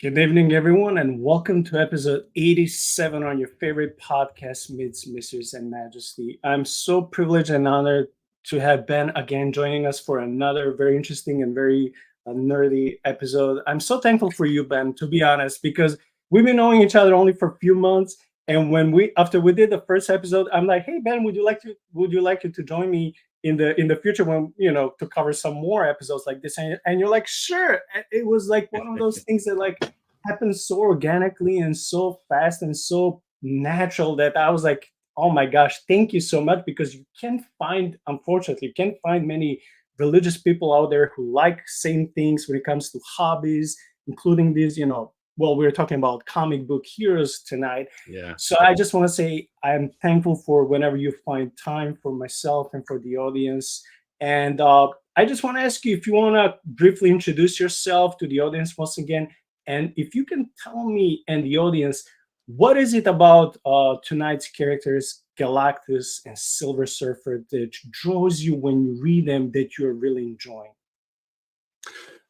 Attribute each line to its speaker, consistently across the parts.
Speaker 1: Good evening, everyone, and welcome to episode 87 on your favorite podcast, Mids, Mysteries, and Majesty. I'm so privileged and honored to have Ben again joining us for another very interesting and very nerdy episode. I'm so thankful for you, Ben, to be honest, because we've been knowing each other only for a few months. And after we did the first episode, I'm like, "Hey, Ben, would you like to join me in the future when to cover some more episodes like this?" And you're like, "Sure." It was like one of those things that like happened so organically and so fast and so natural that I was like, "Oh my gosh, thank you so much," because unfortunately, you can't find many religious people out there who like same things when it comes to hobbies, including these. Well, we're talking about comic book heroes tonight.
Speaker 2: Yeah.
Speaker 1: So I just want to say I'm thankful for whenever you find time for myself and for the audience. And I just want to ask you if you want to briefly introduce yourself to the audience once again. And if you can tell me and the audience, what is it about tonight's characters, Galactus and Silver Surfer, that draws you when you read them that you're really enjoying?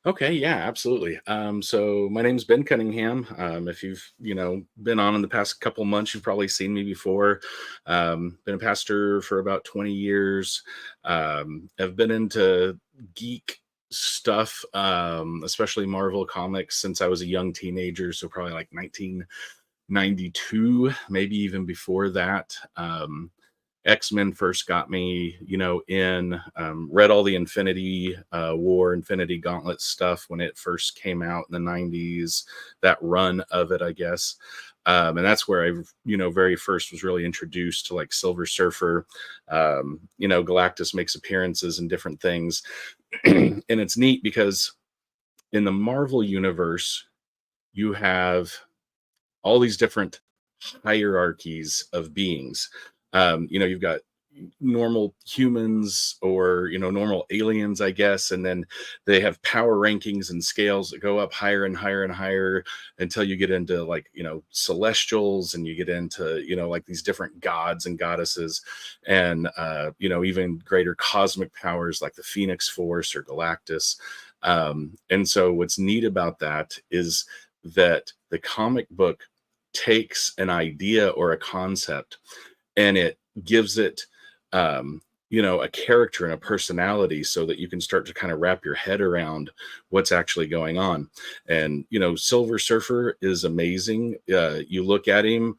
Speaker 2: Okay. Yeah, absolutely. So my name's Ben Cunningham. If you've, been on in the past couple months, you've probably seen me before. Been a pastor for about 20 years. I've been into geek stuff, especially Marvel comics since I was a young teenager. So probably like 1992, maybe even before that. X-Men first got me, read all the Infinity War, Infinity Gauntlet stuff when it first came out in the 90s, that run of it, I guess. And that's where I, very first was really introduced to like Silver Surfer. Galactus makes appearances and different things. And it's neat because in the Marvel universe, you have all these different hierarchies of beings. You've got normal humans or, normal aliens, I guess. And then they have power rankings and scales that go up higher and higher and higher until you get into like, celestials, and you get into, like these different gods and goddesses and, even greater cosmic powers like the Phoenix Force or Galactus. And so what's neat about that is that the comic book takes an idea or a concept and it gives it, a character and a personality so that you can start to kind of wrap your head around what's actually going on. And, Silver Surfer is amazing. You look at him,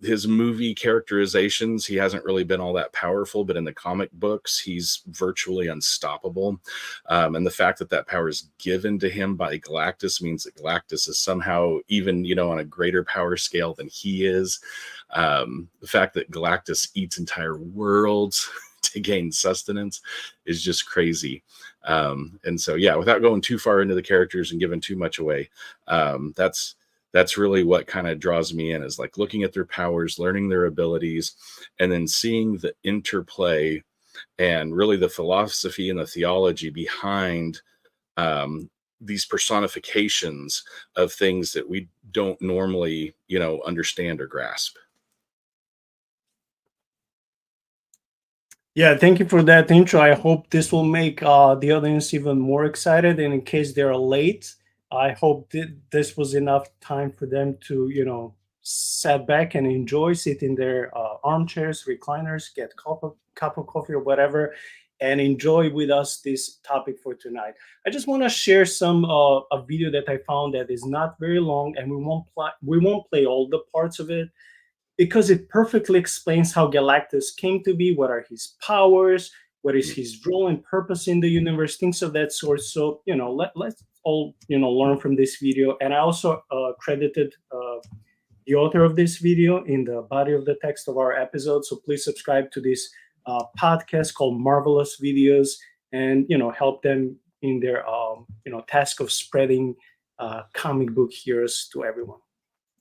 Speaker 2: his movie characterizations, he hasn't really been all that powerful, but in the comic books, he's virtually unstoppable. And the fact that power is given to him by Galactus means that Galactus is somehow even, on a greater power scale than he is. The fact that Galactus eats entire worlds to gain sustenance is just crazy. And so, yeah, without going too far into the characters and giving too much away, that's really what kind of draws me in, is like looking at their powers, learning their abilities, and then seeing the interplay and really the philosophy and the theology behind these personifications of things that we don't normally, understand or grasp.
Speaker 1: Yeah, thank you for that intro. I hope this will make the audience even more excited. And in case they're late, I hope this was enough time for them to, sit back and enjoy, sit in their armchairs, recliners, get cup of coffee or whatever, and enjoy with us this topic for tonight. I just want to share some a video that I found that is not very long, and we won't play all the parts of it, because it perfectly explains how Galactus came to be, what are his powers, what is his role and purpose in the universe, things of that sort. So, let's all, learn from this video. And I also credited the author of this video in the body of the text of our episode. So please subscribe to this podcast called Marvelous Videos, and, help them in their, task of spreading comic book heroes to everyone.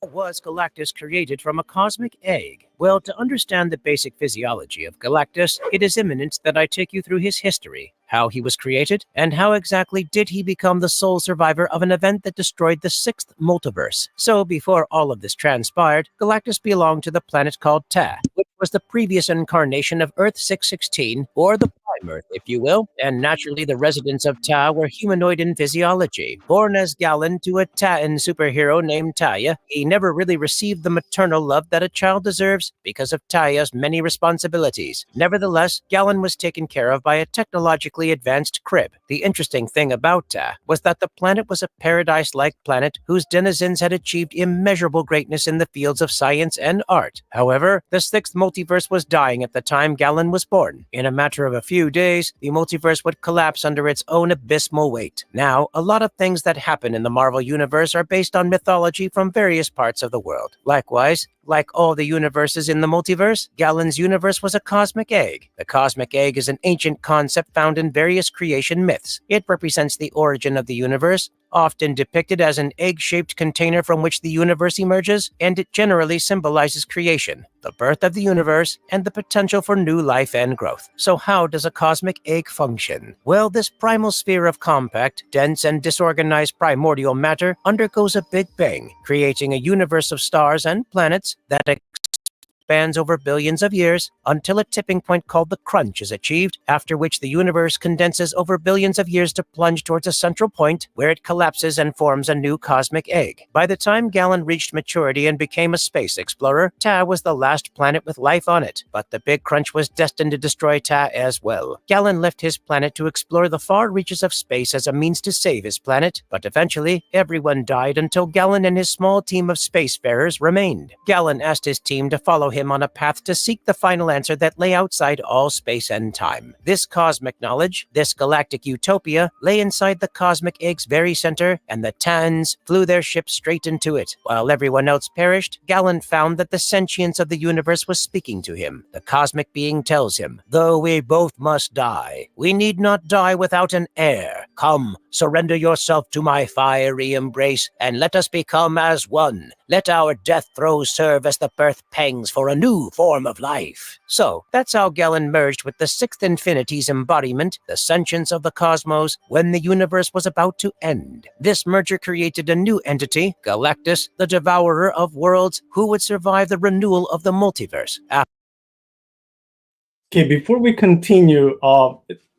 Speaker 3: Was Galactus created from a cosmic egg? Well, to understand the basic physiology of Galactus, it is imminent that I take you through his history, how he was created, and how exactly did he become the sole survivor of an event that destroyed the sixth multiverse. So before all of this transpired, Galactus belonged to the planet called Ta, which was the previous incarnation of Earth 616, or the Prime Earth, if you will, and naturally the residents of Ta were humanoid in physiology. Born as Galen to a Ta'an superhero named Taya, he never really received the maternal love that a child deserves because of Taya's many responsibilities. Nevertheless, Galen was taken care of by a technologically advanced crib. The interesting thing about Ta was that the planet was a paradise-like planet whose denizens had achieved immeasurable greatness in the fields of science and art. However, the sixth multiverse was dying at the time Galen was born. In a matter of a few days, the multiverse would collapse under its own abysmal weight. Now, a lot of things that happen in the Marvel Universe are based on mythology from various parts of the world. Likewise, like all the universes in the multiverse, Galen's universe was a cosmic egg. The cosmic egg is an ancient concept found in various creation myths. It represents the origin of the universe, often depicted as an egg-shaped container from which the universe emerges, and it generally symbolizes creation, the birth of the universe, and the potential for new life and growth. So how does a cosmic egg function? Well, this primal sphere of compact, dense, and disorganized primordial matter undergoes a Big Bang, creating a universe of stars and planets that expands over billions of years until a tipping point called the crunch is achieved, after which the universe condenses over billions of years to plunge towards a central point where it collapses and forms a new cosmic egg. By the time Galen reached maturity and became a space explorer, Ta was the last planet with life on it, but the big crunch was destined to destroy Ta as well. Galen left his planet to explore the far reaches of space as a means to save his planet, but eventually everyone died until Galen and his small team of spacefarers remained. Galen asked his team to follow him on a path to seek the final answer that lay outside all space and time. This cosmic knowledge, this galactic utopia, lay inside the cosmic egg's very center, and the Tans flew their ship straight into it. While everyone else perished, Galen found that the sentience of the universe was speaking to him. The cosmic being tells him, "Though we both must die, we need not die without an heir. Come, surrender yourself to my fiery embrace, and let us become as one. Let our death throes serve as the birth pangs for a new form of life." So, that's how Galen merged with the sixth infinity's embodiment, the sentience of the cosmos, when the universe was about to end. This merger created a new entity, Galactus, the devourer of worlds, who would survive the renewal of the multiverse.
Speaker 1: Okay, before we continue,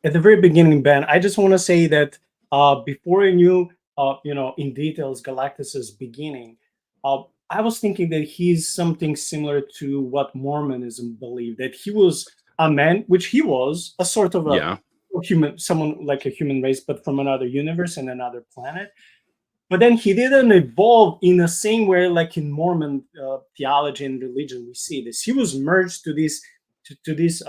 Speaker 1: at the very beginning, Ben, I just want to say that before I knew, in details Galactus's beginning, I was thinking that he's something similar to what Mormonism believed, that he was a man, which he was, a sort of
Speaker 2: Yeah.
Speaker 1: a human, someone like a human race, but from another universe and another planet. But then he didn't evolve in the same way like in Mormon theology and religion we see this. He was merged to this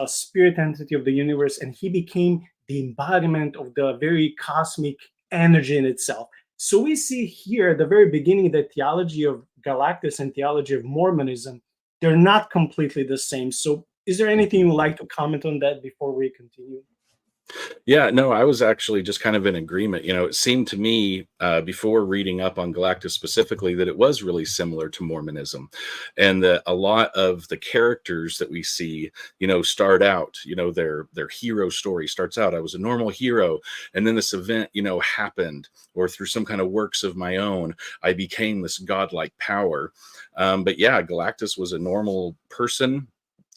Speaker 1: spirit entity of the universe, and he became the embodiment of the very cosmic energy in itself. So we see here at the very beginning that theology of Galactus and theology of Mormonism, they're not completely the same. So is there anything you would like to comment on that before we continue?
Speaker 2: Yeah, no, I was actually just kind of in agreement. It seemed to me before reading up on Galactus specifically that it was really similar to Mormonism, and that a lot of the characters that we see, start out, their hero story starts out. I was a normal hero, and then this event, happened, or through some kind of works of my own, I became this godlike power. But yeah, Galactus was a normal person.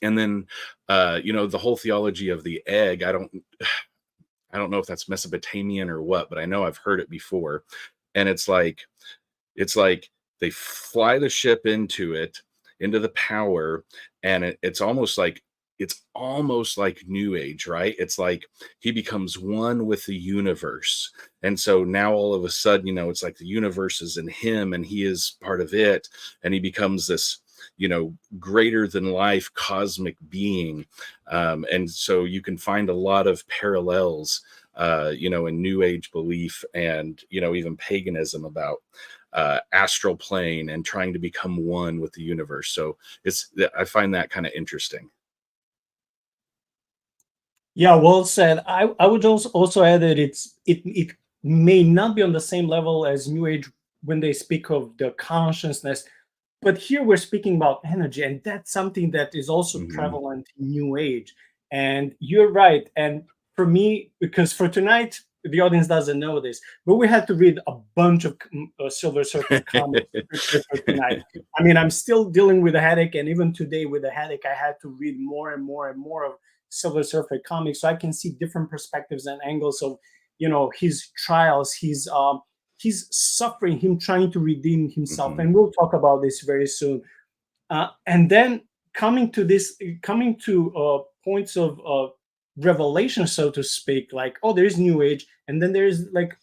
Speaker 2: And then, the whole theology of the egg, I don't know if that's Mesopotamian or what, but I know I've heard it before. And it's like they fly the ship into the power, and it's almost like New Age, right? It's like he becomes one with the universe. And so now all of a sudden, it's like the universe is in him and he is part of it, and he becomes this greater than life cosmic being. And so you can find a lot of parallels, in New Age belief and, even paganism about astral plane and trying to become one with the universe. So I find that kind of interesting.
Speaker 1: Yeah, well said. I would also add that it may not be on the same level as New Age when they speak of the consciousness, but here we're speaking about energy, and that's something that is also
Speaker 2: Mhm.
Speaker 1: prevalent in New Age. And you're right. And for me, because for tonight, the audience doesn't know this, but we had to read a bunch of Silver Surfer comics for tonight. I mean, I'm still dealing with a headache, and even today with a headache, I had to read more and more and more of Silver Surfer comics, so I can see different perspectives and angles of, his trials, his suffering, him trying to redeem himself, and we'll talk about this very soon. And then coming to points of revelation, so to speak, like, oh, there's New Age, and then there's like,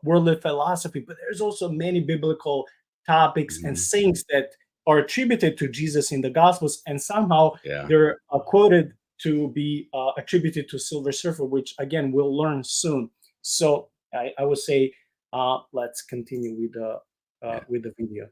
Speaker 1: worldly philosophy, but there's also many biblical topics and sayings that are attributed to Jesus in the Gospels, and somehow they're quoted to be attributed to Silver Surfer, which again we'll learn soon. So I would say let's continue with the video.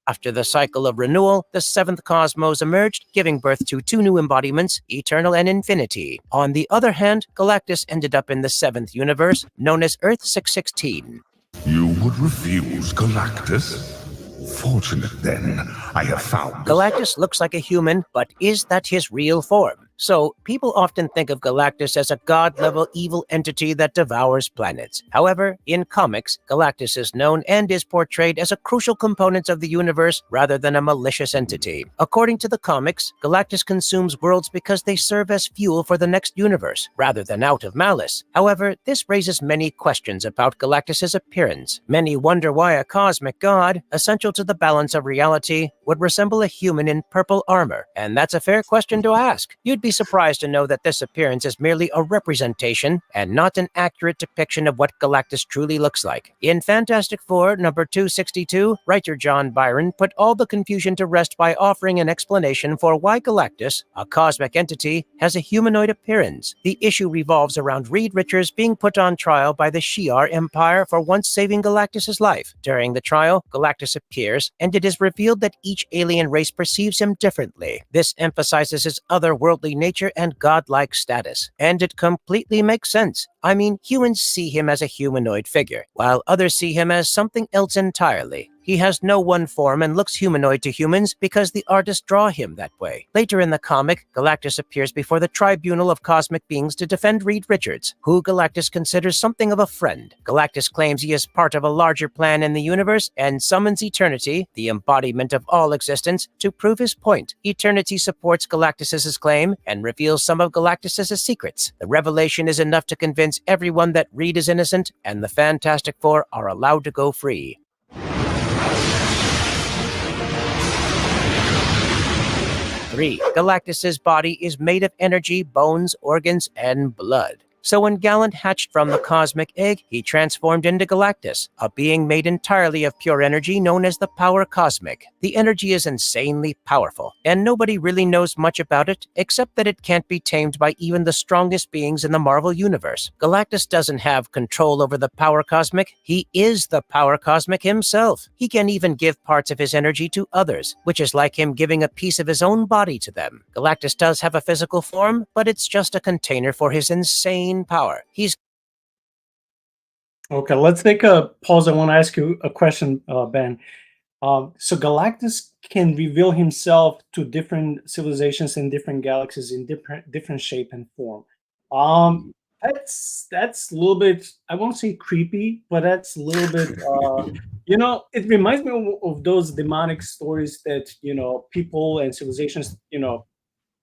Speaker 3: After the cycle of renewal, the seventh cosmos emerged, giving birth to two new embodiments, Eternal and Infinity. On the other hand, Galactus ended up in the seventh universe, known as Earth 616.
Speaker 4: You would refuse Galactus? Fortunate then, I have found...
Speaker 3: Galactus looks like a human, but is that his real form? So, people often think of Galactus as a god-level evil entity that devours planets. However, in comics, Galactus is known and is portrayed as a crucial component of the universe rather than a malicious entity. According to the comics, Galactus consumes worlds because they serve as fuel for the next universe, rather than out of malice. However, this raises many questions about Galactus's appearance. Many wonder why a cosmic god, essential to the balance of reality, would resemble a human in purple armor, and that's a fair question to ask. You'd be surprised to know that this appearance is merely a representation and not an accurate depiction of what Galactus truly looks like. In Fantastic Four number 262, writer John Byron put all the confusion to rest by offering an explanation for why Galactus, a cosmic entity, has a humanoid appearance. The issue revolves around Reed Richards being put on trial by the Shi'ar Empire for once saving Galactus's life. During the trial, Galactus appears, and it is revealed that each alien race perceives him differently. This emphasizes his otherworldly nature and godlike status. And it completely makes sense. I mean, humans see him as a humanoid figure, while others see him as something else entirely. He has no one form and looks humanoid to humans because the artists draw him that way. Later in the comic, Galactus appears before the tribunal of cosmic beings to defend Reed Richards, who Galactus considers something of a friend. Galactus claims he is part of a larger plan in the universe and summons Eternity, the embodiment of all existence, to prove his point. Eternity supports Galactus's claim and reveals some of Galactus's secrets. The revelation is enough to convince everyone that Reed is innocent, and the Fantastic Four are allowed to go free. 3. Galactus's body is made of energy, bones, organs, and blood. So when Gallant hatched from the cosmic egg, he transformed into Galactus, a being made entirely of pure energy known as the Power Cosmic. The energy is insanely powerful, and nobody really knows much about it, except that it can't be tamed by even the strongest beings in the Marvel Universe. Galactus doesn't have control over the Power Cosmic, he is the Power Cosmic himself. He can even give parts of his energy to others, which is like him giving a piece of his own body to them. Galactus does have a physical form, but it's just a container for his insane power. He's
Speaker 1: Okay, let's take a pause. I want to ask you a question, Ben. So Galactus can reveal himself to different civilizations and different galaxies in different shape and form. That's a little bit, I won't say creepy, but that's a little bit it reminds me of those demonic stories that people and civilizations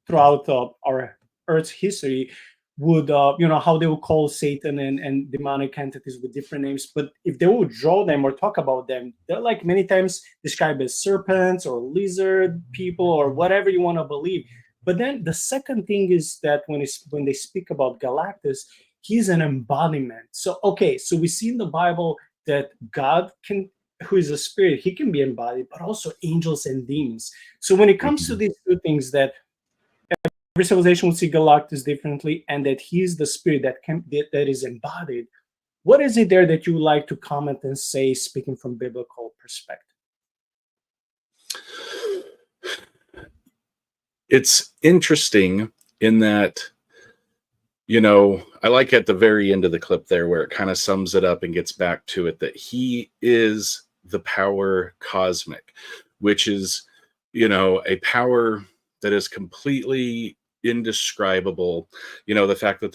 Speaker 1: throughout our Earth's history would how they would call Satan and demonic entities with different names, but if they would draw them or talk about them, they're like many times described as serpents or lizard people or whatever you want to believe. But then the second thing is that when they speak about Galactus, he's an embodiment. So so we see in the Bible that God who is a spirit, he can be embodied, but also angels and demons. So when it comes to these two things, that every civilization will see Galactus differently, and that he's the spirit that is embodied. What is it there that you would like to comment and say, speaking from biblical perspective?
Speaker 2: It's interesting in that, I like at the very end of the clip there where it kind of sums it up and gets back to it, that he is the Power Cosmic, which is, a power that is completely indescribable. The fact that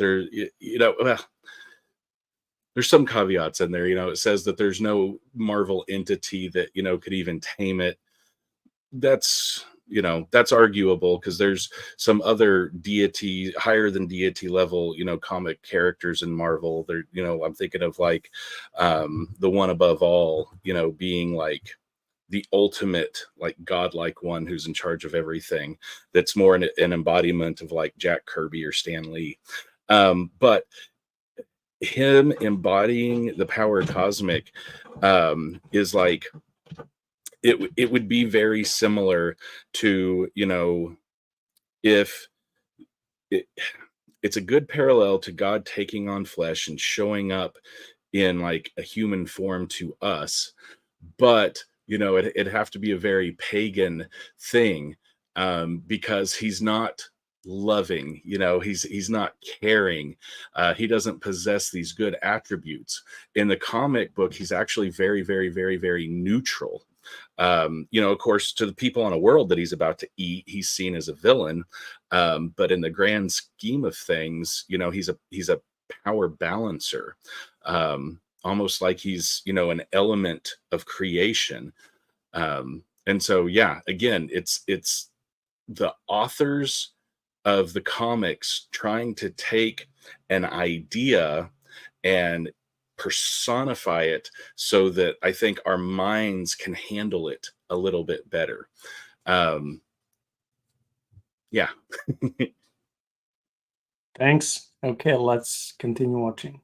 Speaker 2: there's some caveats in there. It says that there's no Marvel entity that could even tame it. That's that's arguable, because there's some other deity, higher than deity level comic characters in Marvel. There I'm thinking of like the one above all, being like the ultimate like godlike one who's in charge of everything, that's more an embodiment of like Jack Kirby or Stan Lee. But him embodying the power cosmic is like, it would be very similar to if it's a good parallel to God taking on flesh and showing up in like a human form to us, but it'd have to be a very pagan thing, because he's not loving, he's not caring, he doesn't possess these good attributes. In the comic book, he's actually very, very, very, very neutral. Of course, to the people on a world that he's about to eat, he's seen as a villain, but in the grand scheme of things, he's a power balancer, almost like he's an element of creation. And so yeah, again, it's the authors of the comics trying to take an idea and personify it so that I think our minds can handle it a little bit better. Yeah.
Speaker 1: Thanks. Okay, let's continue watching.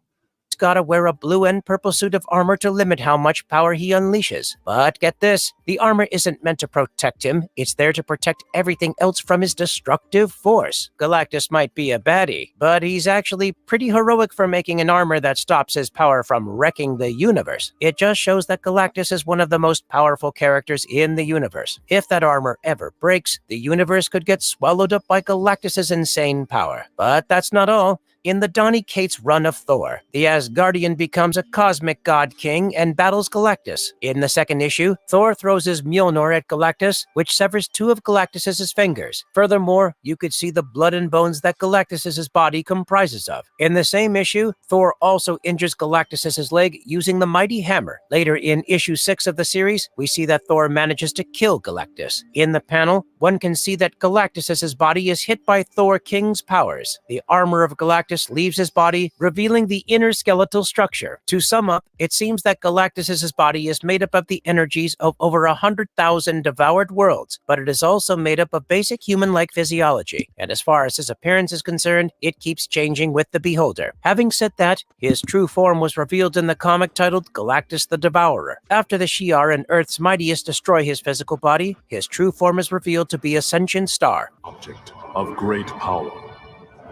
Speaker 3: He's gotta wear a blue and purple suit of armor to limit how much power he unleashes. But get this, the armor isn't meant to protect him, it's there to protect everything else from his destructive force. Galactus might be a baddie, but he's actually pretty heroic for making an armor that stops his power from wrecking the universe. It just shows that Galactus is one of the most powerful characters in the universe. If that armor ever breaks, the universe could get swallowed up by Galactus's insane power. But that's not all. In the Donny Cates run of Thor, the Asgardian becomes a cosmic god king and battles Galactus. In the second issue, Thor throws his Mjolnir at Galactus, which severs two of Galactus's fingers. Furthermore, you could see the blood and bones that Galactus's body comprises of. In the same issue, Thor also injures Galactus's leg using the mighty hammer. Later in issue 6 of the series, we see that Thor manages to kill Galactus. In the panel, one can see that Galactus's body is hit by Thor King's powers. The armor of Galactus leaves his body, revealing the inner skeletal structure. To sum up, it seems that Galactus's body is made up of the energies of over 100,000 devoured worlds, but it is also made up of basic human-like physiology. And as far as his appearance is concerned, it keeps changing with the beholder. Having said that, his true form was revealed in the comic titled Galactus the Devourer. After the Shi'ar and Earth's mightiest destroy his physical body, his true form is revealed to be a sentient star.
Speaker 5: Object of great power,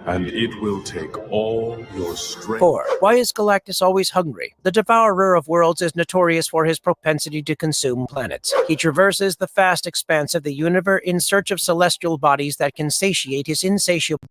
Speaker 5: and it will take all your strength.
Speaker 3: 4. Why is Galactus always hungry? The Devourer of Worlds is notorious for his propensity to consume planets. He traverses the vast expanse of the universe in search of celestial bodies that can satiate his insatiable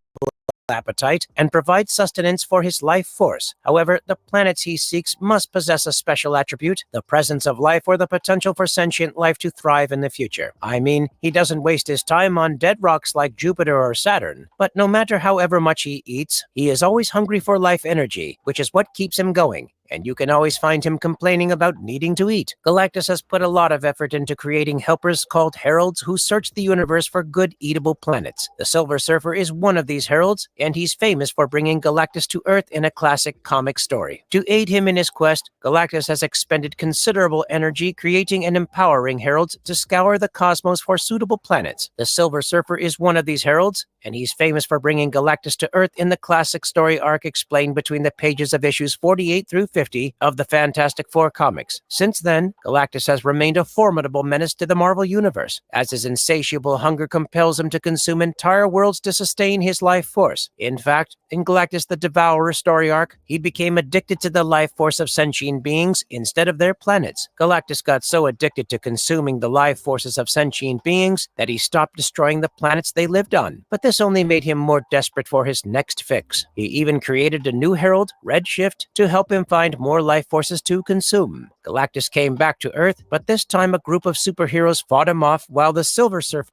Speaker 3: appetite and provide sustenance for his life force. However, the planets he seeks must possess a special attribute, the presence of life or the potential for sentient life to thrive in the future. I mean, he doesn't waste his time on dead rocks like Jupiter or Saturn, but no matter however much he eats, he is always hungry for life energy, which is what keeps him going. And you can always find him complaining about needing to eat. Galactus has put a lot of effort into creating helpers called heralds who search the universe for good eatable planets. The Silver Surfer is one of these heralds, and he's famous for bringing Galactus to Earth in a classic comic story. To aid him in his quest, Galactus has expended considerable energy creating and empowering heralds to scour the cosmos for suitable planets. The Silver Surfer is one of these heralds, and he's famous for bringing Galactus to Earth in the classic story arc explained between the pages of issues 48 through 50 of the Fantastic Four comics. Since then, Galactus has remained a formidable menace to the Marvel Universe, as his insatiable hunger compels him to consume entire worlds to sustain his life force. In fact, in Galactus the Devourer story arc, he became addicted to the life force of sentient beings instead of their planets. Galactus got so addicted to consuming the life forces of sentient beings that he stopped destroying the planets they lived on. But this only made him more desperate for his next fix. He even created a new herald, Redshift, to help him find more life forces to consume. Galactus came back to Earth, but this time a group of superheroes fought him off while the Silver Surfer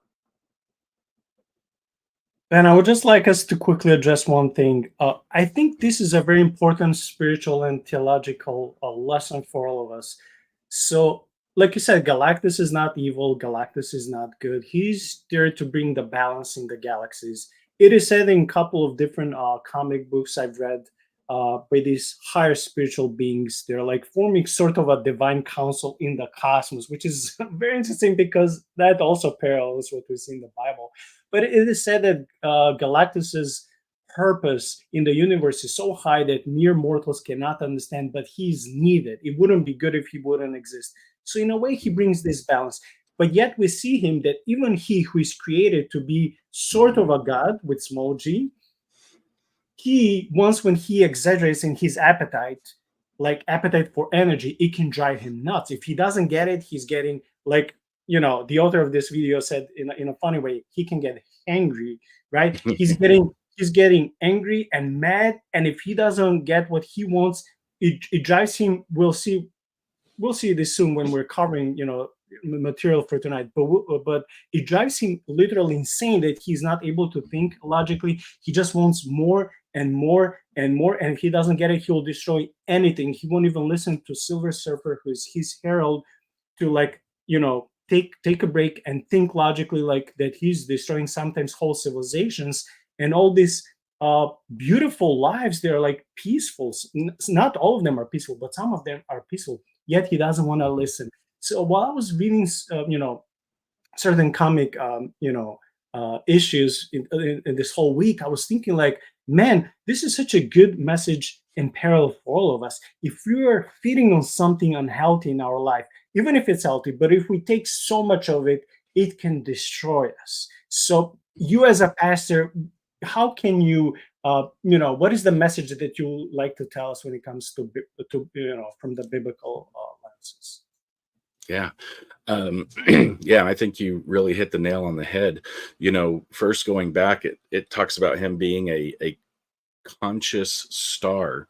Speaker 1: And I would just like us to quickly address one thing. I think this is a very important spiritual and theological lesson for all of us. So, like you said, Galactus is not evil. Galactus is not good. He's there to bring the balance in the galaxies. It is said in a couple of different comic books I've read by these higher spiritual beings. They're like forming sort of a divine council in the cosmos, which is very interesting because that also parallels what we see in the Bible. But it is said that Galactus's purpose in the universe is so high that mere mortals cannot understand, but he's needed. It wouldn't be good if he wouldn't exist. So in a way, he brings this balance. But yet we see him that even he who is created to be sort of a god with small g, he once when he exaggerates in his appetite, like appetite for energy, it can drive him nuts. If he doesn't get it, he's getting like, the author of this video said in a funny way, he can get angry, right? He's getting angry and mad, and if he doesn't get what he wants, it drives him. We'll see this soon when we're covering material for tonight, but it drives him literally insane that he's not able to think logically. He just wants more and more and more, and if he doesn't get it, he'll destroy anything. He won't even listen to Silver Surfer, who's his herald, to take a break and think logically, like that he's destroying sometimes whole civilizations and all these beautiful lives. They're like peaceful. Not all of them are peaceful, but some of them are peaceful, yet he doesn't want to listen. So while I was reading certain comic issues in this whole week, I was thinking like, man, this is such a good message in parallel for all of us. If we are feeding on something unhealthy in our life, even if it's healthy, but if we take so much of it, it can destroy us. So you as a pastor, how can you what is the message that you like to tell us when it comes to from the biblical lenses?
Speaker 2: Yeah. Yeah, I think you really hit the nail on the head. First going back, it talks about him being a conscious star,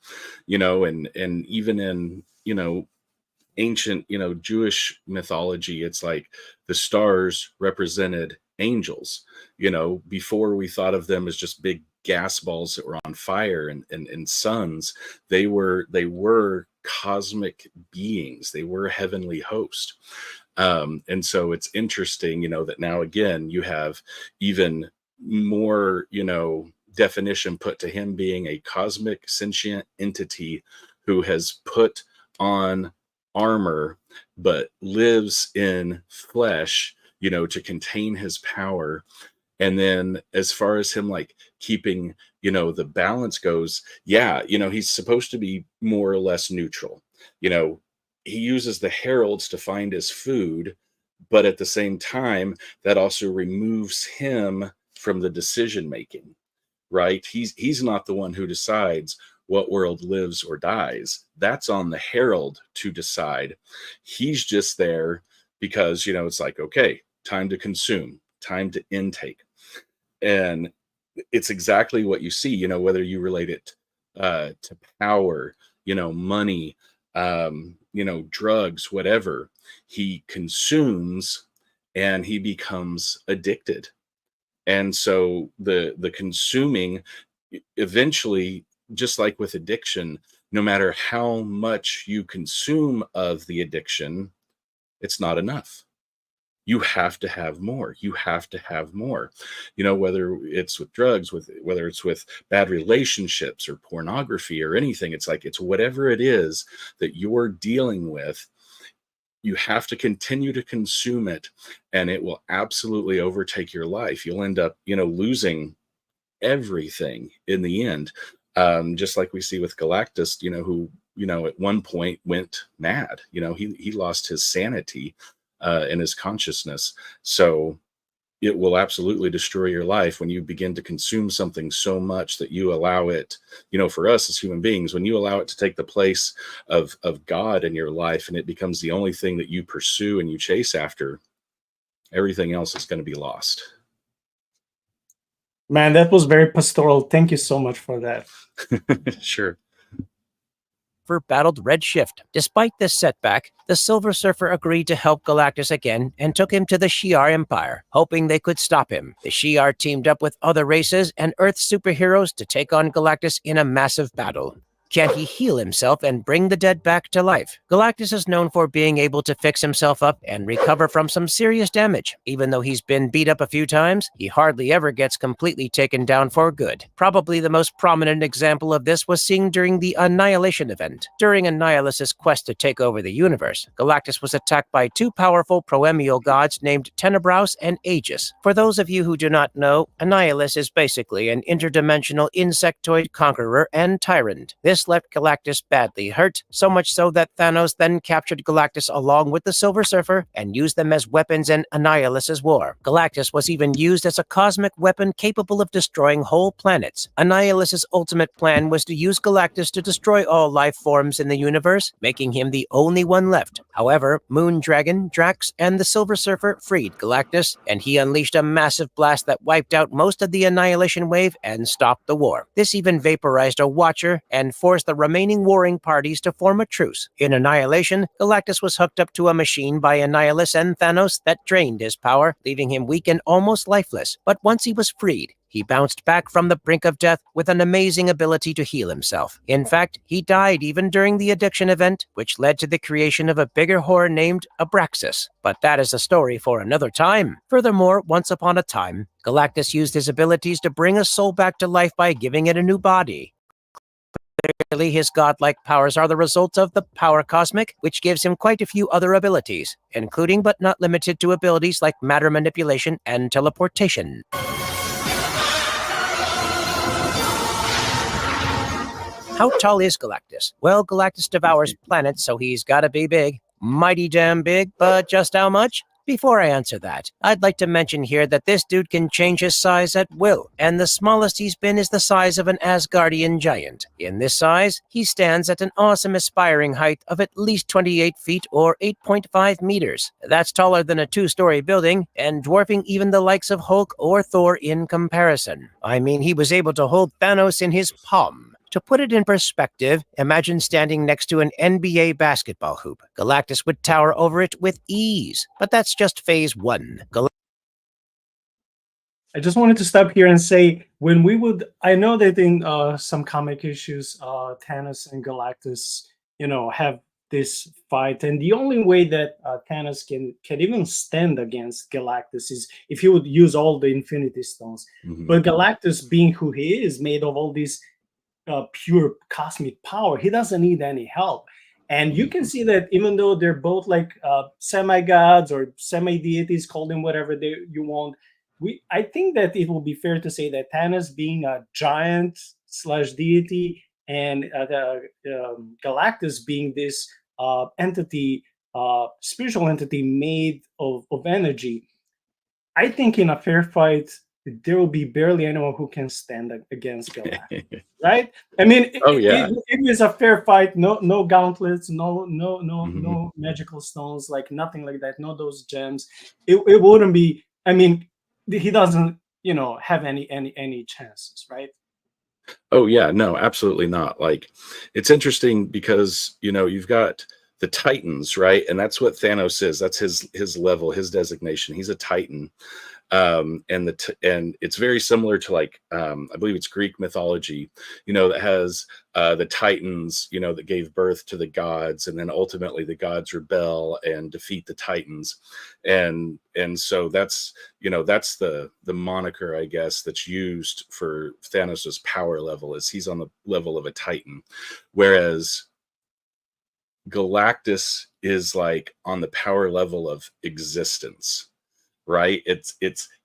Speaker 2: and even in, ancient, Jewish mythology, it's like the stars represented angels. Before we thought of them as just big gas balls that were on fire and suns, they were cosmic beings. They were heavenly host. And so it's interesting, that now again you have even more, definition put to him being a cosmic sentient entity who has put on armor but lives in flesh, to contain his power. And then as far as him like keeping, the balance goes, yeah, he's supposed to be more or less neutral. He uses the heralds to find his food, but at the same time, that also removes him from the decision making, right? He's not the one who decides what world lives or dies. That's on the herald to decide. He's just there because, it's like, okay, time to consume, time to intake. And it's exactly what you see, whether you relate it to power, money, drugs, whatever. He consumes and he becomes addicted. And so the consuming eventually, just like with addiction, no matter how much you consume of the addiction, it's not enough. You have to have more. You have to have more. Whether it's with drugs, whether it's with bad relationships or pornography or anything, it's like, it's whatever it is that you're dealing with, you have to continue to consume it, and it will absolutely overtake your life. You'll end up, losing everything in the end. Just like we see with Galactus, who, at one point went mad. He lost his sanity and his consciousness. So it will absolutely destroy your life when you begin to consume something so much that you allow it, for us as human beings, when you allow it to take the place of God in your life, and it becomes the only thing that you pursue and you chase after, everything else is going to be lost.
Speaker 1: Man, that was very pastoral. Thank you so much for that.
Speaker 2: Sure.
Speaker 3: battled Redshift. Despite this setback, the Silver Surfer agreed to help Galactus again and took him to the Shi'ar Empire, hoping they could stop him. The Shi'ar teamed up with other races and Earth superheroes to take on Galactus in a massive battle. Can he heal himself and bring the dead back to life? Galactus is known for being able to fix himself up and recover from some serious damage. Even though he's been beat up a few times, he hardly ever gets completely taken down for good. Probably the most prominent example of this was seen during the Annihilation event. During Annihilus' quest to take over the universe, Galactus was attacked by two powerful proemial gods named Tenebraus and Aegis. For those of you who do not know, Annihilus is basically an interdimensional insectoid conqueror and tyrant. This left Galactus badly hurt, so much so that Thanos then captured Galactus along with the Silver Surfer and used them as weapons in Annihilus's war. Galactus was even used as a cosmic weapon capable of destroying whole planets. Annihilus's ultimate plan was to use Galactus to destroy all life forms in the universe, making him the only one left. However, Moondragon, Drax, and the Silver Surfer freed Galactus, and he unleashed a massive blast that wiped out most of the Annihilation wave and stopped the war. This even vaporized a Watcher and forced the remaining warring parties to form a truce. In Annihilation, Galactus was hooked up to a machine by Annihilus and Thanos that drained his power, leaving him weak and almost lifeless. But once he was freed, he bounced back from the brink of death with an amazing ability to heal himself. In fact, he died even during the addiction event, which led to the creation of a bigger horror named Abraxas. But that is a story for another time. Furthermore, once upon a time, Galactus used his abilities to bring a soul back to life by giving it a new body. Clearly, his godlike powers are the result of the power cosmic, which gives him quite a few other abilities, including but not limited to abilities like matter manipulation and teleportation. How tall is Galactus? Well, Galactus devours planets, so he's gotta be big. Mighty damn big, but just how much? Before I answer that, I'd like to mention here that this dude can change his size at will, and the smallest he's been is the size of an Asgardian giant. In this size, he stands at an awesome aspiring height of at least 28 feet or 8.5 meters. That's taller than a 2-story building, and dwarfing even the likes of Hulk or Thor in comparison. I mean, he was able to hold Thanos in his palm. To put it in perspective, imagine standing next to an NBA basketball hoop. Galactus would tower over it with ease. But that's just phase 1.
Speaker 1: I just wanted to stop here and say, I know that in some comic issues, Thanos and Galactus, have this fight, and the only way that Thanos can even stand against Galactus is if he would use all the Infinity Stones. Mm-hmm. But Galactus, being who he is, made of all these pure cosmic power, he doesn't need any help. And you can see that even though they're both like semi-gods or semi-deities, call them whatever you want, I think that it will be fair to say that Thanos, being a giant / deity, and Galactus being this entity, spiritual entity made of energy, I think in a fair fight, there will be barely anyone who can stand against Galactus, right? I mean, it is a fair fight. No gauntlets, no magical stones, like nothing like that. No those gems. It wouldn't be. I mean, he doesn't, have any chances, right?
Speaker 2: Oh yeah, no, absolutely not. Like, it's interesting because you've got the Titans, right? And that's what Thanos is. That's his level, his designation. He's a Titan. And it's very similar to I believe it's Greek mythology, that has the Titans, that gave birth to the gods, and then ultimately the gods rebel and defeat the Titans, and so that's the moniker, I guess, that's used for Thanos's power level, is he's on the level of a Titan, whereas Galactus is like on the power level of existence. Right?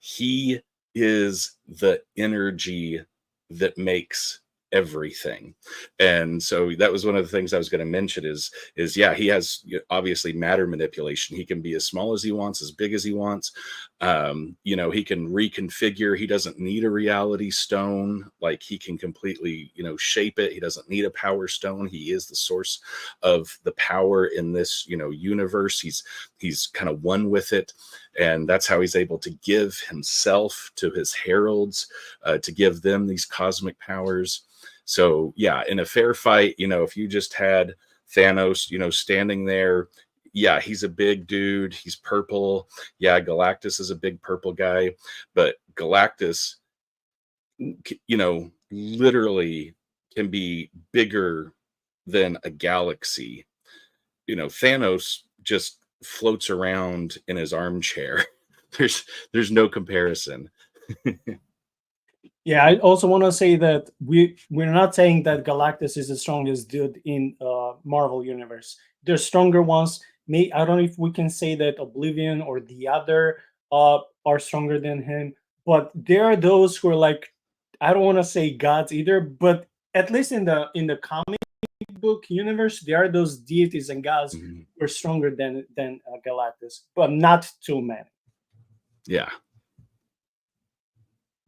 Speaker 2: He is the energy that makes everything. And so that was one of the things I was going to mention is he has obviously matter manipulation. He can be as small as he wants, as big as he wants. He can reconfigure. He doesn't need a reality stone. Like, he can completely, shape it. He doesn't need a power stone. He is the source of the power in this, universe. He's kind of one with it. And that's how he's able to give himself to his heralds, to give them these cosmic powers. So yeah, in a fair fight, if you just had Thanos, standing there, yeah, he's a big dude. He's purple. Yeah, Galactus is a big purple guy, but Galactus, literally can be bigger than a galaxy. Thanos just floats around in his armchair. There's no comparison.
Speaker 1: Yeah, I also want to say that we're not saying that Galactus is the strongest dude in Marvel universe. There's stronger ones. I don't know if we can say that Oblivion or the other are stronger than him, but there are those who are like, I don't want to say gods either, but at least in the comic book universe, there are those deities and gods who are stronger than Galactus, but not too many.
Speaker 2: Yeah.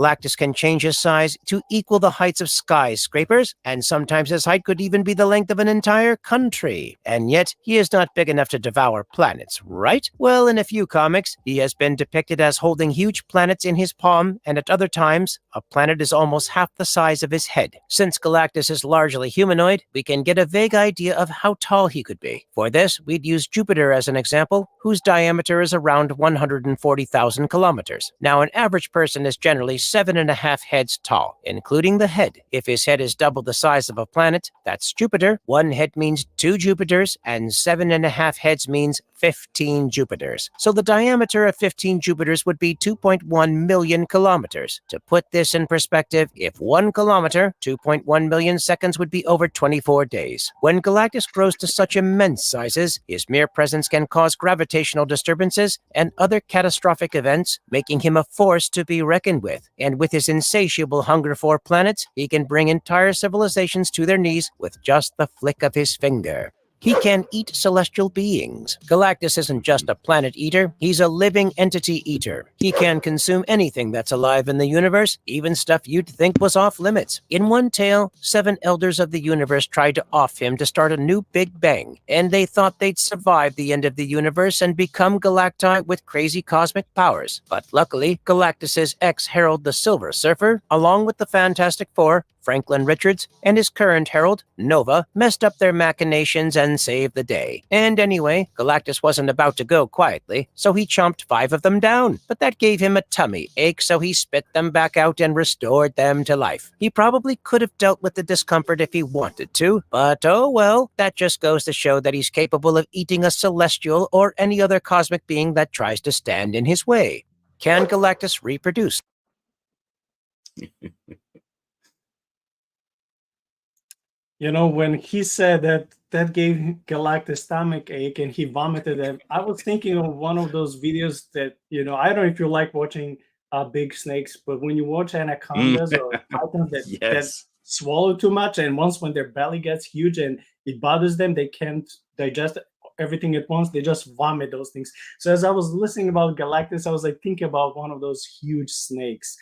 Speaker 3: Galactus can change his size to equal the heights of skyscrapers, and sometimes his height could even be the length of an entire country. And yet, he is not big enough to devour planets, right? Well, in a few comics, he has been depicted as holding huge planets in his palm, and at other times, a planet is almost half the size of his head. Since Galactus is largely humanoid, we can get a vague idea of how tall he could be. For this, we'd use Jupiter as an example, whose diameter is around 140,000 kilometers. Now, an average person is generally 7.5 heads tall, including the head. If his head is double the size of a planet, that's Jupiter. 1 head means 2 Jupiters, and 7.5 heads means 15 Jupiters. So the diameter of 15 Jupiters would be 2.1 million kilometers. To put this in perspective, if 1 kilometer, 2.1 million seconds would be over 24 days. When Galactus grows to such immense sizes, his mere presence can cause gravitational disturbances and other catastrophic events, making him a force to be reckoned with. And with his insatiable hunger for planets, he can bring entire civilizations to their knees with just the flick of his finger. He can eat celestial beings. Galactus isn't just a planet eater, he's a living entity eater. He can consume anything that's alive in the universe, even stuff you'd think was off limits. In one tale, 7 elders of the universe tried to off him to start a new Big Bang, and they thought they'd survive the end of the universe and become Galacti with crazy cosmic powers. But luckily, Galactus's ex-herald, the Silver Surfer, along with the Fantastic Four, Franklin Richards, and his current herald, Nova, messed up their machinations and saved the day. And anyway, Galactus wasn't about to go quietly, so he chomped 5 of them down. But that gave him a tummy ache, so he spit them back out and restored them to life. He probably could have dealt with the discomfort if he wanted to, but oh well, that just goes to show that he's capable of eating a celestial or any other cosmic being that tries to stand in his way. Can Galactus reproduce?
Speaker 1: When he said that gave Galactus stomach ache and he vomited it, I was thinking of one of those videos that, I don't know if you like watching big snakes, but when you watch anacondas or pythons that swallow too much, and once when their belly gets huge and it bothers them, they can't digest everything at once, they just vomit those things. So as I was listening about Galactus, I was like thinking about one of those huge snakes.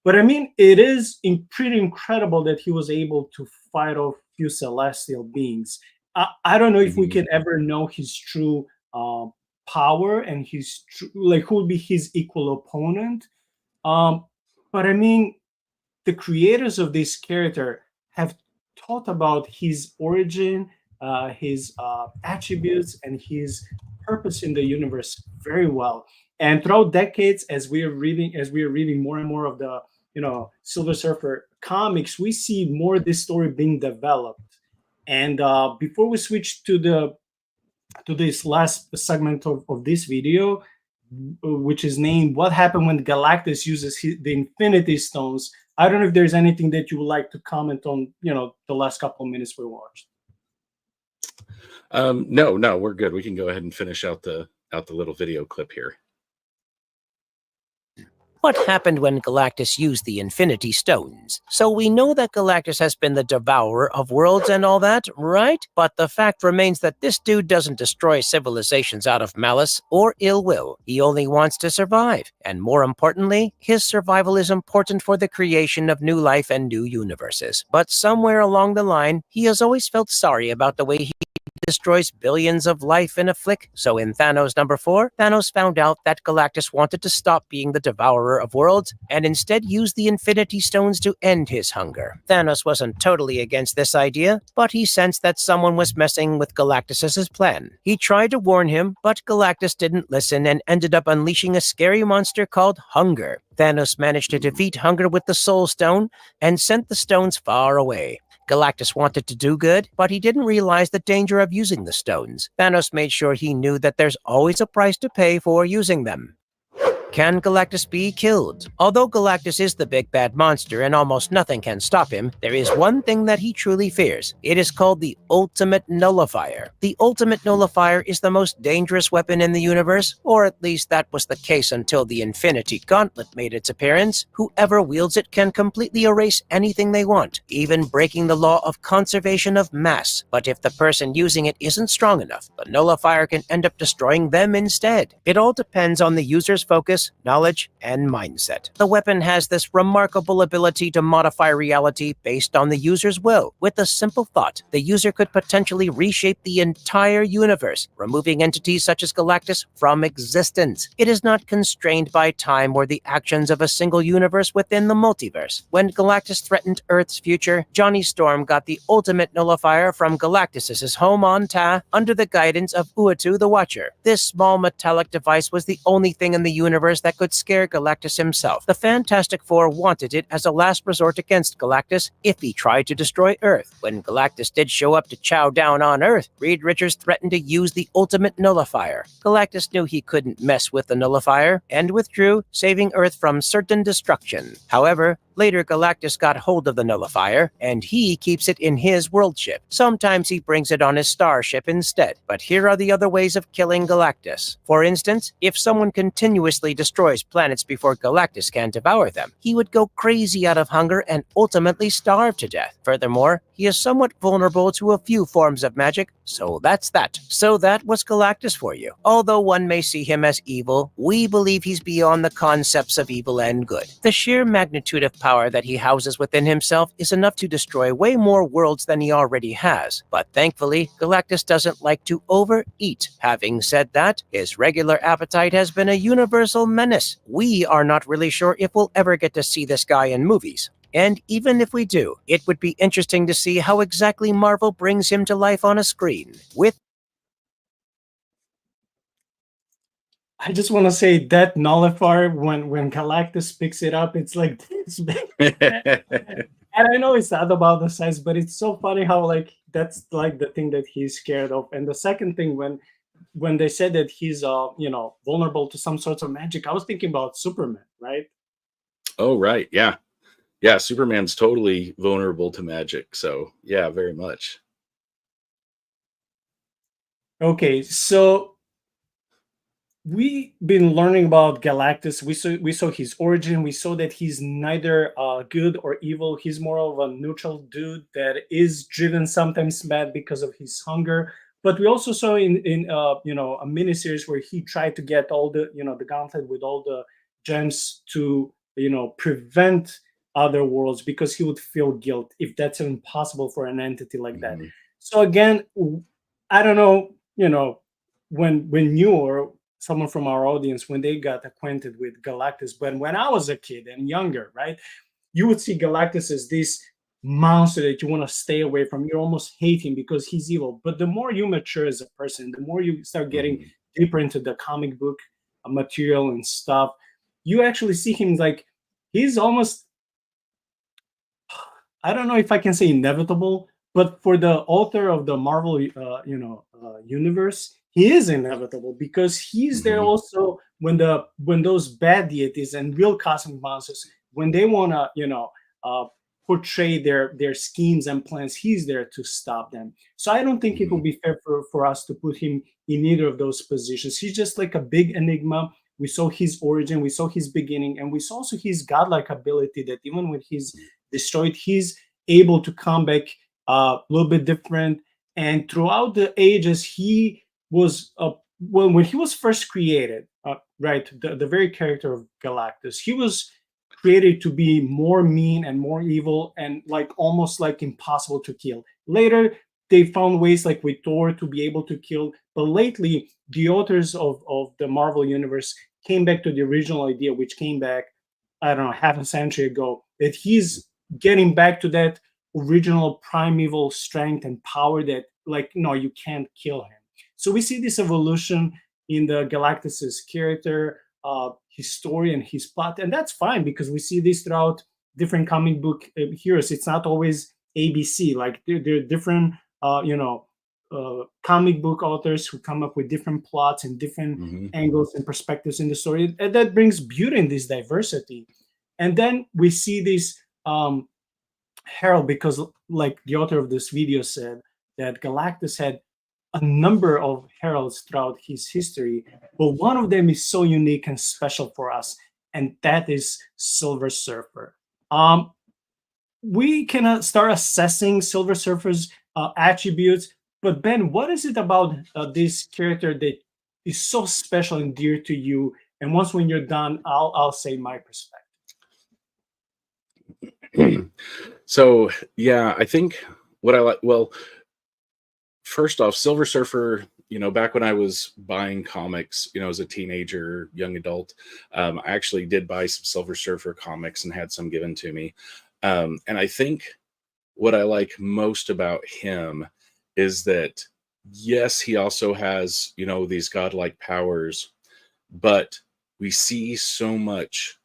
Speaker 1: But I mean, it is pretty incredible that he was able to fight off few celestial beings. I don't know if we can ever know his true power and his who would be his equal opponent. But I mean, the creators of this character have thought about his origin, his attributes, and his purpose in the universe very well. And throughout decades, as we are reading more and more of the Silver Surfer comics, we see more of this story being developed. And before we switch to this last segment of this video, which is named "What Happened When Galactus Uses the Infinity Stones," I don't know if there's anything that you would like to comment on. The last couple of minutes we watched.
Speaker 2: No, we're good. We can go ahead and finish out the little video clip here.
Speaker 3: What happened when Galactus used the Infinity Stones? So we know that Galactus has been the devourer of worlds and all that, right? But the fact remains that this dude doesn't destroy civilizations out of malice or ill will. He only wants to survive. And more importantly, his survival is important for the creation of new life and new universes. But somewhere along the line, he has always felt sorry about the way he destroys billions of life in a flick. So in Thanos number 4, Thanos found out that Galactus wanted to stop being the devourer of worlds and instead use the Infinity Stones to end his hunger. Thanos wasn't totally against this idea, but he sensed that someone was messing with Galactus's plan. He tried to warn him, but Galactus didn't listen and ended up unleashing a scary monster called Hunger. Thanos managed to defeat Hunger with the Soul Stone and sent the stones far away. Galactus wanted to do good, but he didn't realize the danger of using the stones. Thanos made sure he knew that there's always a price to pay for using them. Can Galactus be killed? Although Galactus is the big bad monster and almost nothing can stop him, there is one thing that he truly fears. It is called the Ultimate Nullifier. The Ultimate Nullifier is the most dangerous weapon in the universe, or at least that was the case until the Infinity Gauntlet made its appearance. Whoever wields it can completely erase anything they want, even breaking the law of conservation of mass. But if the person using it isn't strong enough, the Nullifier can end up destroying them instead. It all depends on the user's focus, knowledge, and mindset. The weapon has this remarkable ability to modify reality based on the user's will. With a simple thought, the user could potentially reshape the entire universe, removing entities such as Galactus from existence. It is not constrained by time or the actions of a single universe within the multiverse. When Galactus threatened Earth's future, Johnny Storm got the Ultimate Nullifier from Galactus's home on Ta under the guidance of Uatu the Watcher. This small metallic device was the only thing in the universe that could scare Galactus himself. The Fantastic Four wanted it as a last resort against Galactus if he tried to destroy Earth. When Galactus did show up to chow down on Earth, Reed Richards threatened to use the Ultimate Nullifier. Galactus knew he couldn't mess with the Nullifier and withdrew, saving Earth from certain destruction. However, later Galactus got hold of the Nullifier, and he keeps it in his world ship. Sometimes he brings it on his starship instead. But here are the other ways of killing Galactus. For instance, if someone continuously destroys planets before Galactus can devour them, he would go crazy out of hunger and ultimately starve to death. Furthermore, he is somewhat vulnerable to a few forms of magic, so that's that. So that was Galactus for you. Although one may see him as evil, we believe he's beyond the concepts of evil and good. The sheer magnitude of power that he houses within himself is enough to destroy way more worlds than he already has. But thankfully, Galactus doesn't like to overeat. Having said that, his regular appetite has been a universal menace. We are not really sure if we'll ever get to see this guy in movies. And even if we do, it would be interesting to see how exactly Marvel brings him to life on a screen.
Speaker 1: I just want to say that nullifier, when Galactus picks it up, it's like this big. And I know it's not about the size, but it's so funny how like that's like the thing that he's scared of. And the second thing, when they said that he's vulnerable to some sorts of magic, I was thinking about Superman, right?
Speaker 2: Oh, right. Yeah. Yeah. Superman's totally vulnerable to magic. So yeah, very much.
Speaker 1: Okay, so we've been learning about Galactus. We saw his origin. We saw that he's neither good or evil. He's more of a neutral dude that is driven sometimes mad because of his hunger. But we also saw in a miniseries where he tried to get all the the gauntlet with all the gems to prevent other worlds because he would feel guilt if that's impossible for an entity like that.
Speaker 2: Mhm.
Speaker 1: So again, I don't know, when you or someone from our audience, when they got acquainted with Galactus, but when I was a kid and younger, right, you would see Galactus as this monster that you want to stay away from. You almost hate him because he's evil. But the more you mature as a person, the more you start getting
Speaker 2: Mhm.
Speaker 1: deeper into the comic book material and stuff, you actually see him like he's almost, I don't know if I can say inevitable, but for the author of the Marvel, universe, he is inevitable because he's there
Speaker 2: Mhm.
Speaker 1: also when those bad deities and real cosmic monsters, when they want to, portray their schemes and plans, he's there to stop them. So I don't think it will
Speaker 2: Mhm.
Speaker 1: be fair for us to put him in either of those positions. He's just like a big enigma. We saw his origin, we saw his beginning, and we saw also his godlike ability that even when he's destroyed, he's able to come back a little bit different. And throughout the ages, he was when he was first created, right? The very character of Galactus, he was created to be more mean and more evil and like almost like impossible to kill. Later, they found ways like with Thor to be able to kill. But lately, the authors of the Marvel Universe came back to the original idea, which came back, I don't know, half a century ago, that he's getting back to that original primeval strength and power that, like, no, you can't kill him. So we see this evolution in the Galactus's character, his story, and his plot, and that's fine because we see this throughout different comic book heroes. It's not always ABC. Like there are different, comic book authors who come up with different plots and different angles and perspectives in the story, and that brings beauty in this diversity. And then we see this herald, because like the author of this video said, that Galactus had a number of heralds throughout his history, but one of them is so unique and special for us, and that is Silver Surfer. We can start assessing Silver Surfer's attributes, but Ben, what is it about this character that is so special and dear to you? And once when you're done, I'll say my perspective.
Speaker 2: So yeah, I think what I like, well, first off, Silver Surfer, back when I was buying comics, as a teenager, young adult, I actually did buy some Silver Surfer comics and had some given to me. And I think what I like most about him is that, yes, he also has, these godlike powers, but we see so much,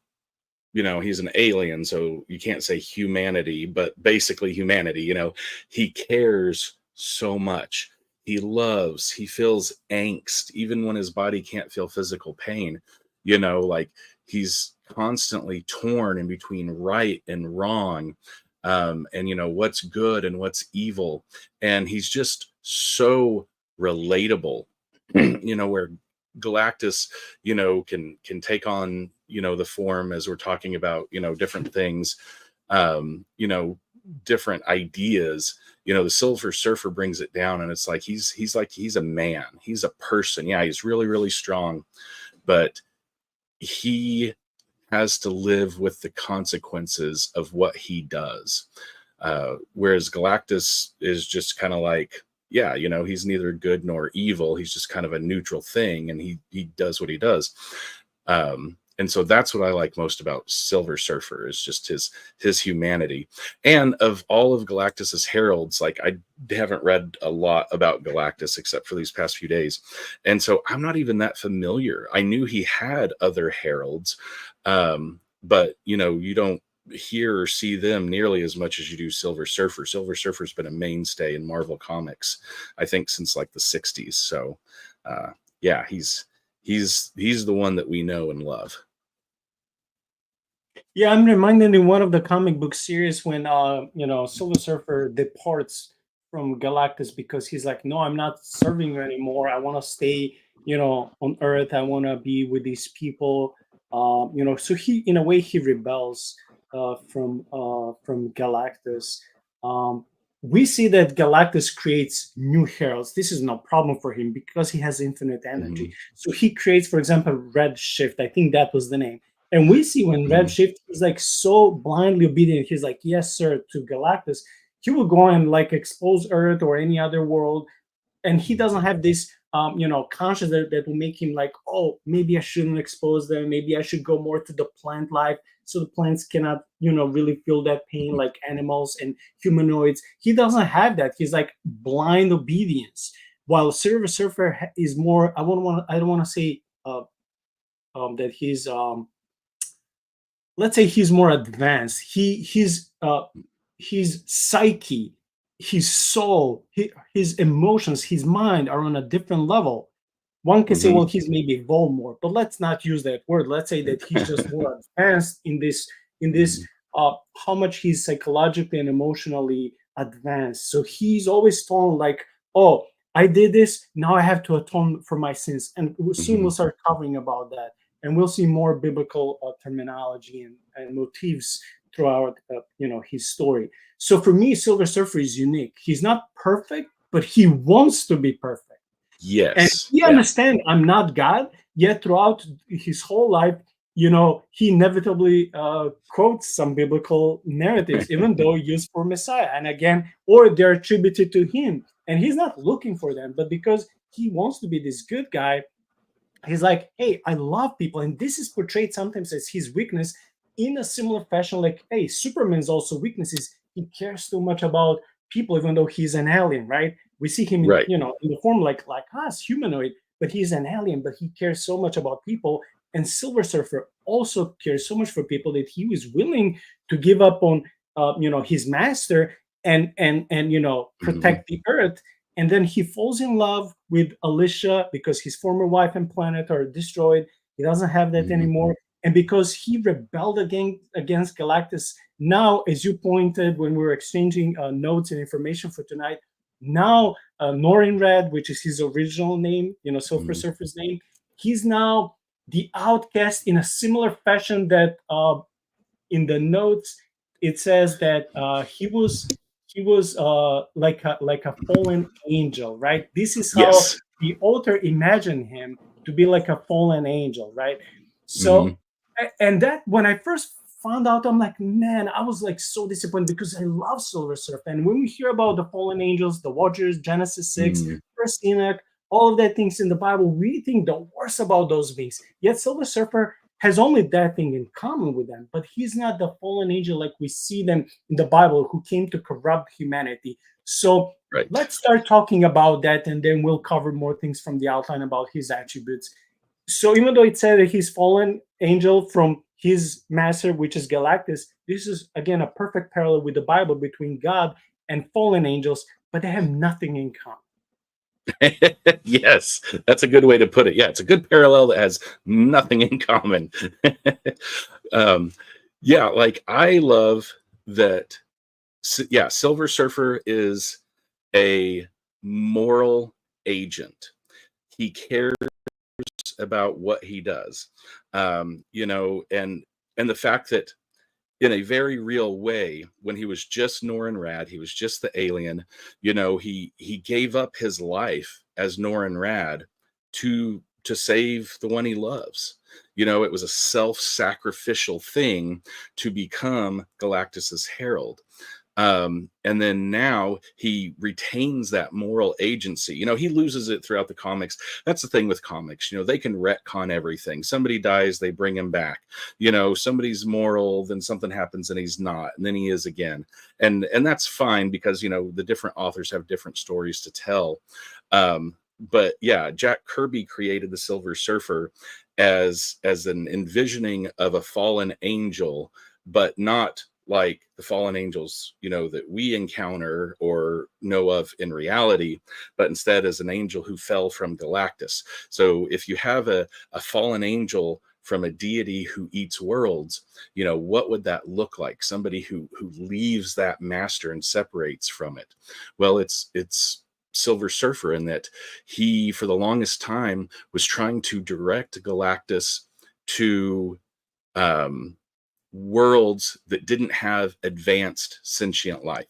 Speaker 2: he's an alien, so you can't say humanity, but basically humanity, he cares so much. He loves, he feels angst, even when his body can't feel physical pain, like he's constantly torn in between right and wrong, and what's good and what's evil, and he's just so relatable. Where Galactus can take on the form, as we're talking about different things, different ideas. The Silver Surfer brings it down, and it's like he's a man, he's a person. Yeah, he's really, really strong, but he has to live with the consequences of what he does. Whereas Galactus is just kind of like, yeah, he's neither good nor evil. He's just kind of a neutral thing, and he does what he does. And so that's what I like most about Silver Surfer, is just his humanity. And of all of Galactus's heralds, like, I haven't read a lot about Galactus except for these past few days, and so I'm not even that familiar. I knew he had other heralds, but you don't hear or see them nearly as much as you do Silver Surfer. Silver Surfer's been a mainstay in Marvel Comics, I think, since like the 60s. So yeah, he's the one that we know and love.
Speaker 1: Yeah, I'm reminded in one of the comic book series when Silver Surfer departs from Galactus because he's like, no, I'm not serving you anymore. I want to stay, on Earth. I want to be with these people. So he, in a way, he rebels from Galactus. We see that Galactus creates new heralds. This is no problem for him because he has infinite energy. So he creates, for example, Red Shift. I think that was the name. And we see when Red Shift is like so blindly obedient, he's like, yes, sir, to Galactus. He will go and like expose Earth or any other world. And he doesn't have this, conscience that will make him like, oh, maybe I shouldn't expose them. Maybe I should go more to the plant life so the plants cannot, really feel that pain like animals and humanoids. He doesn't have that. He's like blind obedience. While Silver Surfer is more, I don't want to say that he's, let's say he's more advanced. His psyche, his soul, his emotions, his mind are on a different level. One can say, well, he's maybe evolved more, but let's not use that word. Let's say that he's just more advanced in this, how much he's psychologically and emotionally advanced. So he's always told like, oh, I did this, now I have to atone for my sins. And soon we'll start covering about that. And we'll see more biblical terminology and motifs throughout, his story. So for me, Silver Surfer is unique. He's not perfect, but he wants to be perfect.
Speaker 2: Yes.
Speaker 1: And he understands I'm not God, yet throughout his whole life, he inevitably quotes some biblical narratives, even though used for Messiah. And again, or they're attributed to him. And he's not looking for them, but because he wants to be this good guy, he's like, hey, I love people. And this is portrayed sometimes as his weakness in a similar fashion. Like, hey, Superman's also weaknesses. He cares too much about people, even though he's an alien, right? We see him,
Speaker 2: Right.
Speaker 1: in the form like us, humanoid, but he's an alien, but he cares so much about people. And Silver Surfer also cares so much for people that he was willing to give up on, his master and protect the Earth. And then he falls in love with Alicia because his former wife and planet are destroyed. He doesn't have that anymore. And because he rebelled against Galactus, now, as you pointed when we were exchanging notes and information for tonight, now Norinrad, which is his original name, Silver Surfer's name, he's now the outcast in a similar fashion that in the notes it says that he was like a fallen angel, right? This is how the author imagined him to be, like a fallen angel, right? So and that, when I first found out, I'm like, man, I was like so disappointed because I love Silver Surfer. And when we hear about the fallen angels, the Watchers, Genesis 6, First Enoch, all of that things in the Bible, we think the worst about those beings. Yet Silver Surfer has only that thing in common with them, but he's not the fallen angel like we see them in the Bible, who came to corrupt humanity. So let's start talking about that, and then we'll cover more things from the outline about his attributes. So even though it said that he's fallen angel from his master, which is Galactus, this is, again, a perfect parallel with the Bible between God and fallen angels, but they have nothing in common.
Speaker 2: Yes, that's a good way to put it. Yeah, it's a good parallel that has nothing in common. Yeah, like, I love that. Yeah, Silver Surfer is a moral agent. He cares about what he does, and the fact that, in a very real way, when he was just Norin Rad, he was just the alien, he gave up his life as Norin Rad to save the one he loves. It was a self-sacrificial thing to become Galactus's herald. And then now he retains that moral agency. He loses it throughout the comics. That's the thing with comics. They can retcon everything. Somebody dies, they bring him back. Somebody's moral, then something happens and he's not, and then he is again. And that's fine, because, the different authors have different stories to tell. But yeah, Jack Kirby created the Silver Surfer as an envisioning of a fallen angel, but not like the fallen angels, that we encounter or know of in reality, but instead as an angel who fell from Galactus. So if you have a fallen angel from a deity who eats worlds, what would that look like? Somebody who leaves that master and separates from it. Well, it's Silver Surfer, in that he, for the longest time, was trying to direct Galactus to worlds that didn't have advanced sentient life.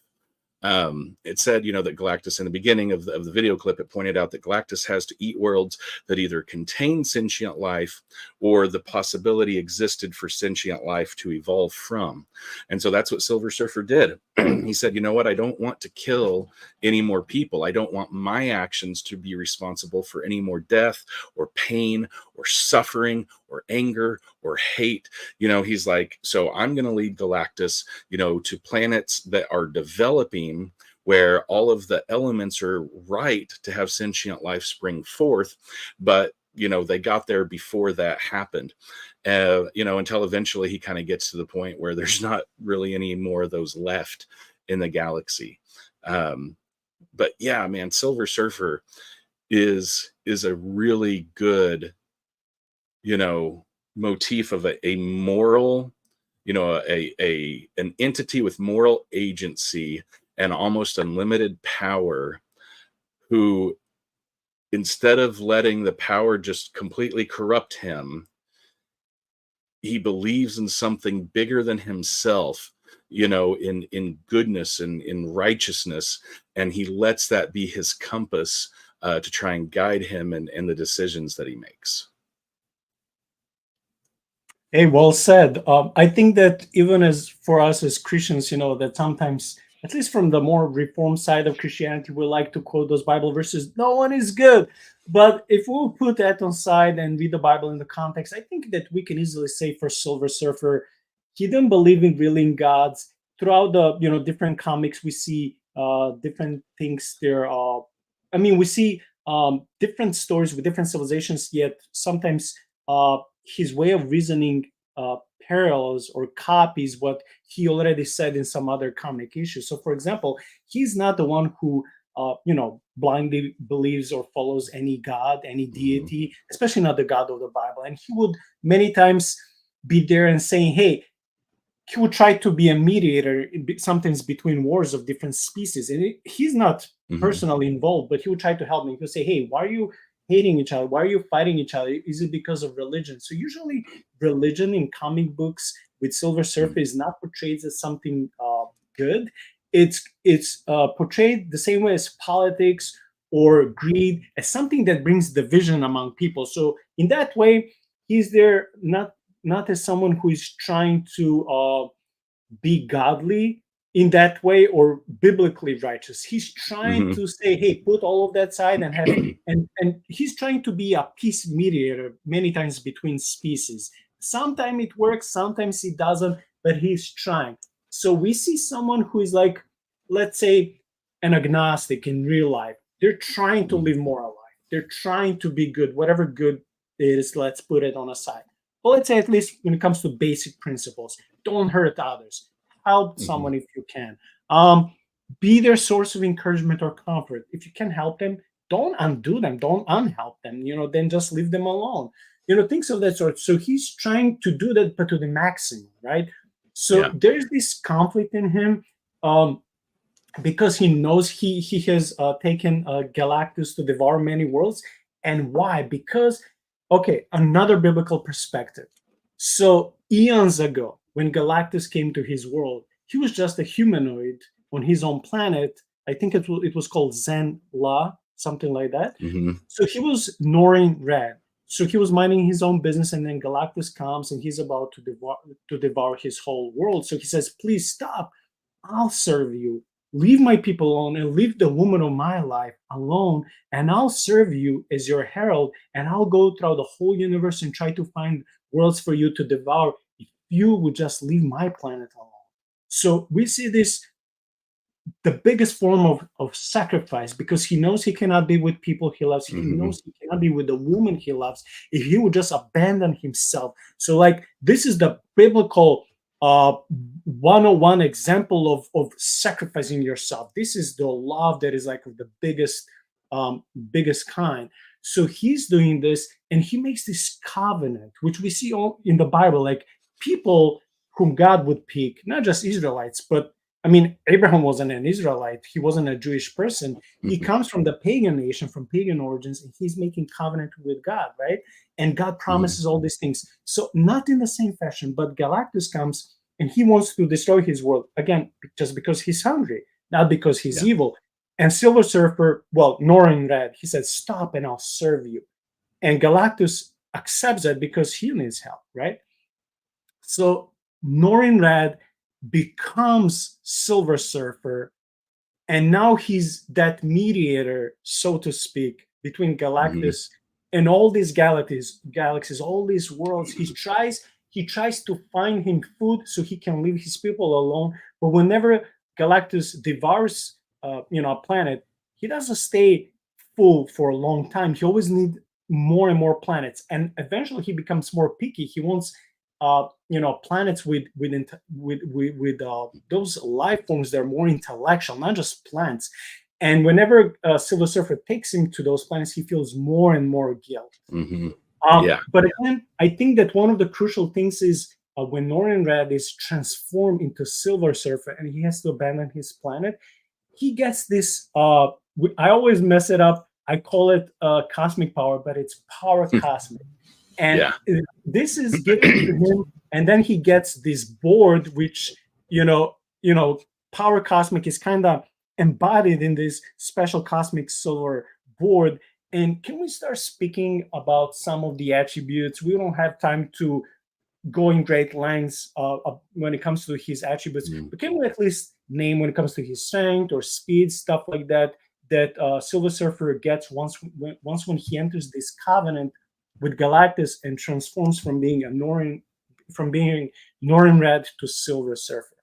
Speaker 2: It said, that Galactus, in the beginning of the video clip, it pointed out that Galactus has to eat worlds that either contain sentient life or the possibility existed for sentient life to evolve from. And so that's what Silver Surfer did. He said, you know what? I don't want to kill any more people. I don't want my actions to be responsible for any more death or pain or suffering or anger or hate. He's like, so I'm going to lead Galactus, to planets that are developing, where all of the elements are right to have sentient life spring forth. But, they got there before that happened, until eventually he kind of gets to the point where there's not really any more of those left in the galaxy. But yeah, man, Silver Surfer is a really good, motif of a moral, an entity with moral agency and almost unlimited power, who, instead of letting the power just completely corrupt him, he believes in something bigger than himself, in goodness and in righteousness, and he lets that be his compass to try and guide him in the decisions that he makes.
Speaker 1: Hey, well said. I think that even as for us as Christians, that sometimes, at least from the more reformed side of Christianity, we like to quote those Bible verses, no one is good. But if we'll put that on side and read the Bible in the context, I think that we can easily say for Silver Surfer, he didn't believe in really in gods. Throughout the different comics, we see different things there. We see different stories with different civilizations, yet sometimes his way of reasoning uh, parallels or copies what he already said in some other comic issues. So, for example, he's not the one who blindly believes or follows any god, any
Speaker 2: Mhm.
Speaker 1: deity, especially not the God of the Bible. And he would many times be there and saying, "Hey," he would try to be a mediator sometimes between wars of different species, and he's not
Speaker 2: Mhm.
Speaker 1: personally involved, but he would try to help me. He would say, "Hey, why are you hating each other? Why are you fighting each other? Is it because of religion?" So usually religion in comic books with Silver Surfer
Speaker 2: Mhm.
Speaker 1: is not portrayed as something good. It's portrayed the same way as politics or greed, as something that brings division among people. So in that way, he's there not as someone who is trying to be godly in that way or biblically righteous. He's trying
Speaker 2: Mhm.
Speaker 1: to say, hey, put all of that side and have and he's trying to be a peace mediator many times between species. Sometimes it works, sometimes it doesn't, but he's trying. So we see someone who is like, let's say, an agnostic in real life. They're trying to
Speaker 2: Mhm.
Speaker 1: live moral life. They're trying to be good, whatever good is, let's put it on a side. But let's say at least when it comes to basic principles, don't hurt others, help
Speaker 2: Mhm.
Speaker 1: someone if you can, um, be their source of encouragement or comfort. If you can help them, don't undo them, don't unhelp them, then just leave them alone, things of that sort. So he's trying to do that, but to the maximum, right? So
Speaker 2: Yeah.
Speaker 1: there's this conflict in him, um, because he knows he has taken Galactus to devour many worlds. And why? Because, okay, another biblical perspective. So eons ago, when Galactus came to his world, he was just a humanoid on his own planet. I think it was called Zen La, something like that.
Speaker 2: Mhm.
Speaker 1: So he was Norin Red. So he was minding his own business, and then Galactus comes and he's about to devour his whole world. So he says, "Please stop. I'll serve you. Leave my people alone and leave the woman of my life alone, and I'll serve you as your herald, and I'll go throughout the whole universe and try to find worlds for you to devour if you would just leave my planet alone." So we see this the biggest form of sacrifice, because he knows he cannot be with people he loves. He
Speaker 2: Mhm.
Speaker 1: knows he cannot be with the woman he loves if he would just abandon himself. So, like, this is the biblical 101 example of sacrificing yourself. This is the love that is like the biggest kind. So he's doing this, and he makes this covenant, which we see all in the Bible, like people whom God would pick, not just Israelites, but Abraham wasn't an Israelite. He wasn't a Jewish person. He
Speaker 2: Mhm.
Speaker 1: comes from the pagan nation, from pagan origins, and he's making covenant with God, right? And God
Speaker 2: Mhm.
Speaker 1: promises all these things. So, not in the same fashion, but Galactus comes and he wants to destroy his world again, just because he's hungry, not because he's
Speaker 2: Yeah.
Speaker 1: evil. And Silver Surfer, well, Norin Red, he says, "Stop and I'll serve you." And Galactus accepts that because he needs help, right? So, Norin Red becomes Silver Surfer, and now he's that mediator, so to speak, between
Speaker 2: Mhm.
Speaker 1: Galactus and all these galaxies, all these worlds. He tries to find him food so he can leave his people alone. But whenever Galactus devours, a planet, he doesn't stay full for a long time. He always needs more and more planets, and eventually he becomes more picky. He wants planets with those life forms that are more intellectual, not just plants. And whenever Silver Surfer takes him to those planets, he feels more and more guilt.
Speaker 2: Mhm.
Speaker 1: um,
Speaker 2: Yeah.
Speaker 1: but again, I think that one of the crucial things is when Norrin Red is transformed into Silver Surfer and he has to abandon his planet, he gets this I always mess it up. I call it cosmic power, but it's power cosmic. And
Speaker 2: Yeah.
Speaker 1: this is given to him, and then he gets this board, which you know power cosmic is kind of embodied in this special cosmic silver board. And can we start speaking about some of the attributes? We don't have time to go in great lengths when it comes to his attributes. But can we at least name when it comes to his strength or speed, stuff like that, that Silver Surfer gets once when he enters this covenant with Galactus and transforms from being Norrin Red to Silver Surfer?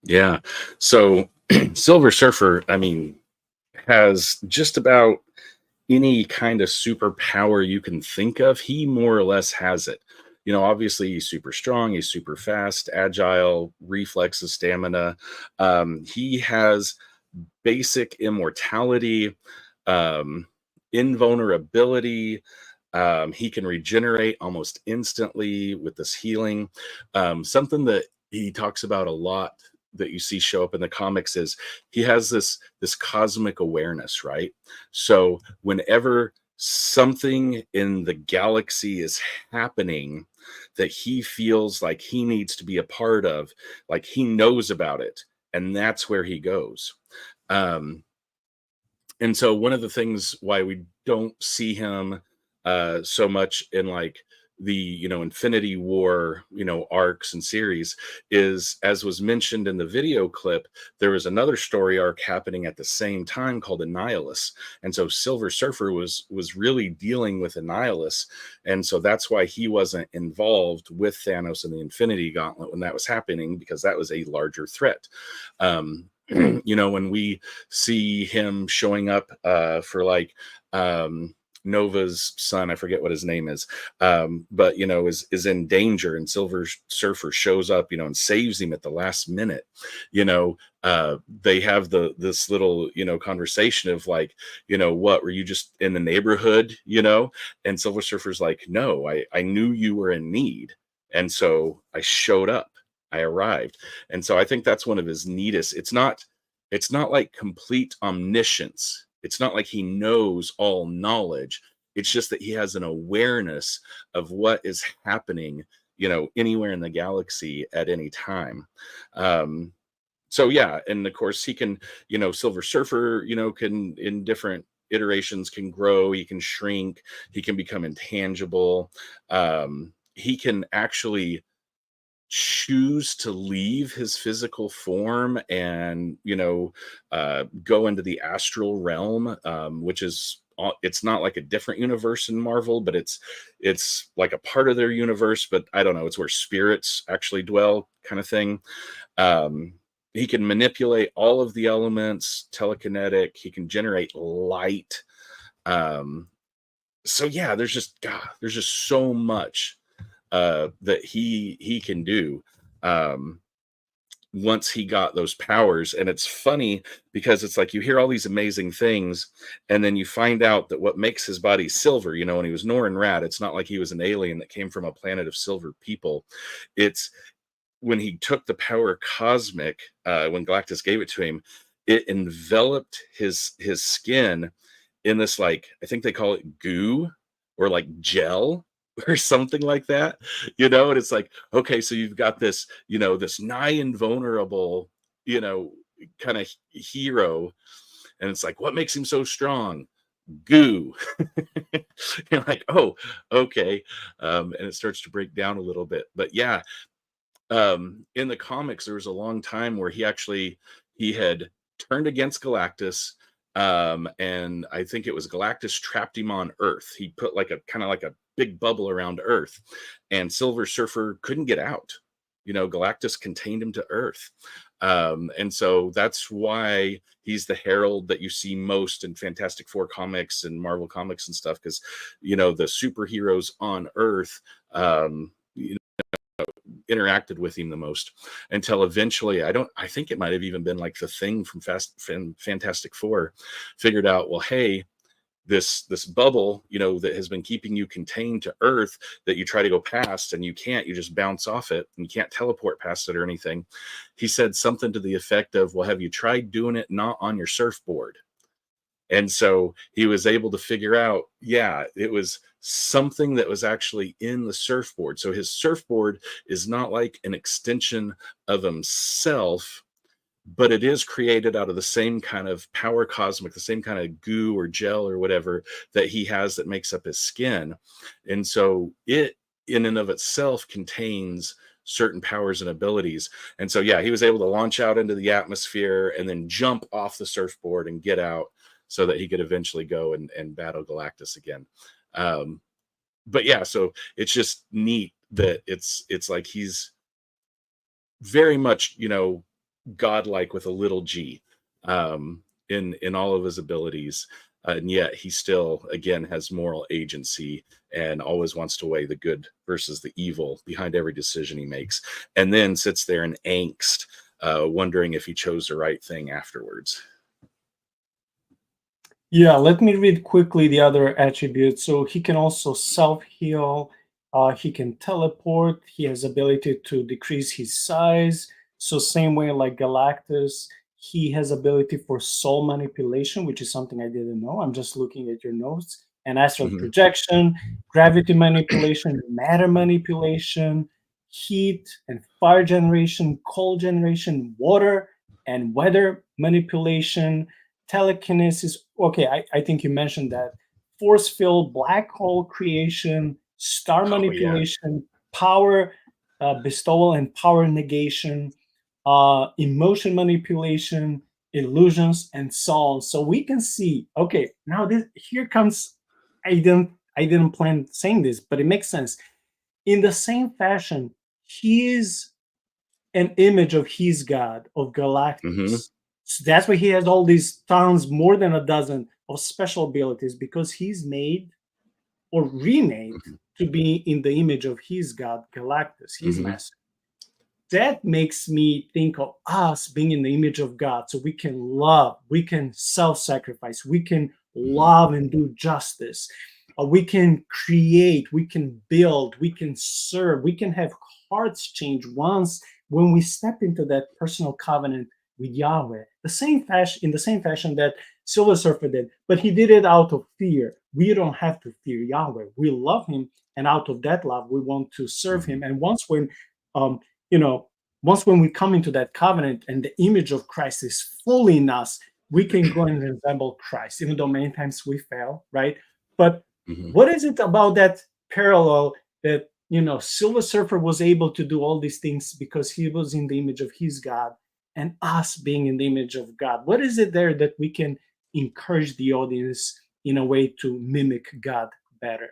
Speaker 2: Yeah. So Silver Surfer, I mean, has just about any kind of superpower you can think of. He more or less has it. You know, obviously he's super strong, he's super fast, agile, reflexes, stamina. He has basic immortality, invulnerability. He can regenerate almost instantly with this healing. Something that he talks about a lot that you see show up in the comics is he has this cosmic awareness, right? So whenever something in the galaxy is happening that he feels like he needs to be a part of, like he knows about it, and that's where he goes. And so one of the things why we don't see him so much in like the, you know, Infinity War, you know, arcs and series is, as was mentioned in the video clip, there was another story arc happening at the same time called Annihilus. And so Silver Surfer was really dealing with Annihilus. And so that's why he wasn't involved with Thanos and the Infinity Gauntlet when that was happening, because that was a larger threat. You know, when we see him showing up for like Nova's son, I forget what his name is, but you know, is in danger, and Silver Surfer shows up, you know, and saves him at the last minute. You know, they have this little, you know, conversation of like, you know, what, were you just in the neighborhood, you know? And Silver Surfer's like, no, I knew you were in need, and so I showed up, I arrived. And so I think that's one of his neatest. It's not like complete omniscience. It's not like he knows all knowledge. It's just that he has an awareness of what is happening, you know, anywhere in the galaxy at any time. So yeah, and of course he can, you know, Silver Surfer, you know, can in different iterations can grow, he can shrink, he can become intangible. He can actually choose to leave his physical form and, you know, go into the astral realm, which is, it's not like a different universe in Marvel, but it's like a part of their universe, but I don't know, it's where spirits actually dwell, kind of thing. He can manipulate all of the elements, telekinetic, he can generate light. So yeah, there's just so much that he can do once he got those powers. And it's funny because it's like you hear all these amazing things, and then you find out that what makes his body silver, you know, when he was Norrin Rad, it's not like he was an alien that came from a planet of silver people. It's when he took the power cosmic, when Galactus gave it to him, it enveloped his skin in this, like, I think they call it goo or like gel or something like that, you know. And it's like, okay, so you've got this, you know, this nigh invulnerable, you know, kind of hero, and it's like, what makes him so strong? Goo. You're like, oh, okay. And it starts to break down a little bit, but yeah. In the comics, there was a long time where he had turned against Galactus, and I think it was Galactus trapped him on Earth. He put like a kind of like a big bubble around Earth, and Silver Surfer couldn't get out. You know, Galactus contained him to Earth, and so that's why he's the herald that you see most in Fantastic Four comics and Marvel comics and stuff, because, you know, the superheroes on Earth, you interacted with him the most, until eventually I think it might have even been like the Thing from Fantastic Four figured out, well, hey, this bubble, you know, that has been keeping you contained to Earth, that you try to go past and you can't, you just bounce off it and you can't teleport past it or anything. He said something to the effect of, well, have you tried doing it not on your surfboard? And so he was able to figure out, yeah, it was something that was actually in the surfboard. So his surfboard is not like an extension of himself, but it is created out of the same kind of power cosmic, the same kind of goo or gel or whatever that he has that makes up his skin. And so it in and of itself contains certain powers and abilities. And so, yeah, he was able to launch out into the atmosphere and then jump off the surfboard and get out so that he could eventually go and battle Galactus again. But yeah, so it's just neat that it's like he's very much, godlike with a little g, in all of his abilities. And yet he still, again, has moral agency and always wants to weigh the good versus the evil behind every decision he makes, and then sits there in angst, wondering if he chose the right thing afterwards.
Speaker 1: Yeah, let me read quickly the other attributes. So he can also self-heal. He can teleport. He has ability to decrease his size. So same way like Galactus, he has ability for soul manipulation, which is something I didn't know. I'm just looking at your notes. And astral projection, gravity manipulation, matter manipulation, heat and fire generation, cold generation, water and weather manipulation, telekinesis. Okay, I think you mentioned that. Force field, black hole creation, star manipulation, power bestowal and power negation, emotion manipulation, illusions, and so on. So we can see. Okay, now this here comes. I didn't plan saying this, but it makes sense. In the same fashion, he is an image of his god, of Galactus. So that's why he has all these tons, more than a dozen of special abilities, because he's made or remade to be in the image of his god, Galactus, his master. That makes me think of us being in the image of God. So we can love, we can self-sacrifice, we can love and do justice. We can create, we can build, we can serve, we can have hearts change once when we step into that personal covenant with Yahweh. In the same fashion that Silver Surfer did, but he did it out of fear. We don't have to fear Yahweh. We love him, and out of that love, we want to serve him. And once when we come into that covenant and the image of Christ is fully in us, we can go and resemble Christ, even though many times we fail, right? But what is it about that parallel that, Silver Surfer was able to do all these things because he was in the image of his God, and us being in the image of God? What is it there that we can encourage the audience in a way to mimic God better?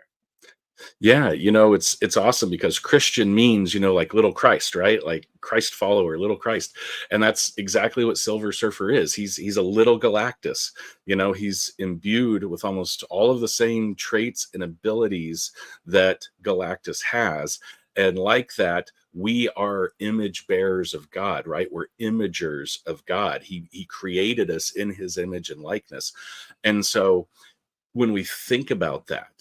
Speaker 2: Yeah, it's awesome because Christian means, like little Christ, right? Like Christ follower, little Christ. And that's exactly what Silver Surfer is. He's a little Galactus. He's imbued with almost all of the same traits and abilities that Galactus has. And like that, we are image bearers of God, right? We're imagers of God. He created us in his image and likeness. And so when we think about that,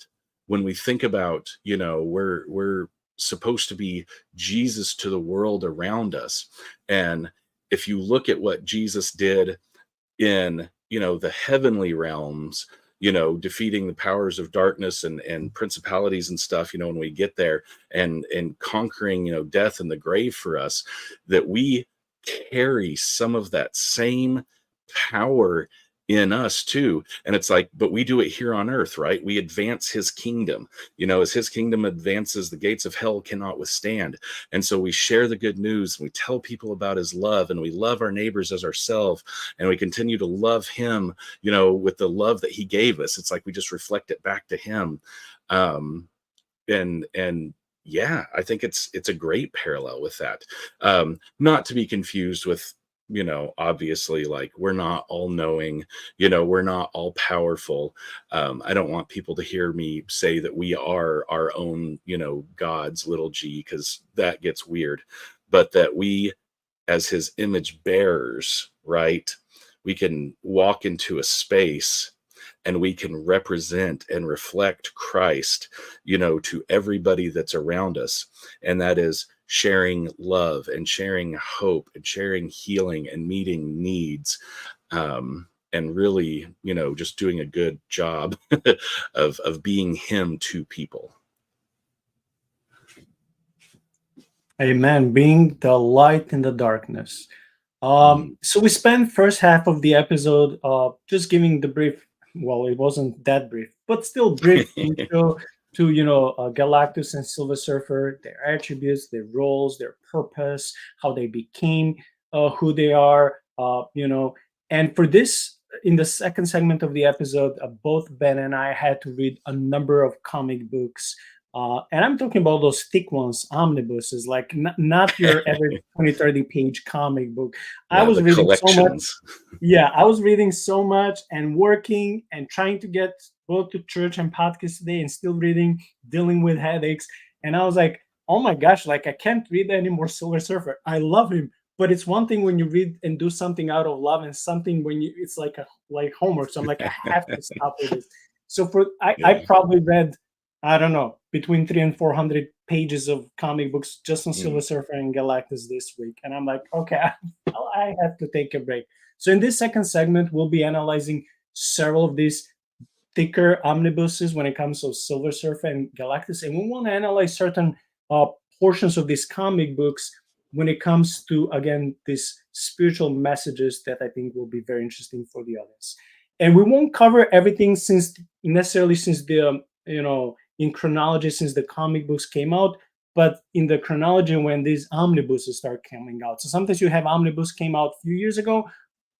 Speaker 2: when we think about, we're supposed to be Jesus to the world around us. And if you look at what Jesus did in, the heavenly realms, defeating the powers of darkness and principalities and stuff, when we get there and conquering, death and the grave for us, that we carry some of that same power in us too. And it's like, but we do it here on earth, right? We advance his kingdom. As his kingdom advances, the gates of hell cannot withstand. And so we share the good news, and we tell people about his love, and we love our neighbors as ourselves, and we continue to love him, with the love that he gave us. It's like we just reflect it back to him. And yeah, I think it's a great parallel with that. Not to be confused with, obviously, like, we're not all knowing, we're not all powerful. I don't want people to hear me say that we are our own, gods, little g, because that gets weird. But that we, as his image bearers, right, we can walk into a space and we can represent and reflect Christ, to everybody that's around us. And that is sharing love and sharing hope and sharing healing and meeting needs, and really, just doing a good job of being him to people.
Speaker 1: Amen. Being the light in the darkness. So we spent first half of the episode just giving the brief. Well, it wasn't that brief, but still brief intro to Galactus and Silver Surfer, their attributes, their roles, their purpose, how they became who they are. And for this, in the second segment of the episode, both Ben and I had to read a number of comic books. And I'm talking about those thick ones, omnibuses, like not your average 20, 30 page comic book. I was reading so much. Yeah, I was reading so much and working and trying to get both to church and podcast today and still reading, dealing with headaches. And I was like, oh my gosh, like I can't read anymore Silver Surfer. I love him. But it's one thing when you read and do something out of love, and something when it's like homework. So I'm like, I have to stop with this. So I probably read, I don't know, between 300 and 400 pages of comic books just on Silver Surfer and Galactus this week. And I'm like, okay, I have to take a break. So in this second segment, we'll be analyzing several of these thicker omnibuses when it comes to Silver Surfer and Galactus. And we want to analyze certain portions of these comic books when it comes to, again, these spiritual messages that I think will be very interesting for the audience. And we won't cover everything since the, in chronology, since the comic books came out, but in the chronology when these omnibuses start coming out. So sometimes you have omnibus came out a few years ago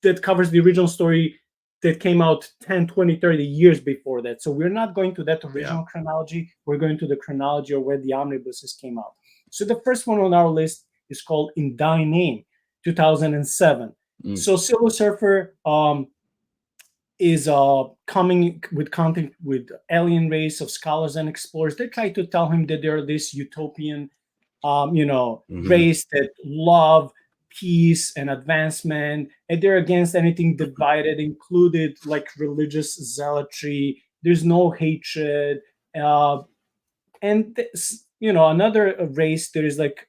Speaker 1: that covers the original story that came out 10, 20, 30 years before that. So we're not going to that original chronology. We're going to the chronology of where the omnibuses came out. So the first one on our list is called In Thy Name, 2007. So Silver Surfer is coming with contact with alien race of scholars and explorers. They try to tell him that they're this utopian, race that love peace and advancement, and they're against anything divided, included like religious zealotry. There's no hatred, and this, another race there is like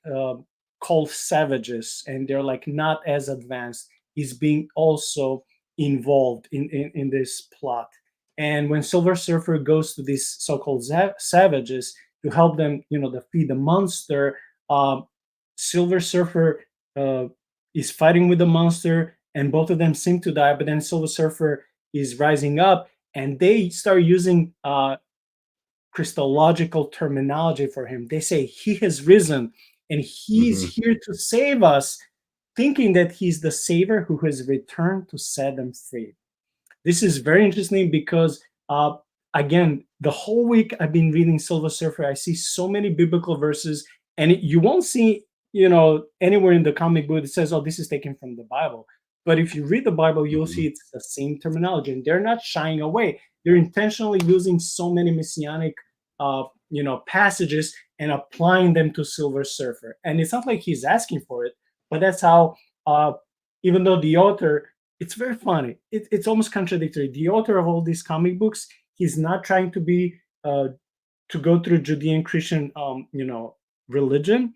Speaker 1: called savages, and they're like not as advanced, is being also involved in this plot. And when Silver Surfer goes to these so-called savages to help them, defeat the monster, Silver Surfer is fighting with the monster, and both of them seem to die. But then Silver Surfer is rising up, and they start using Christological terminology for him. They say he has risen, and he's here to save us, thinking that he's the savior who has returned to set them free. This is very interesting because, again, the whole week I've been reading Silver Surfer. I see so many biblical verses, and you won't see, anywhere in the comic book that says, "Oh, this is taken from the Bible." But if you read the Bible, you'll see it's the same terminology, and they're not shying away. They're intentionally using so many messianic, passages and applying them to Silver Surfer. And it's not like he's asking for it, but that's how. Even though the author, it's very funny. It's almost contradictory. The author of all these comic books, he's not trying to be to go through Judean Christian, religion.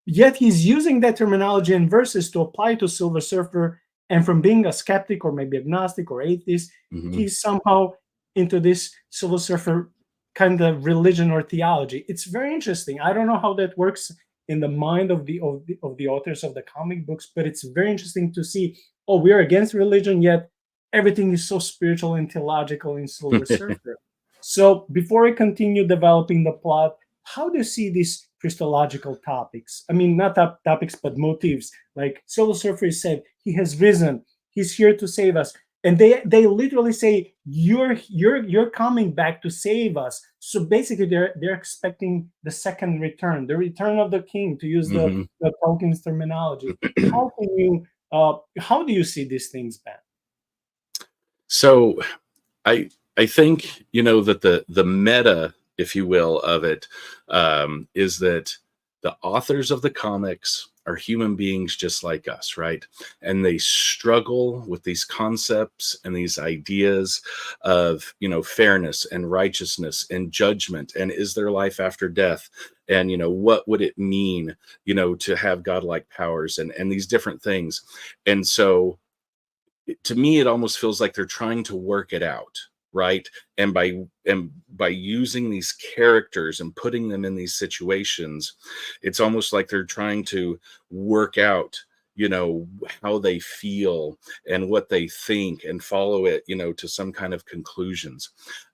Speaker 1: Yet he's using that terminology and verses to apply to Silver Surfer. And from being a skeptic or maybe agnostic or atheist, he's somehow into this Silver Surfer kind of religion or theology. It's very interesting. I don't know how that works in the mind of the authors of the comic books, but it's very interesting to see, we're against religion, yet everything is so spiritual and theological in Silver Surfer. So before I continue developing the plot, how do you see these Christological topics? I mean, not topics, but motifs. Like Silver Surfer said, he has risen, he's here to save us. And they literally say, you're coming back to save us. So basically, they're expecting the second return, the return of the king, to use the Tolkien's terminology. How do you see these things, Ben?
Speaker 2: So, I think that the meta, if you will, of it is that the authors of the comics are human beings just like us, right? And they struggle with these concepts and these ideas of, fairness and righteousness and judgment. And is there life after death? And, what would it mean, to have godlike powers and these different things? And so to me, it almost feels like they're trying to work it out. Right. And by using these characters and putting them in these situations, it's almost like they're trying to work out, how they feel and what they think and follow it, to some kind of conclusions.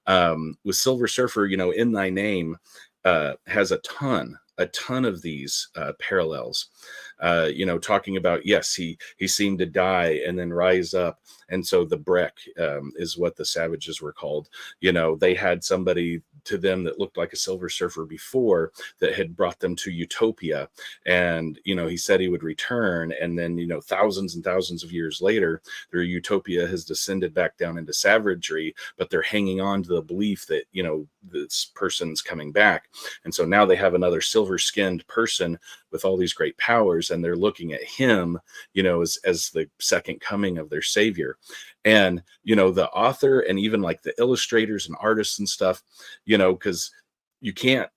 Speaker 2: With Silver Surfer, In Thy Name has a ton of these parallels. Talking about, yes, he seemed to die and then rise up, and so the Breck is what the Savages were called. They had somebody to them that looked like a Silver Surfer before that had brought them to Utopia, and he said he would return, and then thousands and thousands of years later, their Utopia has descended back down into savagery, but they're hanging on to the belief that this person's coming back, and so now they have another silver-skinned person with all these great powers, and they're looking at him as the second coming of their savior. And the author and even like the illustrators and artists and stuff, because you can't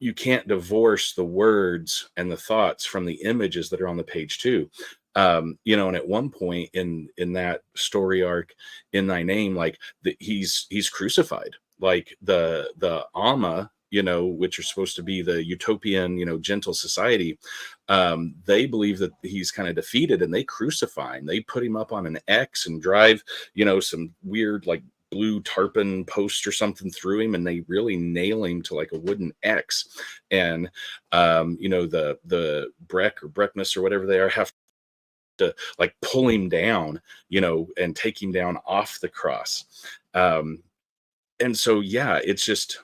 Speaker 2: divorce the words and the thoughts from the images that are on the page too. And at one point in that story arc, In Thy Name, like he's crucified, like the Amma, which are supposed to be the utopian, gentle society. They believe that he's kind of defeated, and they crucify him. They put him up on an X and drive, some weird like blue tarpon post or something through him, and they really nail him to like a wooden X. And the Breck or Breckness or whatever they are have to like pull him down, and take him down off the cross. And so yeah, it's just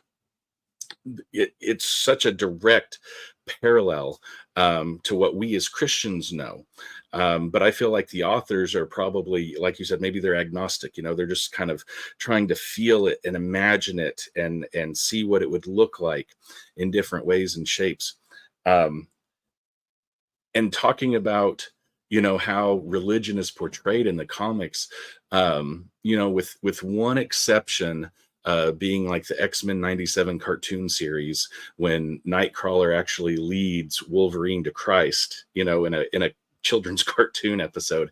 Speaker 2: it's such a direct parallel to what we as Christians know. But I feel like the authors are probably, like you said, maybe they're agnostic. They're just kind of trying to feel it and imagine it and see what it would look like in different ways and shapes. And talking about how religion is portrayed in the comics, with one exception, being like the X-Men 97 cartoon series, when Nightcrawler actually leads Wolverine to Christ, in a children's cartoon episode.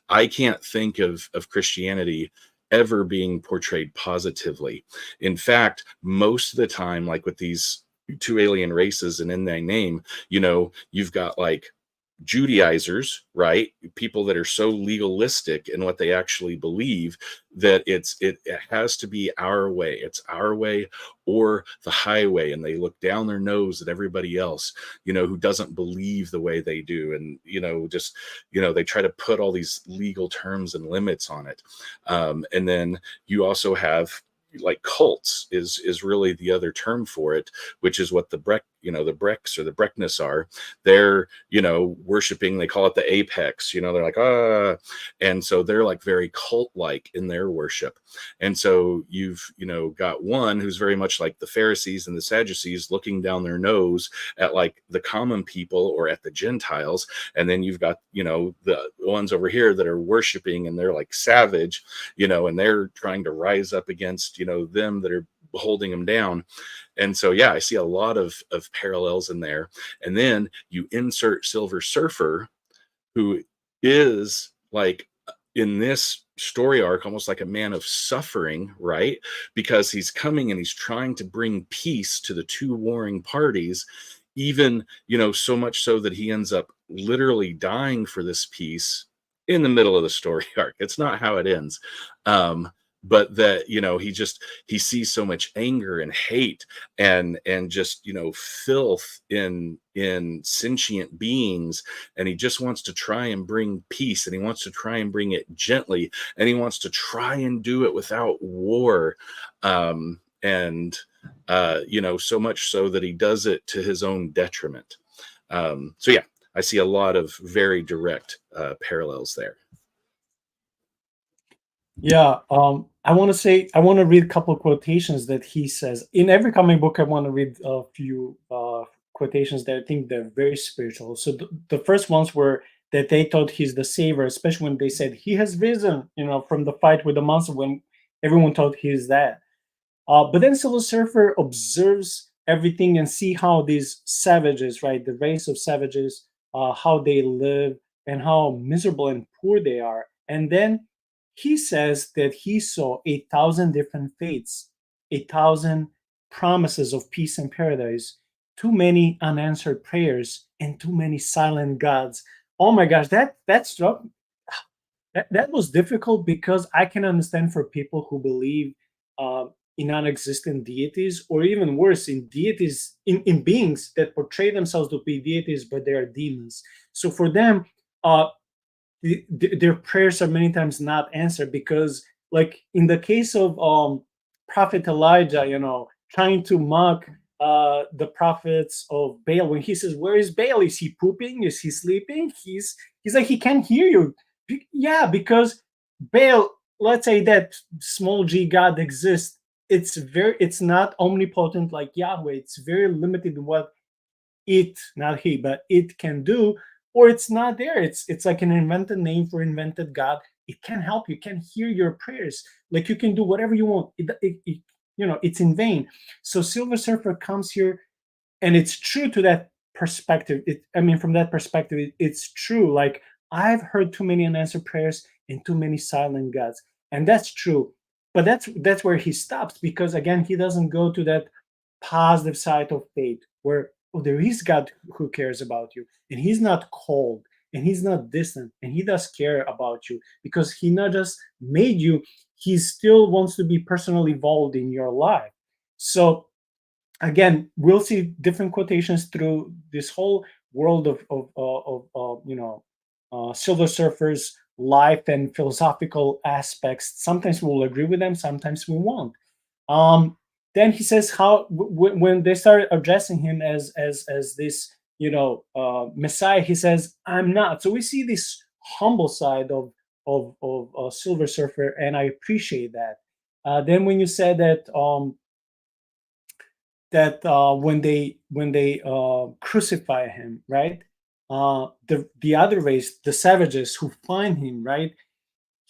Speaker 2: I can't think of Christianity ever being portrayed positively. In fact, most of the time, like with these two alien races and In Thy Name, you've got like Judaizers, right? People that are so legalistic in what they actually believe that it has to be our way. It's our way or the highway. And they look down their nose at everybody else, who doesn't believe the way they do. And, they try to put all these legal terms and limits on it. And then you also have like cults is really the other term for it, which is what the Breck, the Brecks or the Breckness are. They're, worshiping, they call it the apex, they're like, and so they're like very cult-like in their worship. And so you've, got one who's very much like the Pharisees and the Sadducees, looking down their nose at like the common people or at the Gentiles. And then you've got, the ones over here that are worshiping, and they're like savage, and they're trying to rise up against, them that are holding them down. And so yeah, I see a lot of parallels in there. And then you insert Silver Surfer, who is like in this story arc almost like a man of suffering, right? Because he's coming and he's trying to bring peace to the two warring parties, even so much so that he ends up literally dying for this peace in the middle of the story arc. It's not how it ends. But that, he sees so much anger and hate and just, filth in sentient beings. And he just wants to try and bring peace, and he wants to try and bring it gently, and he wants to try and do it without war. So much so that he does it to his own detriment. So yeah, I see a lot of very direct parallels there.
Speaker 1: Yeah, I want to read a couple of quotations that he says. In every comic book, I want to read a few quotations that I think they're very spiritual. So the first ones were that they thought he's the savior, especially when they said he has risen, from the fight with the monster, when everyone thought he's that. But then Silver Surfer observes everything and see how these savages, right, the race of savages, how they live and how miserable and poor they are. And then he says that he saw 1,000 different fates, 1,000 promises of peace and paradise, too many unanswered prayers, and too many silent gods, oh my gosh, that struck that was difficult because I can understand for people who believe uh, in non-existent deities, or even worse, in deities, in beings that portray themselves to be deities, but they are demons. So for them, uh, their prayers are many times not answered because, like in the case of Prophet Elijah, trying to mock the prophets of Baal when he says, "Where is Baal? Is he pooping? Is he sleeping?" He's like, he can't hear you. Yeah, because Baal, let's say that small g God exists. It's not omnipotent like Yahweh. It's very limited in what it, not he, but it can do, or it's not there. It's like an invented name for invented God. It can't help you, can hear your prayers. Like you can do whatever you want. It's in vain. So Silver Surfer comes here, and it's true to that perspective. From that perspective, it's true. Like I've heard too many unanswered prayers and too many silent gods, and that's true. But that's where he stops, because again, he doesn't go to that positive side of faith where, oh, there is God who cares about you, and he's not cold, and he's not distant, and he does care about you, because he not just made you, he still wants to be personally involved in your life. So again, we'll see different quotations through this whole world of Silver Surfer's life and philosophical aspects. Sometimes we'll agree with them, sometimes we won't. Um, then he says how when they start addressing him as this Messiah, he says, "I'm not." So we see this humble side of Silver Surfer, and I appreciate that. Then when you said that when they crucify him, right? The other race, the savages who find him, right?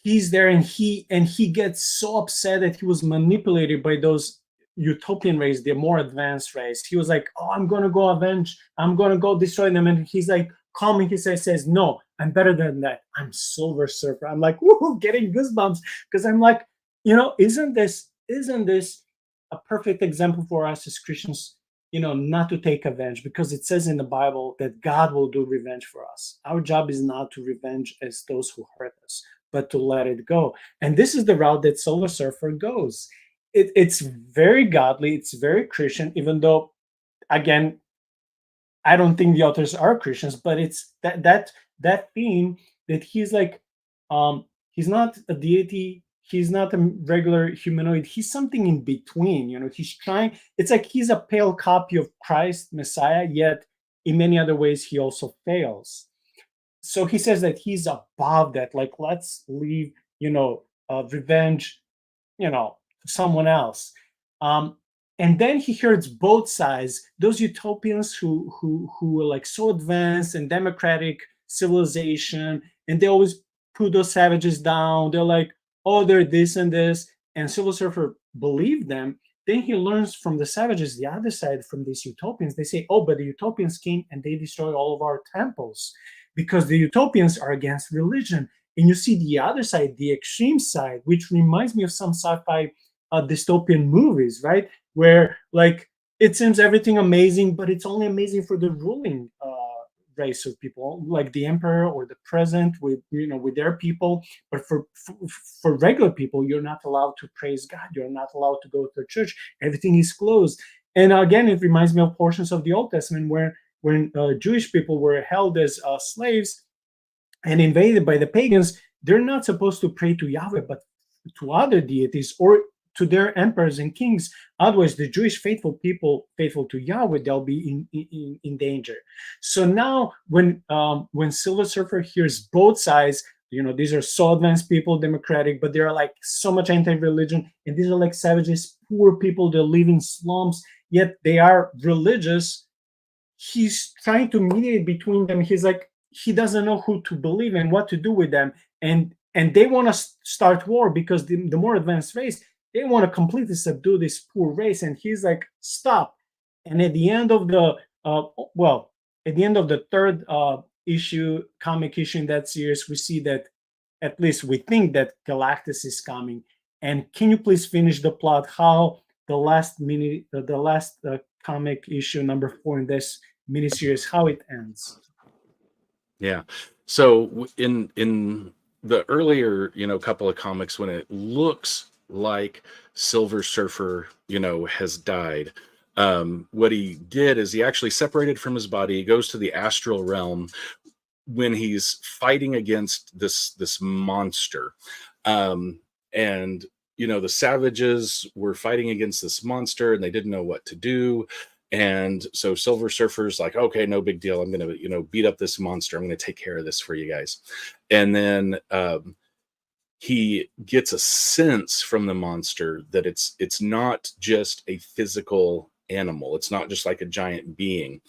Speaker 1: He's there, and he gets so upset that he was manipulated by those utopian race, the more advanced race. He was like, "Oh, I'm gonna go avenge. I'm gonna go destroy them." And he's like, calming, he says, "No, I'm better than that. I'm Silver Surfer." I'm like, woohoo, getting goosebumps, because I'm like, isn't this a perfect example for us as Christians, not to take revenge, because it says in the Bible that God will do revenge for us. Our job is not to revenge as those who hurt us, but to let it go. And this is the route that Silver Surfer goes. It's very godly, it's very Christian, even though, again, I don't think the authors are Christians, but it's that theme that he's like, he's not a deity, he's not a regular humanoid, he's something in between. He's trying. It's like he's a pale copy of Christ, Messiah, yet in many other ways he also fails. So he says that he's above that. Like, let's leave, revenge, to someone else. And then he hears both sides. Those utopians who were like so advanced and democratic civilization, and they always put those savages down. They're like, oh, they're this and this, and Silver Surfer believed them. Then he learns from the savages, the other side, from these utopians. They say, oh, but the utopians came and they destroyed all of our temples, because the utopians are against religion. And you see the other side, the extreme side, which reminds me of some sci-fi dystopian movies, right? Where like it seems everything amazing, but it's only amazing for the ruling race of people, like the emperor or the president with their people. But for regular people, you're not allowed to praise God. You're not allowed to go to church. Everything is closed. And again, it reminds me of portions of the Old Testament where when Jewish people were held as slaves and invaded by the pagans, they're not supposed to pray to Yahweh, but to other deities or to their emperors and kings. Otherwise, the Jewish faithful people, faithful to Yahweh, they'll be in danger. So now, when Silver Surfer hears both sides, these are so advanced people, democratic, but they're like so much anti-religion, and these are like savages, poor people. They live in slums, yet they are religious. He's trying to mediate between them. He's like, he doesn't know who to believe and what to do with them, and they want to start war, because the more advanced race, they want to completely subdue this poor race. And he's like, stop. And at the end of the third comic issue in that series, we see that, at least we think, that Galactus is coming. And can you please finish the plot, how the last comic issue number 4 in this miniseries, how it ends?
Speaker 2: Yeah. So in the earlier, couple of comics, when it looks like Silver Surfer, has died, what he did is he actually separated from his body. He goes to the astral realm when he's fighting against this monster, and the savages were fighting against this monster and they didn't know what to do. And so Silver Surfer's like, okay, no big deal, I'm gonna beat up this monster, I'm gonna take care of this for you guys. And then he gets a sense from the monster that it's not just a physical animal, it's not just like a giant being.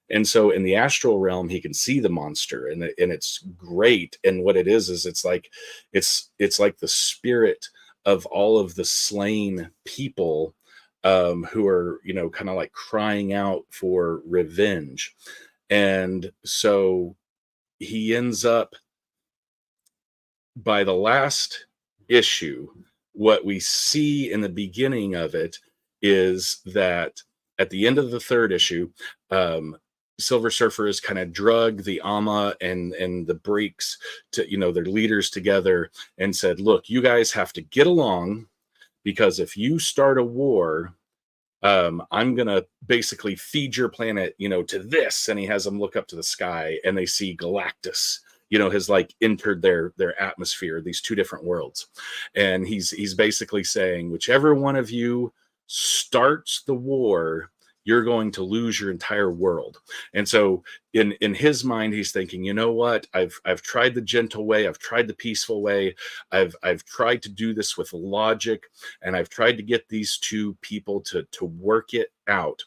Speaker 2: And so in the astral realm, he can see the monster, and it's great. And what it is it's like the spirit of all of the slain people, who are kind of like crying out for revenge. And so he ends up, by the last issue, what we see in the beginning of it is that at the end of the third issue, Silver Surfer has kind of drug the Ama and the Breaks to, their leaders together, and said, look, you guys have to get along, because if you start a war, I'm gonna basically feed your planet, to this. And he has them look up to the sky, and they see Galactus, has like entered their atmosphere, these two different worlds. And he's basically saying, whichever one of you starts the war, you're going to lose your entire world. And so in his mind, he's thinking, you know what, I've tried the gentle way, I've tried the peaceful way, I've tried to do this with logic, and I've tried to get these two people to work it out,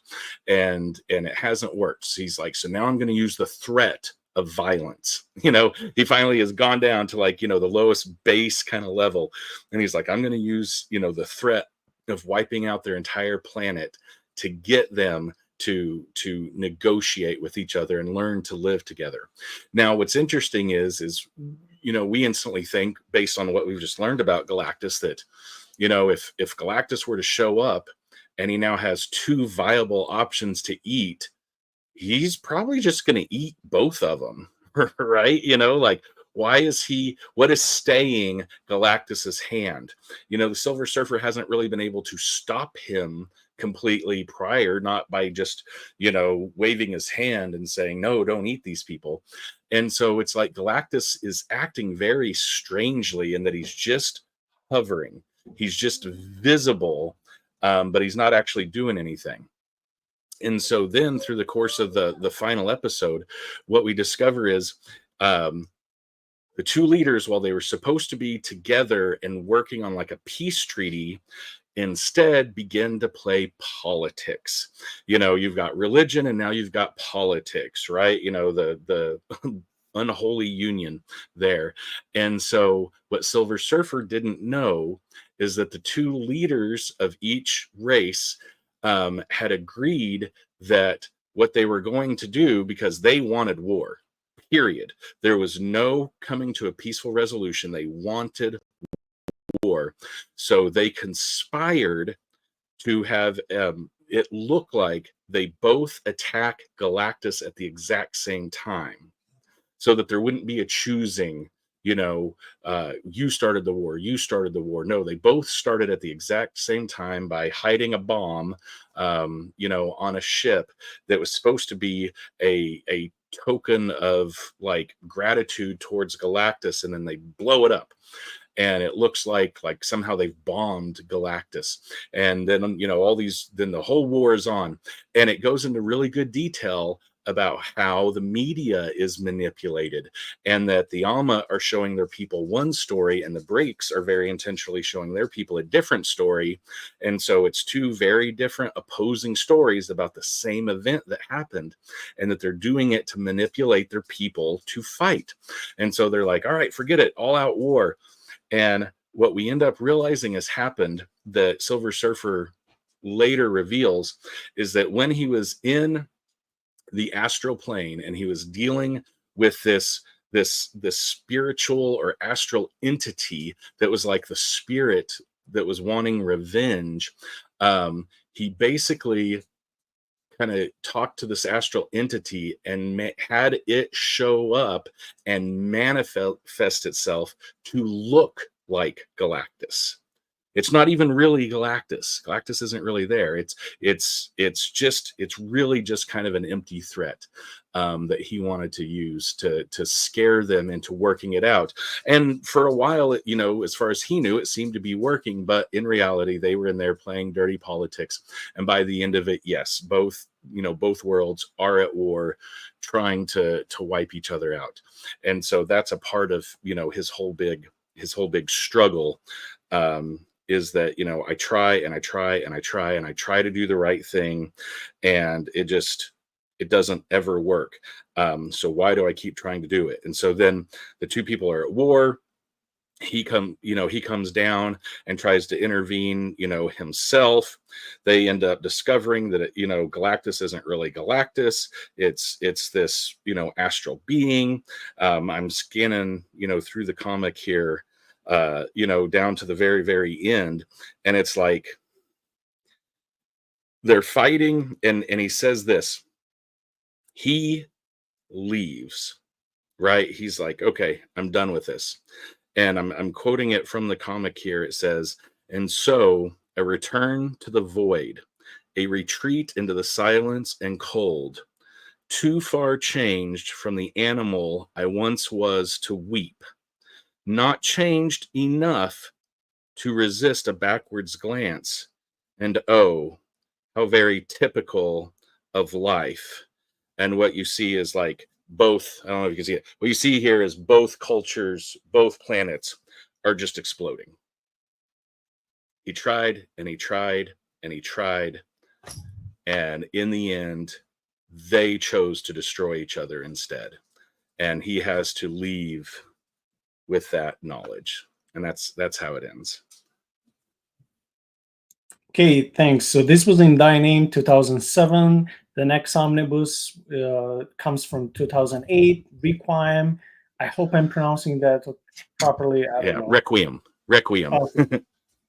Speaker 2: and it hasn't worked. So he's like, so now I'm going to use the threat of violence. He finally has gone down to like, the lowest base kind of level, and he's like, I'm going to use, the threat of wiping out their entire planet to get them to negotiate with each other and learn to live together. Now, what's interesting is we instantly think, based on what we've just learned about Galactus, that if Galactus were to show up and he now has two viable options to eat, he's probably just going to eat both of them, right? Like, what is staying Galactus's hand? The Silver Surfer hasn't really been able to stop him completely prior, not by just, waving his hand and saying, no, don't eat these people. And so it's like Galactus is acting very strangely in that he's just hovering. He's just visible, but he's not actually doing anything. And so then through the course of the final episode, what we discover is, the two leaders, while they were supposed to be together and working on like a peace treaty, instead begin to play politics. You've got religion, and now you've got politics, right? The unholy union there. And so what Silver Surfer didn't know is that the two leaders of each race had agreed that what they were going to do, because they wanted war, period. There was no coming to a peaceful resolution. They wanted war. So they conspired to have it look like they both attack Galactus at the exact same time, so that there wouldn't be a choosing, you started the war, you started the war. No, they both started at the exact same time by hiding a bomb, on a ship that was supposed to be a token of like gratitude towards Galactus, and then they blow it up. And it looks like somehow they've bombed Galactus. And then, then the whole war is on. And it goes into really good detail about how the media is manipulated, and that the Alma are showing their people one story, and the Breaks are very intentionally showing their people a different story. And so it's two very different opposing stories about the same event that happened, and that they're doing it to manipulate their people to fight. And so they're like, all right, forget it, all out war. And what we end up realizing has happened, that Silver Surfer later reveals, is that when he was in the astral plane and he was dealing with this spiritual or astral entity that was like the spirit that was wanting revenge, he basically kind of talked to this astral entity and had it show up and manifest itself to look like Galactus. It's not even really Galactus. Galactus isn't really there. It's really just kind of an empty threat that he wanted to use to scare them into working it out. And for a while, you know, as far as he knew, it seemed to be working. But in reality, they were in there playing dirty politics. And by the end of it, yes, both worlds are at war, trying to wipe each other out. And so that's a part of, you know, his whole big struggle. Is that, you know, I try and I try and I try and I try to do the right thing, and it doesn't ever work. So why do I keep trying to do it? And so then the two people are at war. He comes down and tries to intervene, you know, himself. They end up discovering that, you know, Galactus isn't really Galactus. It's this, you know, astral being. I'm scanning, you know, through the comic here, you know, down to the very, very end. And it's like they're fighting, and he says this. He leaves, right? He's like, okay, I'm done with this. And I'm quoting it from the comic here. It says, and so a return to the void, a retreat into the silence and cold, too far changed from the animal I once was to weep. Not changed enough to resist a backwards glance. And oh, how very typical of life. And what you see is like both, I don't know if you can see it, what you see here is both cultures, both planets are just exploding. He tried and he tried and he tried. And in the end, they chose to destroy each other instead. And he has to leave with that knowledge, and that's how it ends.
Speaker 1: Okay, thanks. So this was in Thy Name 2007. The next omnibus comes from 2008, Requiem. I hope I'm pronouncing that properly. I don't know.
Speaker 2: Requiem.
Speaker 1: Okay.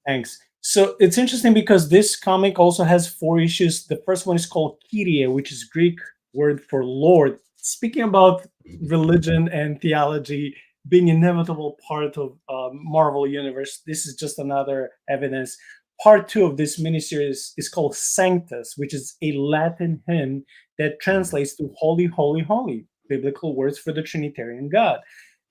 Speaker 1: Thanks. So it's interesting because this comic also has 4 issues. The first one is called Kyrie, which is Greek word for Lord. Speaking about religion and theology being inevitable part of Marvel Universe, this is just another evidence. Part 2 of this miniseries is called Sanctus, which is a Latin hymn that translates to Holy, Holy, Holy, biblical words for the Trinitarian God.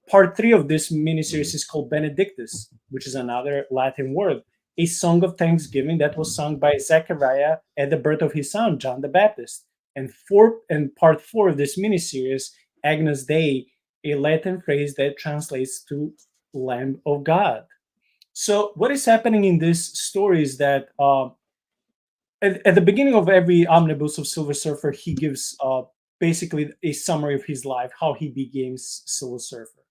Speaker 1: Part 3 of this miniseries is called Benedictus, which is another Latin word, a song of thanksgiving that was sung by Zechariah at the birth of his son, John the Baptist. And part 4 of this miniseries, Agnus Dei, a Latin phrase that translates to Lamb of God. So what is happening in this story is that at the beginning of every omnibus of Silver Surfer, he gives basically a summary of his life, how he became Silver Surfer.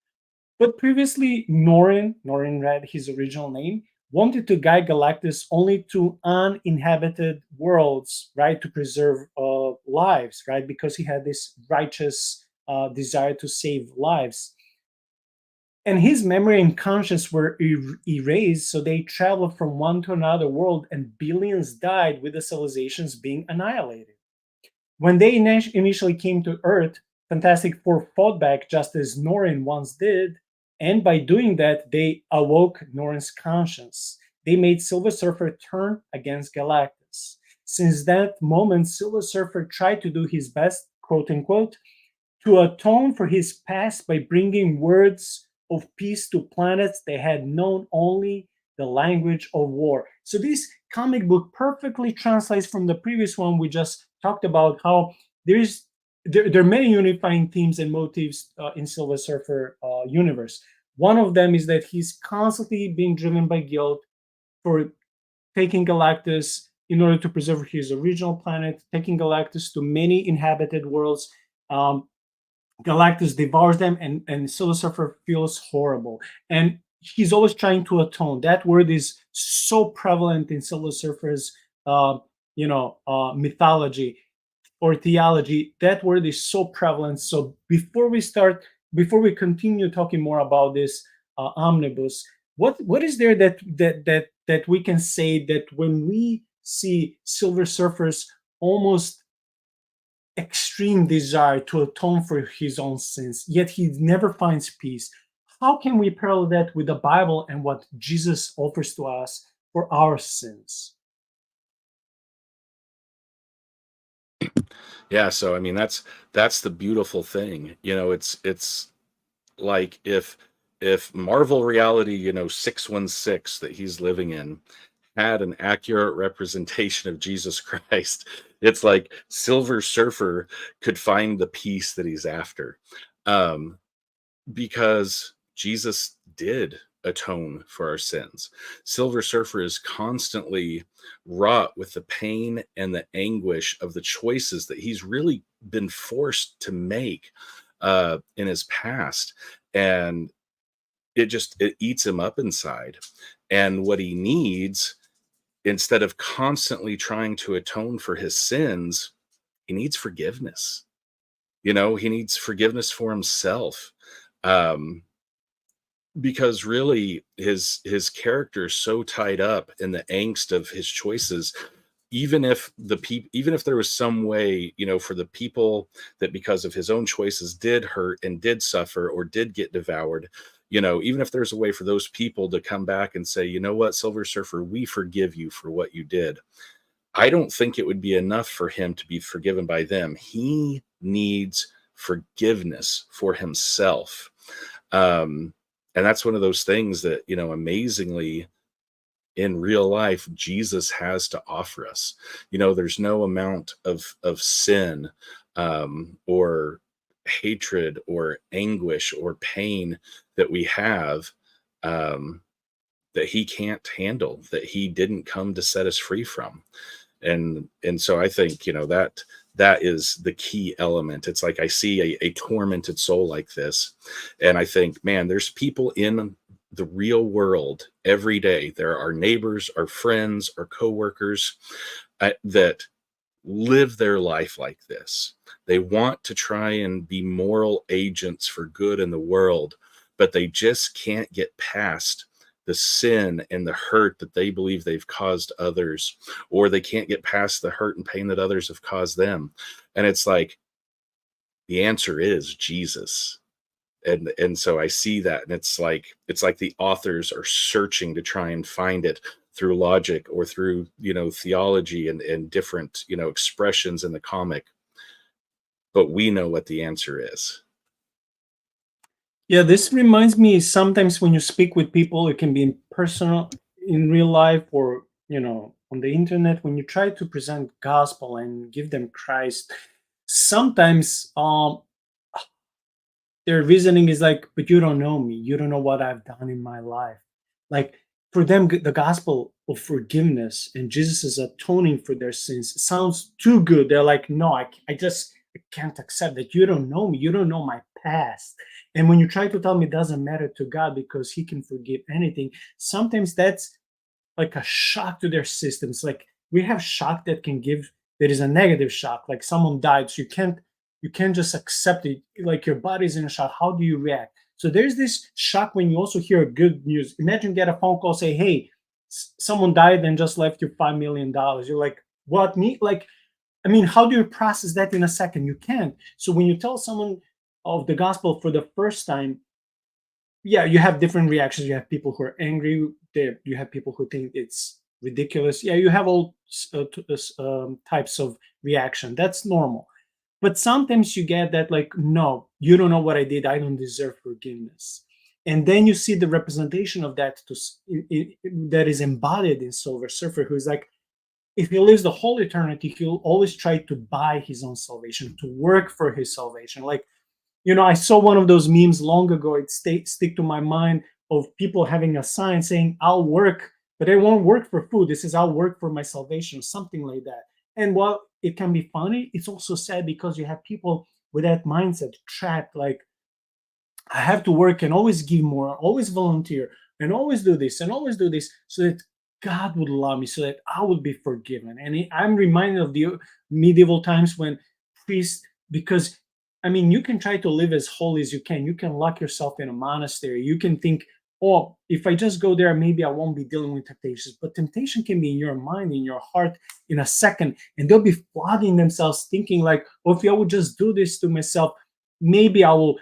Speaker 1: But previously, Norrin Red, his original name, wanted to guide Galactus only to uninhabited worlds, right, to preserve lives, right, because he had this righteous desire to save lives. And his memory and conscience were erased, so they traveled from one to another world, and billions died with the civilizations being annihilated. When they initially came to Earth, Fantastic Four fought back just as Norrin once did, and by doing that, they awoke Norrin's conscience. They made Silver Surfer turn against Galactus. Since that moment, Silver Surfer tried to do his best, quote unquote, to atone for his past by bringing words of peace to planets that had known only the language of war. So this comic book perfectly translates from the previous one we just talked about, how there are many unifying themes and motifs in Silver Surfer universe. One of them is that he's constantly being driven by guilt for taking Galactus in order to preserve his original planet, taking Galactus to many inhabited worlds. Galactus devours them, and Silver Surfer feels horrible. And he's always trying to atone. That word is so prevalent in Silver Surfer's, mythology or theology. That word is so prevalent. So before we continue talking more about this omnibus, what is there that we can say that when we see Silver Surfer's almost extreme desire to atone for his own sins, yet he never finds peace. How can we parallel that with the Bible and what Jesus offers to us for our sins?
Speaker 2: Yeah, so I mean that's the beautiful thing. It's like if Marvel reality, 616 that he's living in had an accurate representation of Jesus Christ, it's like Silver Surfer could find the peace that he's after. Um, because Jesus did atone for our sins. Silver Surfer is constantly wrought with the pain and the anguish of the choices that he's really been forced to make in his past. And it eats him up inside. And what he needs, instead of constantly trying to atone for his sins, he needs forgiveness. He needs forgiveness for himself. Um, because really his character is so tied up in the angst of his choices. Even if there was some way, for the people that because of his own choices did hurt and did suffer or did get devoured, even if there's a way for those people to come back and say, you know what, Silver Surfer, we forgive you for what you did, I don't think it would be enough for him to be forgiven by them. He needs forgiveness for himself. And that's one of those things that, amazingly, in real life, Jesus has to offer us. There's no amount of sin or hatred or anguish or pain that we have that he can't handle, that he didn't come to set us free from. And so I think, that is the key element. It's like I see a tormented soul like this, and I think, man, there's people in the real world every day. There are neighbors, our friends, our coworkers that live their life like this. They want to try and be moral agents for good in the world, but they just can't get past the sin and the hurt that they believe they've caused others, or they can't get past the hurt and pain that others have caused them. And it's like, the answer is Jesus. And so I see that, and it's like the authors are searching to try and find it through logic or through, theology and different, expressions in the comic. But we know what the answer is.
Speaker 1: Yeah, this reminds me sometimes when you speak with people, it can be personal in real life or, on the internet, when you try to present gospel and give them Christ, sometimes their reasoning is like, but you don't know me. You don't know what I've done in my life. Like, for them, the gospel of forgiveness and Jesus is atoning for their sins sounds too good. They're like, no, I can't accept that. You don't know me. You don't know my past. And when you try to tell me it doesn't matter to God because he can forgive anything, sometimes that's like a shock to their systems. Like, we have shock that there is a negative shock, like someone died. So you can't just accept it. Like, your body's in a shock. How do you react? So there's this shock when you also hear good news. Imagine get a phone call, say, hey, someone died and just left you $5 million. You're like, what, me? Like, I mean, how do you process that in a second? You can't. So when you tell someone of the gospel for the first time, yeah, you have different reactions. You have people who are angry. You have people who think it's ridiculous. Yeah, you have all types of reaction. That's normal. But sometimes you get that, like, no, you don't know what I did. I don't deserve forgiveness. And then you see the representation of that that is embodied in Silver Surfer, who is like, if he lives the whole eternity, he'll always try to buy his own salvation, to work for his salvation. Like, I saw one of those memes long ago. It stick to my mind, of people having a sign saying, I'll work, but I won't work for food. This is, I'll work for my salvation, something like that. And while it can be funny, it's also sad because you have people with that mindset trapped, like, I have to work and always give more, always volunteer, and always do this so that God would love me, so that I would be forgiven. And I'm reminded of the medieval times when priests, because I mean, you can try to live as holy as you can. You can lock yourself in a monastery. You can think oh, if I just go there, maybe I won't be dealing with temptations. But temptation can be in your mind, in your heart, in a second, and they'll be flooding themselves, thinking like, oh, if I would just do this to myself, maybe I will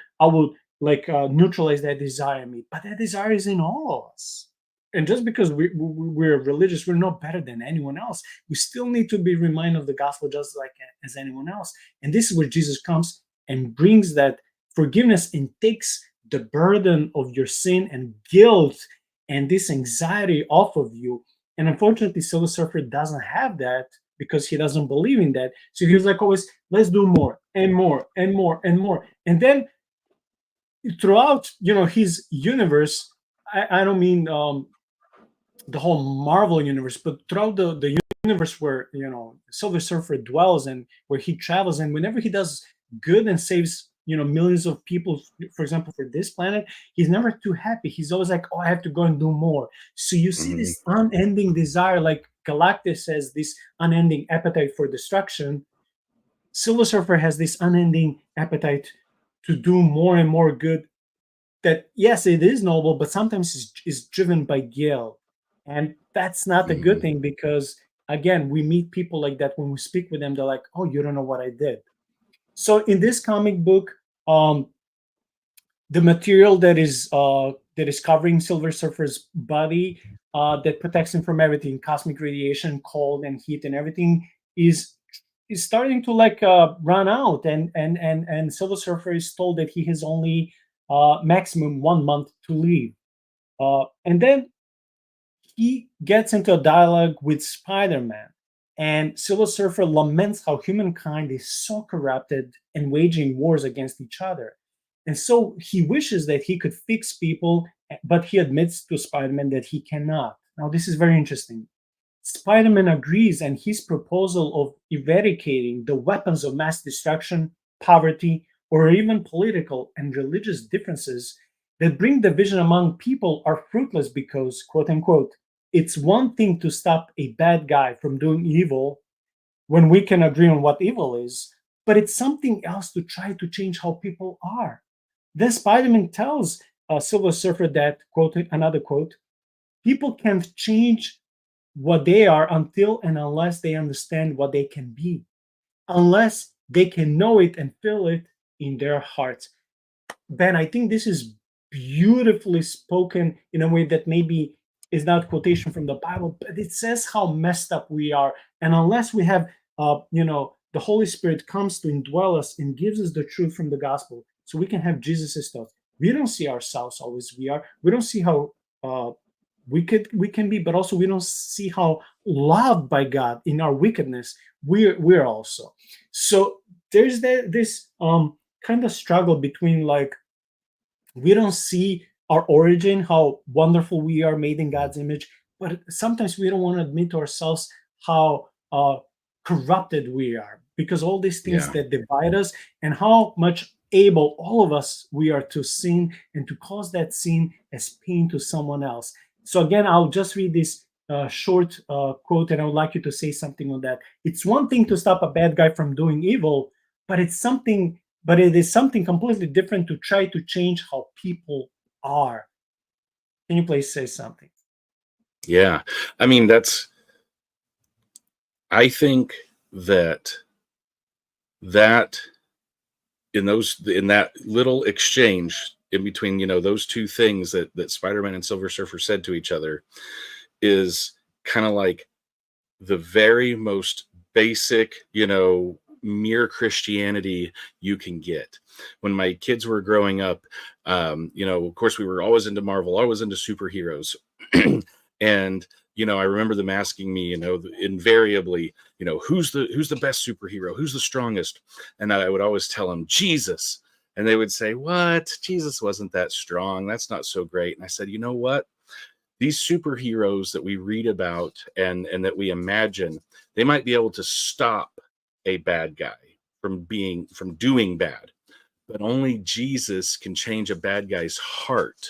Speaker 1: like neutralize that desire in me. But that desire is in all of us. And just because we're religious, we're not better than anyone else. We still need to be reminded of the gospel just like as anyone else. And this is where Jesus comes and brings that forgiveness and takes the burden of your sin and guilt and this anxiety off of you. And unfortunately, Silver Surfer doesn't have that because he doesn't believe in that. So he was like always, let's do more and more and more and more. And then throughout, his universe, I don't mean the whole Marvel universe, but throughout the universe where Silver Surfer dwells and where he travels, and whenever he does good and saves millions of people, for example, for this planet, he's never too happy. He's always like, oh, I have to go and do more. So you see this unending desire, like Galactus has this unending appetite for destruction. Silver Surfer has this unending appetite to do more and more good. That, yes, it is noble, but sometimes is driven by guilt. And that's not a good thing, because again, we meet people like that. When we speak with them, they're like, oh, you don't know what I did. So in this comic book, the material that is covering Silver Surfer's body, that protects him from everything, cosmic radiation, cold and heat and everything, is starting to run out, and Silver Surfer is told that he has only maximum 1 month to leave. And then he gets into a dialogue with Spider-Man, and Silver Surfer laments how humankind is so corrupted and waging wars against each other. And so he wishes that he could fix people, but he admits to Spider-Man that he cannot. Now, this is very interesting. Spider-Man agrees, and his proposal of eradicating the weapons of mass destruction, poverty, or even political and religious differences that bring division among people are fruitless because, quote unquote, it's one thing to stop a bad guy from doing evil when we can agree on what evil is, but it's something else to try to change how people are. Then Spider-Man tells Silver Surfer that, quote, another quote, people can't change what they are until and unless they understand what they can be, unless they can know it and feel it in their hearts. Ben, I think this is beautifully spoken in a way that maybe is not quotation from the Bible, but it says how messed up we are. And unless we have, the Holy Spirit comes to indwell us and gives us the truth from the gospel, so we can have Jesus' thoughts. We don't see ourselves always. We don't see how wicked we can be, but also we don't see how loved by God in our wickedness we're also. So there's this kind of struggle between we don't see our origin, how wonderful we are made in God's image, but sometimes we don't want to admit to ourselves how corrupted we are, because all these things that divide us, and how much able all of us we are to sin and to cause that sin as pain to someone else. So again, I'll just read this short quote, and I would like you to say something on that. It's one thing to stop a bad guy from doing evil, but it is something completely different to try to change how people are. Can you please say something?
Speaker 2: Yeah. I mean, I think that in that little exchange in between, those two things that Spider-Man and Silver Surfer said to each other is kind of like the very most basic, mere Christianity you can get. When my kids were growing up, of course, we were always into Marvel, always into superheroes. And, I remember them asking me, invariably, who's the best superhero? Who's the strongest? And I would always tell them Jesus. And they would say, what? Jesus wasn't that strong. That's not so great. And I said, you know what? These superheroes that we read about and that we imagine, they might be able to stop a bad guy from doing bad, but only Jesus can change a bad guy's heart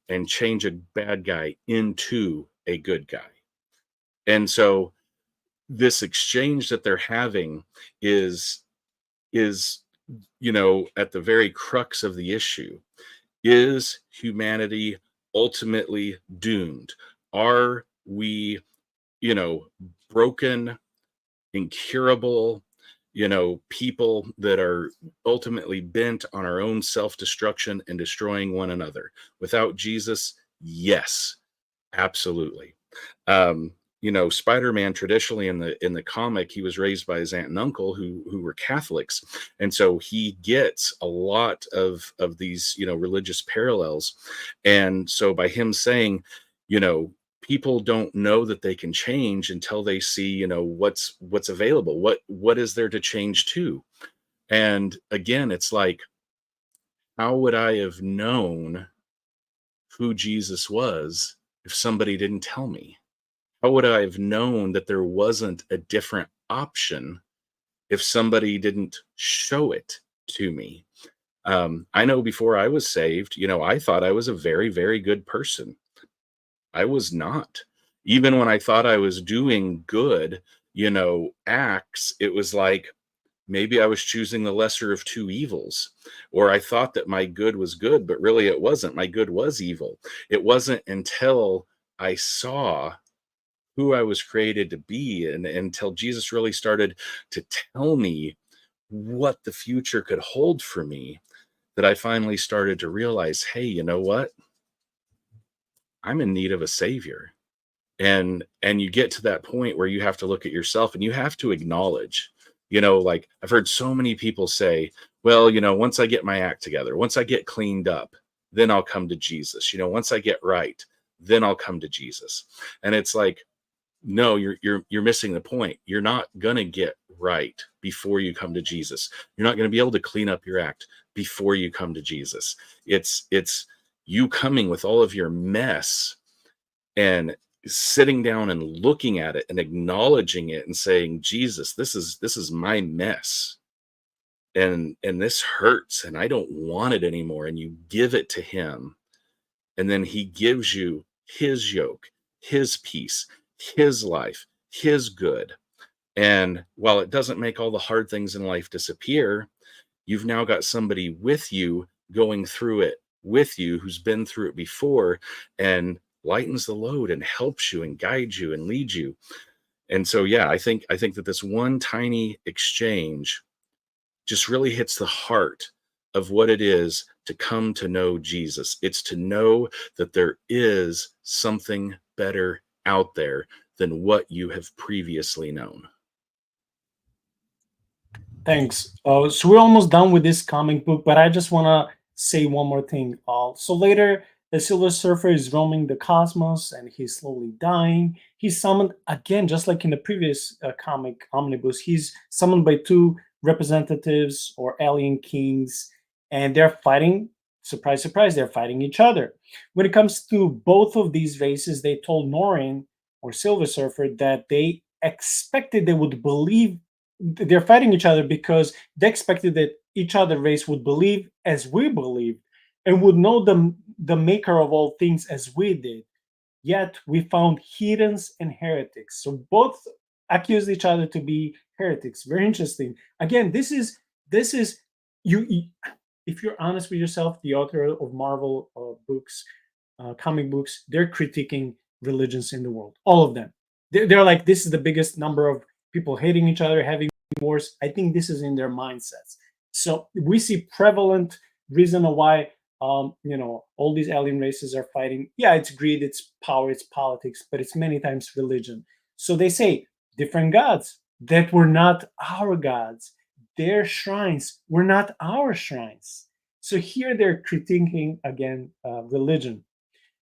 Speaker 2: and change a bad guy into a good guy. And so this exchange that they're having is at the very crux of the issue. Is humanity ultimately doomed? Are we, broken, incurable, people that are ultimately bent on our own self-destruction and destroying one another? Without Jesus, yes, absolutely. Spider-Man, traditionally in the comic, he was raised by his aunt and uncle who were Catholics, and so he gets a lot of these religious parallels. And so by him saying, you know people don't know that they can change until they see what's available, what is there to change to. And again, it's like, how would I have known who Jesus was if somebody didn't tell me? How would I have known that there wasn't a different option if somebody didn't show it to me? I know before I was saved, I thought I was a very, very good person. I was not. Even when I thought I was doing good, acts, it was like maybe I was choosing the lesser of two evils. Or I thought that my good was good, but really it wasn't. My good was evil. It wasn't until I saw who I was created to be, and until Jesus really started to tell me what the future could hold for me, that I finally started to realize, hey, you know what? I'm in need of a savior. And you get to that point where you have to look at yourself and you have to acknowledge, like I've heard so many people say, well, once I get my act together, once I get cleaned up, then I'll come to Jesus. Once I get right, then I'll come to Jesus. And it's like, no, you're missing the point. You're not going to get right before you come to Jesus. You're not going to be able to clean up your act before you come to Jesus. It's you coming with all of your mess and sitting down and looking at it and acknowledging it and saying, Jesus, this is my mess. And this hurts and I don't want it anymore. And you give it to him. And then he gives you his yoke, his peace, his life, his good. And while it doesn't make all the hard things in life disappear, you've now got somebody with you going through it with you who's been through it before and lightens the load and helps you and guides you and leads you. And so, yeah, I think that this one tiny exchange just really hits the heart of what it is to come to know Jesus. It's to know that there is something better out there than what you have previously known.
Speaker 1: Thanks. So we're almost done with this comic book, but I just want to say one more thing. So later, the Silver Surfer is roaming the cosmos and he's slowly dying. He's summoned again, just like in the previous comic omnibus. He's summoned by two representatives or alien kings, and they're fighting. Surprise, surprise, they're fighting each other. When it comes to both of these races, they told Norrin or Silver Surfer that they expected they would believe they're fighting each other because they expected that each other race would believe as we believed and would know the maker of all things as we did. Yet we found heathens and heretics. So both accused each other to be heretics. Very interesting. Again, this is you. If you're honest with yourself, the author of Marvel books, comic books, they're critiquing religions in the world. All of them. They're like, this is the biggest number of people hating each other, having wars. I think this is in their mindsets. So we see prevalent reason why all these alien races are fighting. Yeah, it's greed, it's power, it's politics, but it's many times religion. So they say different gods that were not our gods. Their shrines were not our shrines. So here they're critiquing again religion.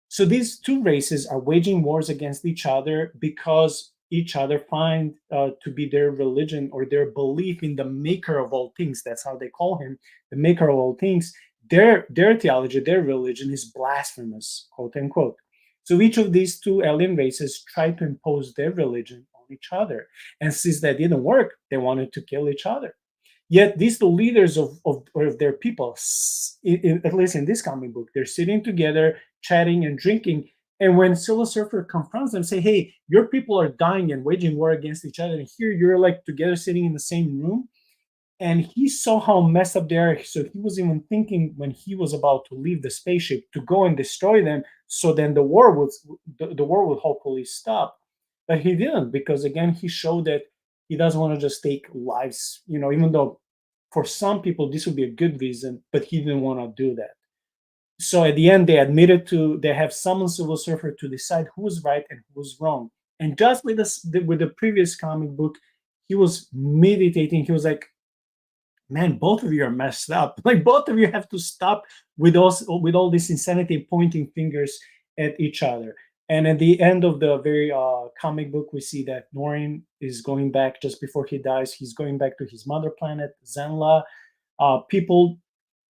Speaker 1: So these two races are waging wars against each other because each other find to be their religion or their belief in the maker of all things. That's how they call him, the maker of all things. Their theology, their religion is blasphemous, quote unquote. So each of these two alien races try to impose their religion on each other. And since that didn't work, they wanted to kill each other. Yet these two leaders of their people, at least in this comic book, they're sitting together, chatting and drinking. And when Silver Surfer confronts them, say, hey, your people are dying and waging war against each other. And here you're like together sitting in the same room. and he saw how messed up they are. So he was even thinking when he was about to leave the spaceship to go and destroy them, so then the war would hopefully stop. But he didn't, because again he showed that he doesn't want to just take lives. Even though for some people this would be a good reason, but he didn't want to do that. So at the end, they have summoned Silver Surfer to decide who's right and who's wrong. And just with the previous comic book, he was meditating. He was like, "Man, both of you are messed up. Like both of you have to stop with all this insanity, pointing fingers at each other." And at the end of the very comic book, we see that Norrin is going back just before he dies. He's going back to his mother planet, Zenla.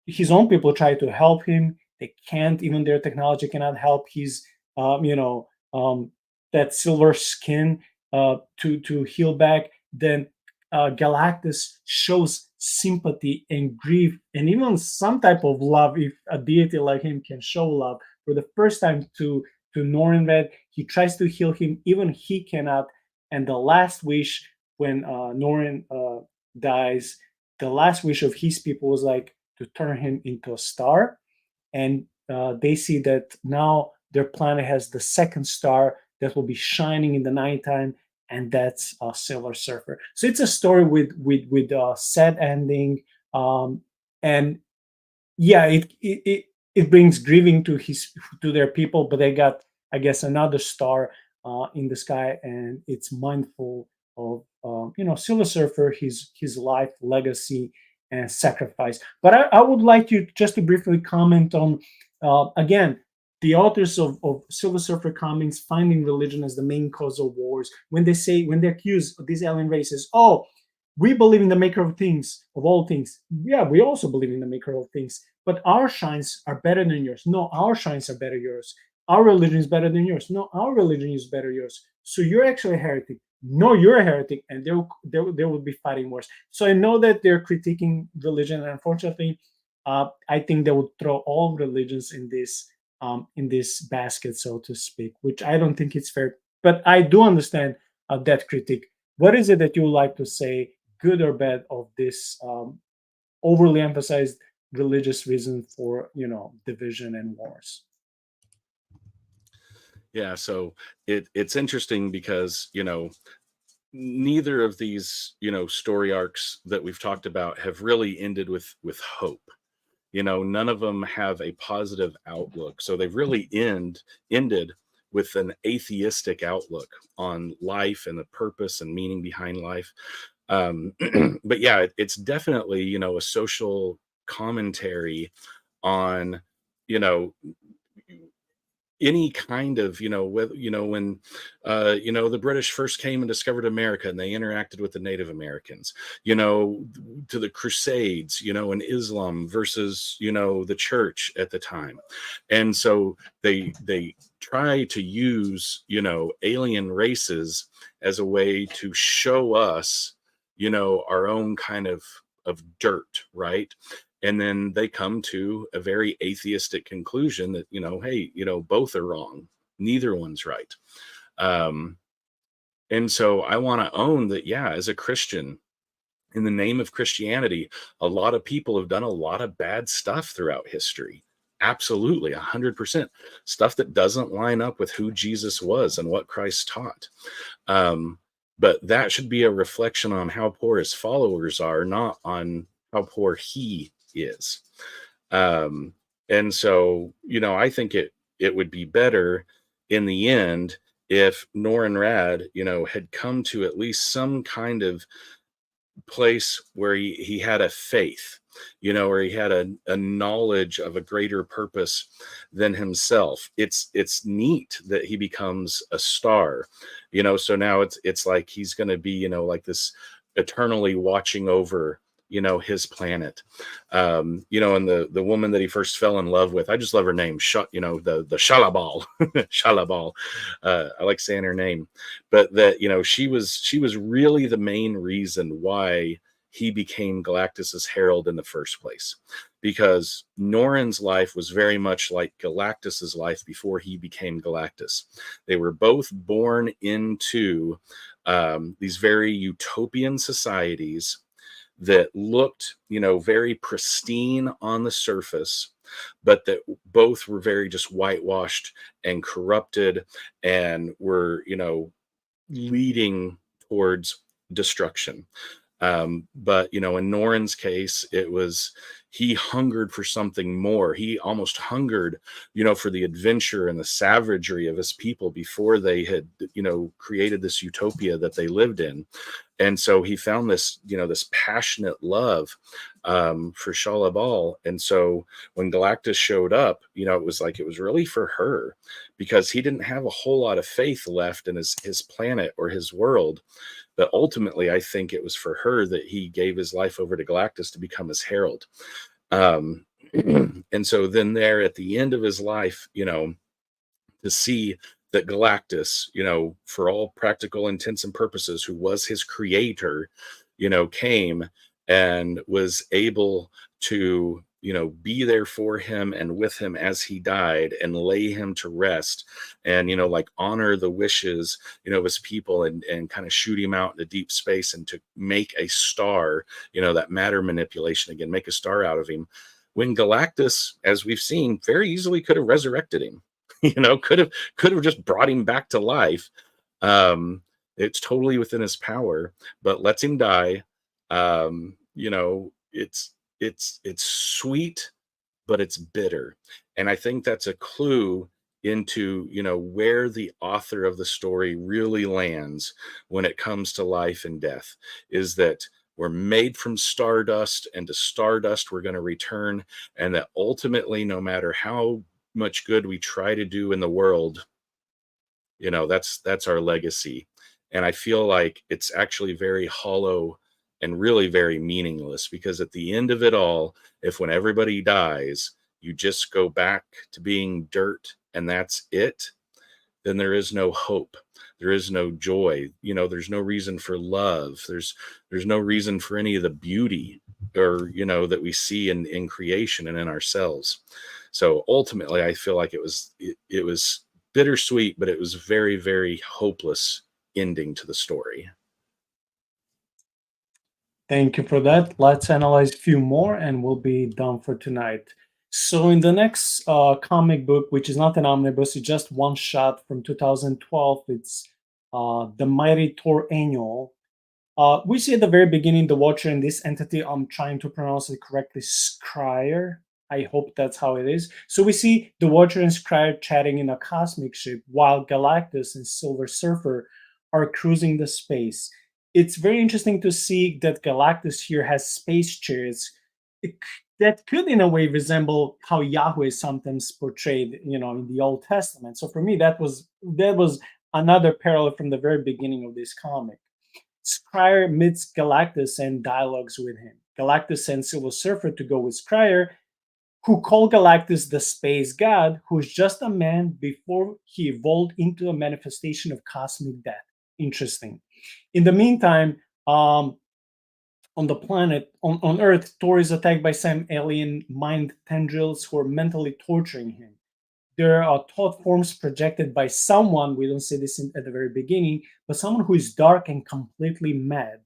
Speaker 1: His own people try to help him. They can't. Even their technology cannot help his, that silver skin to heal back. Then Galactus shows sympathy and grief, and even some type of love, if a deity like him can show love for the first time to Norrin Red. He tries to heal him, even he cannot. And the last wish, when Norrin dies, the last wish of his people was like to turn him into a star. And they see that now their planet has the second star that will be shining in the nighttime, and that's Silver Surfer. So it's a story with a sad ending, and yeah, it brings grieving to their people, but they got, I guess, another star in the sky, and it's mindful of Silver Surfer, his life, legacy, and sacrifice. But I would like you just to briefly comment on again the authors of Silver Surfer comics finding religion as the main cause of wars. When they accuse these alien races, oh, we believe in the maker of things, of all things. Yeah, we also believe in the maker of things, but our shines are better than yours. No, our shines are better than yours. Our religion is better than yours. No, our religion is better than yours. So you're actually a heretic. No, you're a heretic, and they will be fighting wars. So I know that they're critiquing religion, and unfortunately, I think they would throw all religions in this basket, so to speak, which I don't think it's fair. But I do understand that critique. What is it that you would like to say, good or bad, of this overly emphasized religious reason for division and wars?
Speaker 2: Yeah, so it's interesting because neither of these story arcs that we've talked about have really ended with hope. None of them have a positive outlook, so they've really ended with an atheistic outlook on life and the purpose and meaning behind life. But yeah, it's definitely a social commentary on any kind of when the British first came and discovered America, and they interacted with the Native Americans, to the Crusades, and Islam versus the church at the time. And so they try to use alien races as a way to show us our own kind of dirt, right? And then they come to a very atheistic conclusion that, hey, both are wrong. Neither one's right. And so I want to own that, yeah, as a Christian, in the name of Christianity, a lot of people have done a lot of bad stuff throughout history. Absolutely, 100%. Stuff that doesn't line up with who Jesus was and what Christ taught. But that should be a reflection on how poor his followers are, not on how poor he is. And so, I think it would be better in the end if Norrin Rad, had come to at least some kind of place where he had a faith, or he had a knowledge of a greater purpose than himself. It's neat that he becomes a star, so now it's like he's going to be, like this eternally watching over his planet, and the woman that he first fell in love with, I just love her name, the Shalabal. Shalabal. I like saying her name, but that she was really the main reason why he became Galactus's herald in the first place, because Norrin's life was very much like Galactus's life before he became Galactus. They were both born into these very utopian societies that looked, very pristine on the surface, but that both were very just whitewashed and corrupted and were, leading towards destruction. But in Norin's case, it was he hungered for something more. He almost hungered, for the adventure and the savagery of his people before they had, created this utopia that they lived in. And so he found this, this passionate love for Shalabal. And so when Galactus showed up, it was like it was really for her, because he didn't have a whole lot of faith left in his planet or his world. But ultimately, I think it was for her that he gave his life over to Galactus to become his herald. And so then there at the end of his life, to see that Galactus, for all practical intents and purposes, who was his creator, came and was able to, be there for him and with him as he died and lay him to rest and, like honor the wishes, of his people and kind of shoot him out into deep space and to make a star, that matter manipulation again, make a star out of him. When Galactus, as we've seen, very easily could have resurrected him, could have just brought him back to life. It's totally within his power, but lets him die. It's sweet, but it's bitter. And I think that's a clue into, where the author of the story really lands when it comes to life and death, is that we're made from stardust, and to stardust we're going to return. And that ultimately, no matter how much good we try to do in the world, that's our legacy. And I feel like it's actually very hollow and really very meaningless, because at the end of it all, if when everybody dies, you just go back to being dirt and that's it, then there is no hope. There is no joy. There's no reason for love. There's no reason for any of the beauty or, that we see in creation and in ourselves. So ultimately, I feel like it was bittersweet, but it was very, very hopeless ending to the story.
Speaker 1: Thank you for that. Let's analyze a few more and we'll be done for tonight. So in the next comic book, which is not an omnibus, it's just one shot from 2012, it's The Mighty Thor Annual. We see at the very beginning the Watcher and this entity, I'm trying to pronounce it correctly, Scryer. I hope that's how it is. So we see the Watcher and Scryer chatting in a cosmic ship while Galactus and Silver Surfer are cruising the space. It's very interesting to see that Galactus here has space chariots that could in a way resemble how Yahweh is sometimes portrayed, in the Old Testament. So for me, that was another parallel from the very beginning of this comic. Scryer meets Galactus and dialogues with him. Galactus sends Silver Surfer to go with Scryer, who called Galactus the space god, who is just a man before he evolved into a manifestation of cosmic death. Interesting. In the meantime, on the planet, on Earth, Thor is attacked by some alien mind tendrils who are mentally torturing him. There are thought forms projected by someone, we don't see this at the very beginning, but someone who is dark and completely mad.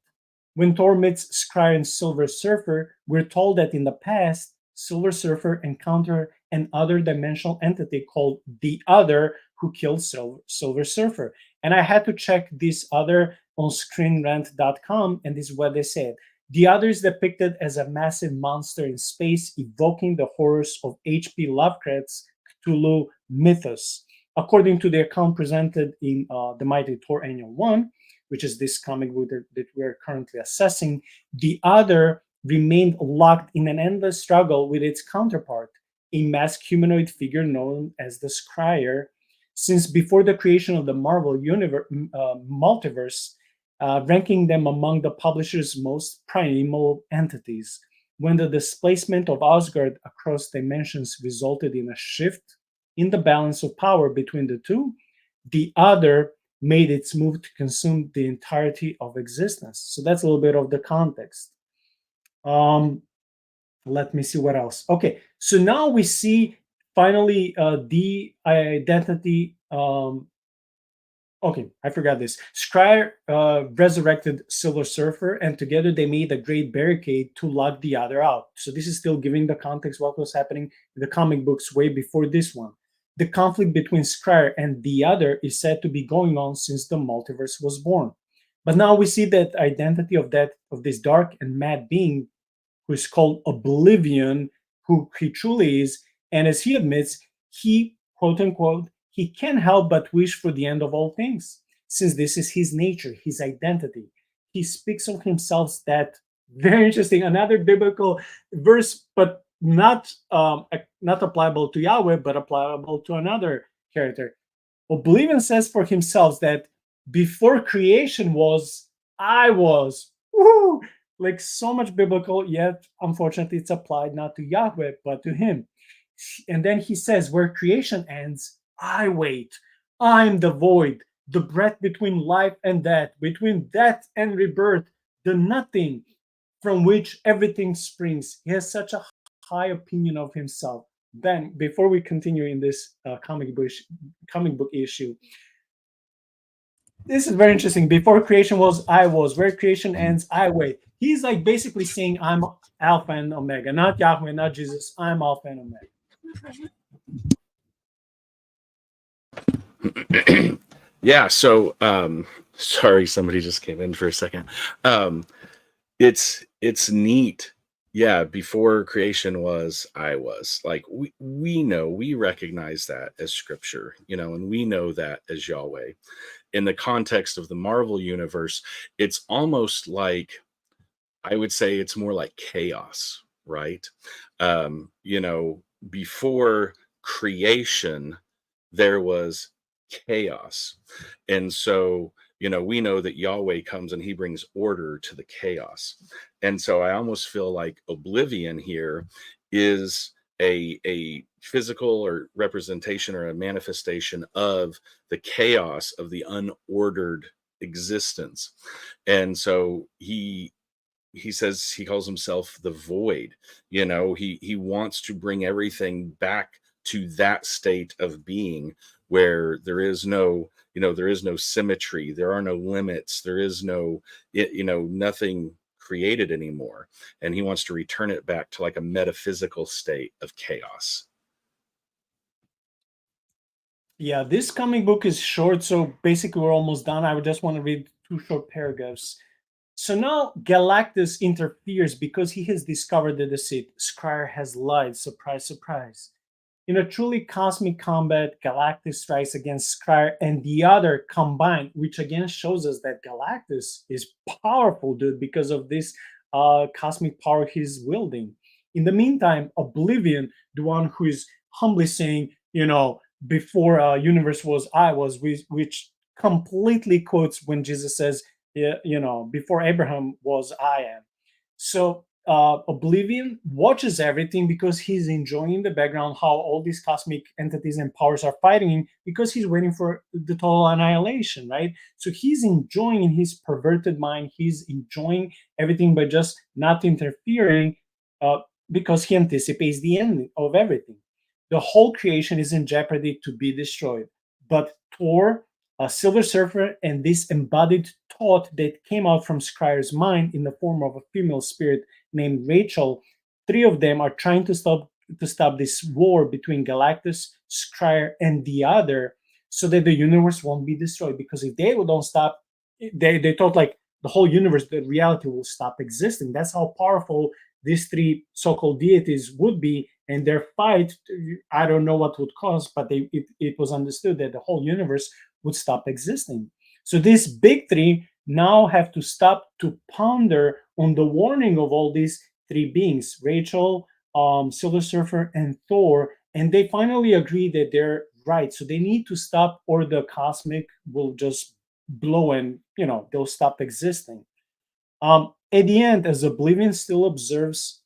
Speaker 1: When Thor meets Scryer and Silver Surfer, we're told that in the past, Silver Surfer encountered an other dimensional entity called the Other, who killed Silver Surfer. And I had to check this Other on screenrant.com, and this is what they said. The Other is depicted as a massive monster in space, evoking the horrors of H.P. Lovecraft's Cthulhu mythos. According to the account presented in The Mighty Thor Annual 1, which is this comic book that we are currently assessing, the Other remained locked in an endless struggle with its counterpart, a masked humanoid figure known as the Scryer, since before the creation of the Marvel multiverse, ranking them among the publisher's most primal entities. When the displacement of Asgard across dimensions resulted in a shift in the balance of power between the two, the Other made its move to consume the entirety of existence. So that's a little bit of the context. Let me see what else. Okay, so now we see finally the identity Okay, I forgot this. Scryer resurrected Silver Surfer, and together they made a great barricade to lock the other out. So this is still giving the context what was happening in the comic books way before this one. The conflict between Scryer and the other is said to be going on since the multiverse was born. But now we see that identity of this dark and mad being who is called Oblivion, who he truly is, and as he admits, he quote unquote he can't help but wish for the end of all things, since this is his nature, his identity. He speaks of himself that very interesting, another biblical verse, but not applicable to Yahweh, but applicable to another character. Oblivion says for himself that before creation was, I was. Woo! Like so much biblical, yet unfortunately it's applied not to Yahweh, but to him. And then he says, where creation ends, I wait. I'm the void, the breath between life and death, between death and rebirth, the nothing from which everything springs. He has such a high opinion of himself. Ben, before we continue in this comic book issue, this is very interesting. Before creation was, I was. Where creation ends, I wait. He's like basically saying, I'm Alpha and Omega, not Yahweh, not Jesus. I'm Alpha and
Speaker 2: Omega. Yeah. So, sorry, somebody just came in for a second. It's neat. Yeah. Before creation was, I was. Like we know, we recognize that as scripture, and we know that as Yahweh. In the context of the Marvel universe, it's almost like, I would say it's more like chaos, right? Before creation, there was chaos. And so, we know that Yahweh comes and he brings order to the chaos. And so I almost feel like Oblivion here is a physical or representation or a manifestation of the chaos of the unordered existence. And so he says, he calls himself the void. He wants to bring everything back to that state of being where there is no symmetry, there are no limits, there is no nothing created anymore, and he wants to return it back to like a metaphysical state of chaos.
Speaker 1: Yeah, this comic book is short, so basically we're almost done. I would just want to read 2 short paragraphs. So now Galactus interferes because he has discovered the deceit. Scryer has lied. Surprise, surprise. In a truly cosmic combat, Galactus strikes against Scryer and the other combined, which again shows us that Galactus is powerful, dude, because of this cosmic power he's wielding. In the meantime, Oblivion, the one who is humbly saying, before universe was, I was, which completely quotes when Jesus says, before Abraham was, I am. So Oblivion watches everything because he's enjoying in the background how all these cosmic entities and powers are fighting because he's waiting for the total annihilation, right? So he's enjoying in his perverted mind, he's enjoying everything by just not interfering because he anticipates the end of everything. The whole creation is in jeopardy to be destroyed. But Thor, Silver Surfer, and this embodied thought that came out from Scryer's mind in the form of a female spirit named Rachel, 3 of them are trying to stop this war between Galactus, Scryer, and the other, so that the universe won't be destroyed. Because if they don't stop, they thought like the whole universe, the reality will stop existing. That's how powerful these 3 so-called deities would be, and their fight, I don't know what would cause, but it was understood that the whole universe would stop existing. So these big 3 now have to stop to ponder on the warning of all these 3 beings, Rachel, Silver Surfer, and Thor, and they finally agree that they're right. So they need to stop, or the cosmic will just blow and they'll stop existing. At the end, as Oblivion still observes,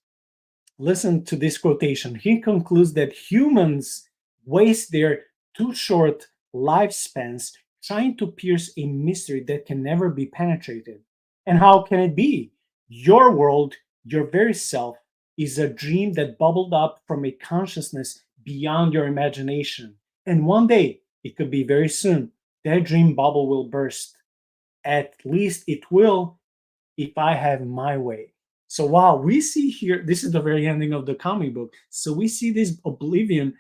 Speaker 1: listen to this quotation. He concludes that humans waste their too short lifespans trying to pierce a mystery that can never be penetrated. And how can it be? Your world, your very self, is a dream that bubbled up from a consciousness beyond your imagination. And one day, it could be very soon, that dream bubble will burst. At least it will if I have my way. So wow, we see here, this is the very ending of the comic book. So we see this Oblivion.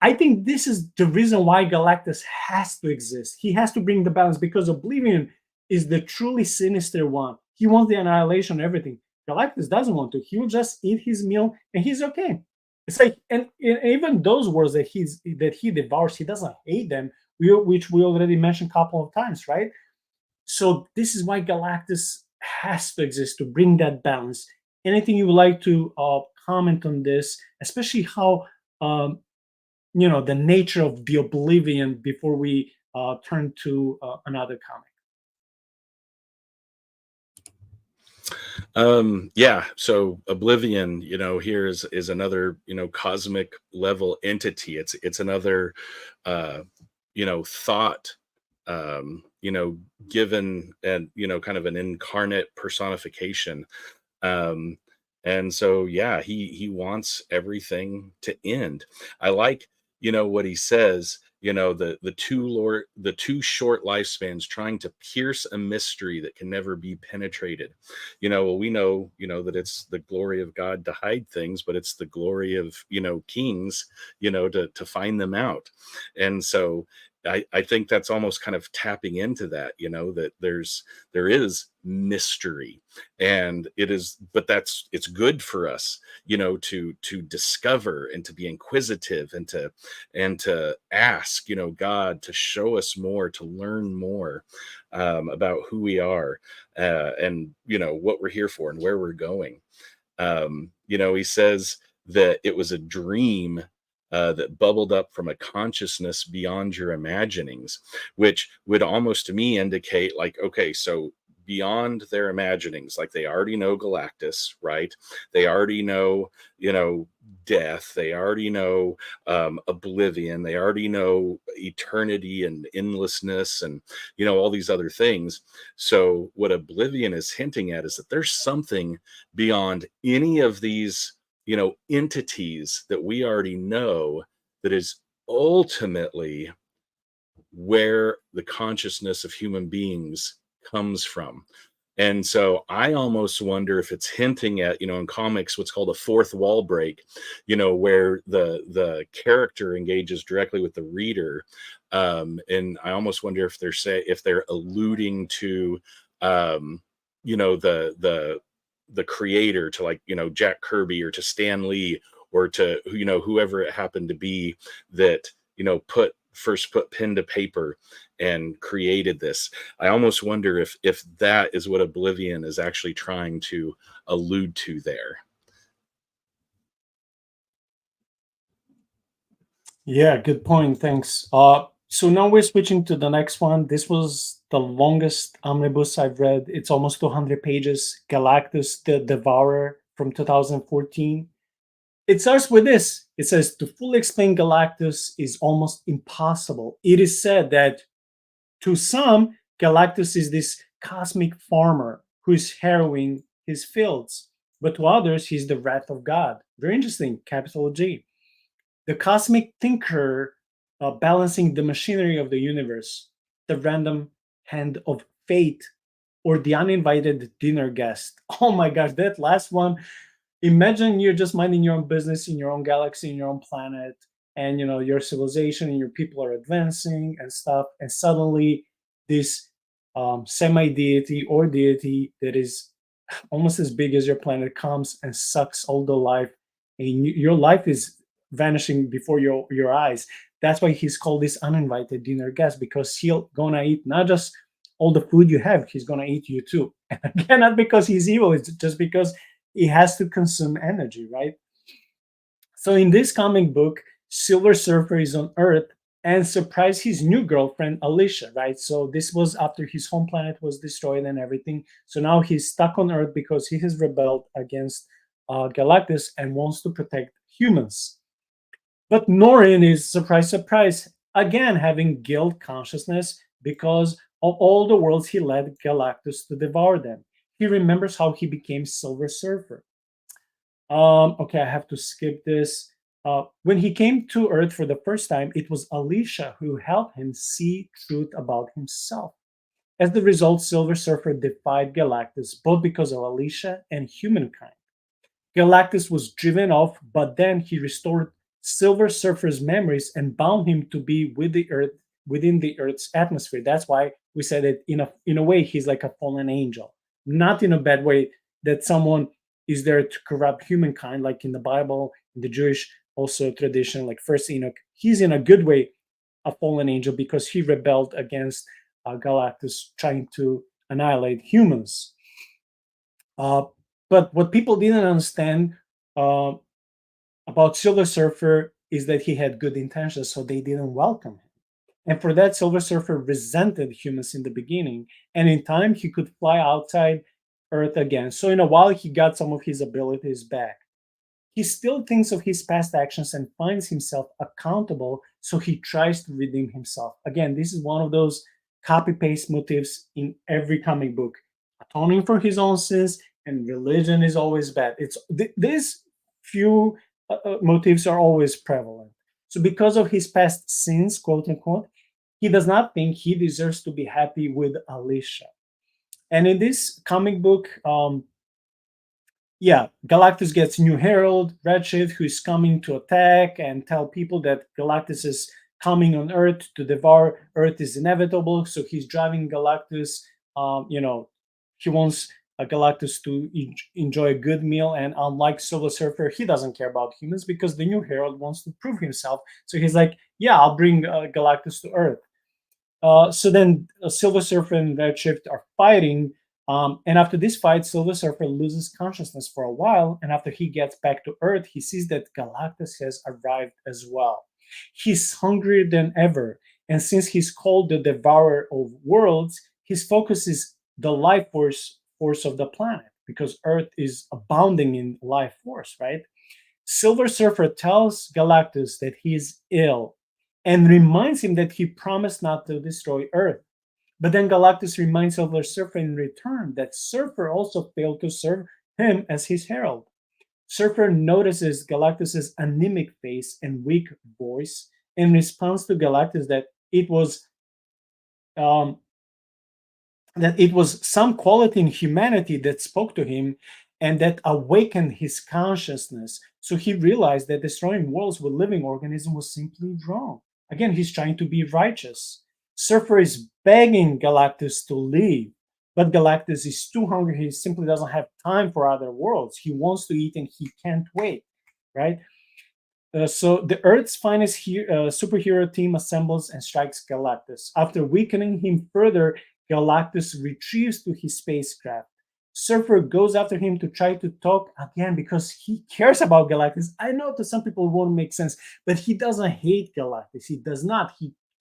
Speaker 1: I think this is the reason why Galactus has to exist. He has to bring the balance because Oblivion is the truly sinister one. He wants the annihilation of everything. Galactus doesn't want to. He will just eat his meal and he's okay. It's like, and even those worlds that he devours, he doesn't hate them, which we already mentioned a couple of times, right? So this is why Galactus has to exist to bring that balance. Anything you would like to comment on this, especially how the nature of the Oblivion before we turn to another comic?
Speaker 2: Yeah, so Oblivion, here is another, cosmic level entity. It's another thought, given, and kind of an incarnate personification. And so yeah, he wants everything to end. I like, what he says, the two short lifespans trying to pierce a mystery that can never be penetrated. Well, we know, that it's the glory of God to hide things, but it's the glory of, kings, to find them out. And so I think that's almost kind of tapping into that, that there is mystery, and it's good for us, to discover and to be inquisitive and to ask, God to show us more, to learn more about who we are, and what we're here for and where we're going. He says that it was a dream that bubbled up from a consciousness beyond your imaginings, which would almost to me indicate like, okay, so beyond their imaginings, like they already know Galactus, right? They already know, death. They already know oblivion. They already know eternity and endlessness and, all these other things. So what Oblivion is hinting at is that there's something beyond any of these entities that we already know, that is ultimately where the consciousness of human beings comes from. And so I almost wonder if it's hinting at, in comics, what's called a fourth wall break, where the character engages directly with the reader. And I almost wonder if they're alluding to, the creator, to like, Jack Kirby or to Stan Lee or to, whoever it happened to be that, first put pen to paper and created this. I almost wonder if that is what Oblivion is actually trying to allude to there.
Speaker 1: Yeah, good point. Thanks. So now we're switching to the next one. This was the longest omnibus I've read. It's almost 200 pages. Galactus the Devourer from 2014. It starts with this. It says, to fully explain Galactus is almost impossible. It is said that to some, Galactus is this cosmic farmer who is harrowing his fields. But to others, he's the wrath of God. Very interesting, capital G. The cosmic thinker balancing the machinery of the universe, the random hand of fate, or the uninvited dinner guest. Oh my gosh, that last one. Imagine you're just minding your own business in your own galaxy, in your own planet, and your civilization and your people are advancing and stuff, and suddenly this semi-deity or deity that is almost as big as your planet comes and sucks all the life, and your life is vanishing before your eyes. That's why he's called this uninvited dinner guest, because he'll gonna eat not just all the food you have, he's gonna eat you too. And again, not because he's evil, it's just because he has to consume energy, right? So in this comic book, Silver Surfer is on Earth and surprised his new girlfriend, Alicia, right? So this was after his home planet was destroyed and everything. So now he's stuck on Earth because he has rebelled against Galactus and wants to protect humans. But Norrin is, surprise, surprise, again having guilt consciousness because of all the worlds he led Galactus to devour them. He remembers how he became Silver Surfer. Okay, I have to skip this. When he came to Earth for the first time, it was Alicia who helped him see truth about himself. As the result, Silver Surfer defied Galactus both because of Alicia and humankind. Galactus was driven off, but then he restored Silver Surfer's memories and bound him to be with the Earth within the Earth's atmosphere. That's why we said that in a way he's like a fallen angel, not in a bad way that someone is there to corrupt humankind, like in the Bible, in the Jewish also tradition, like First Enoch. He's in a good way a fallen angel because he rebelled against Galactus, trying to annihilate humans. But what people didn't understand uh, about Silver Surfer is that he had good intentions, so they didn't welcome him. And for that, Silver Surfer resented humans in the beginning, and in time, he could fly outside Earth again. So in a while, he got some of his abilities back. He still thinks of his past actions and finds himself accountable, so he tries to redeem himself. Again, this is one of those copy-paste motifs in every comic book. Atoning for his own sins, and religion is always bad. These few motifs are always prevalent. So because of his past sins, quote unquote, he does not think he deserves to be happy with Alicia. And in this comic book, Galactus gets new herald, Redshift, who is coming to attack and tell people that Galactus is coming on Earth to devour Earth is inevitable. So he's driving Galactus. He wants Galactus to enjoy a good meal. And unlike Silver Surfer, he doesn't care about humans because the new herald wants to prove himself. So he's like, yeah, I'll bring Galactus to Earth. So then Silver Surfer and Redshift are fighting. And after this fight, Silver Surfer loses consciousness for a while. And after he gets back to Earth, he sees that Galactus has arrived as well. He's hungrier than ever. And since he's called the Devourer of Worlds, his focus is the life force of the planet because Earth is abounding in life force, right? Silver Surfer tells Galactus that he is ill and reminds him that he promised not to destroy Earth. But then Galactus reminds Silver Surfer in return that Surfer also failed to serve him as his herald. Surfer notices Galactus's anemic face and weak voice and responds to Galactus that it was some quality in humanity that spoke to him and that awakened his consciousness. So he realized that destroying worlds with living organisms was simply wrong. Again, he's trying to be righteous. Surfer is begging Galactus to leave, but Galactus is too hungry. He simply doesn't have time for other worlds. He wants to eat and he can't wait, right? So the Earth's finest superhero team assembles and strikes Galactus. After weakening him further, Galactus retrieves to his spacecraft. Surfer goes after him to try to talk again because he cares about Galactus. I know to some people it won't make sense, but he doesn't hate Galactus. He does not.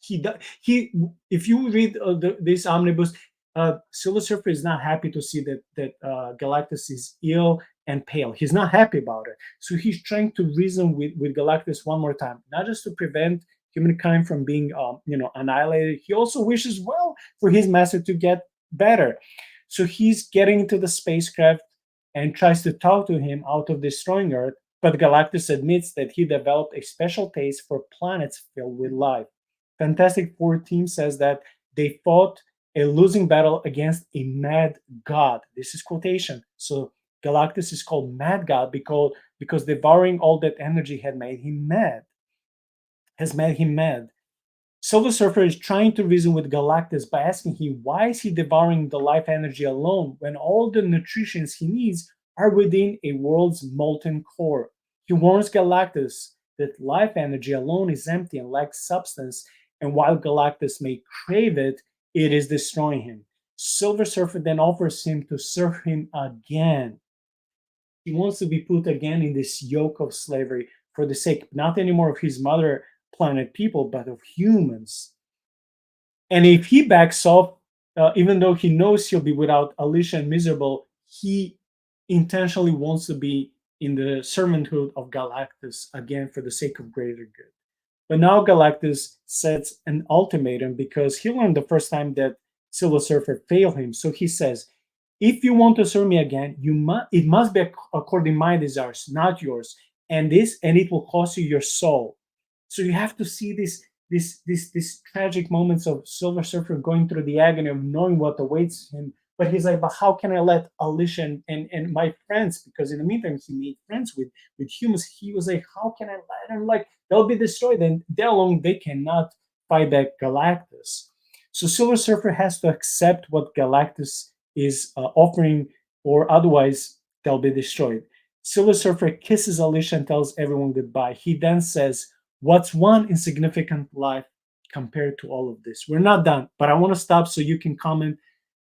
Speaker 1: If you read this omnibus, Silver Surfer is not happy to see that Galactus is ill and pale. He's not happy about it. So he's trying to reason with Galactus one more time, not just to prevent humankind from being annihilated. He also wishes well for his master to get better. So he's getting into the spacecraft and tries to talk to him out of destroying Earth, but Galactus admits that he developed a special taste for planets filled with life. Fantastic Four team says that they fought a losing battle against a mad god. This is quotation. So Galactus is called Mad God because devouring all that energy has made him mad. Silver Surfer is trying to reason with Galactus by asking him why is he devouring the life energy alone when all the nutrients he needs are within a world's molten core. He warns Galactus that life energy alone is empty and lacks substance, and while Galactus may crave it, it is destroying him. Silver Surfer then offers him to serve him again. He wants to be put again in this yoke of slavery for the sake not anymore of his mother planet people, but of humans. And if he backs off, even though he knows he'll be without Alicia and miserable, he intentionally wants to be in the servanthood of Galactus again for the sake of greater good. But now Galactus sets an ultimatum because he learned the first time that Silver Surfer failed him. So he says, if you want to serve me again, it must be according to my desires, not yours. and it will cost you your soul. So you have to see this tragic moments of Silver Surfer going through the agony of knowing what awaits him. But he's like, but how can I let Alicia and my friends, because in the meantime he made friends with humans. He was like, how can I let them, like, they'll be destroyed, and they alone they cannot fight back Galactus. So Silver Surfer has to accept what Galactus is offering, or otherwise they'll be destroyed. Silver Surfer kisses Alicia and tells everyone goodbye. He then says, what's one insignificant life compared to all of this? We're not done, but I want to stop so you can comment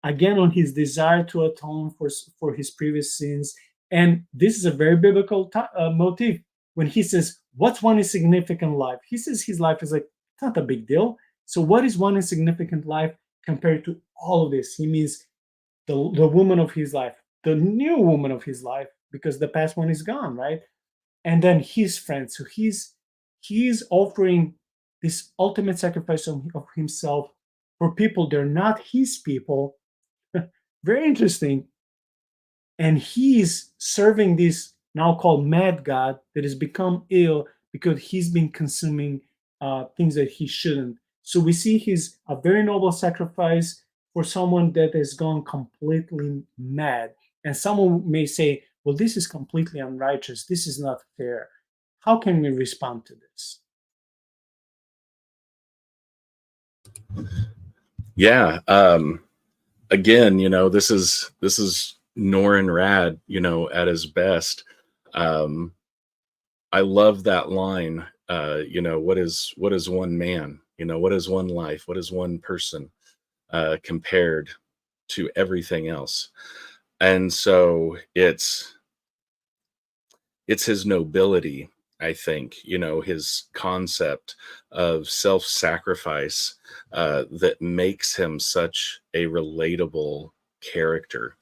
Speaker 1: again on his desire to atone for his previous sins. And this is a very biblical motif. When he says, what's one insignificant life? He says his life is like, it's not a big deal. So what is one insignificant life compared to all of this? He means the woman of his life, the new woman of his life, because the past one is gone, right? And then his friends. So he's offering this ultimate sacrifice of himself for people. They're not his people. Very interesting. And he's serving this now called mad god that has become ill because he's been consuming things that he shouldn't. So we see he's a very noble sacrifice for someone that has gone completely mad. And someone may say, well, this is completely unrighteous. This is not fair. How can we respond to this?
Speaker 2: Yeah. Again, this is Norrin Rad, at his best. I love that line. What is one man? What is one life? What is one person compared to everything else? And so it's his nobility, I think, his concept of self-sacrifice that makes him such a relatable character.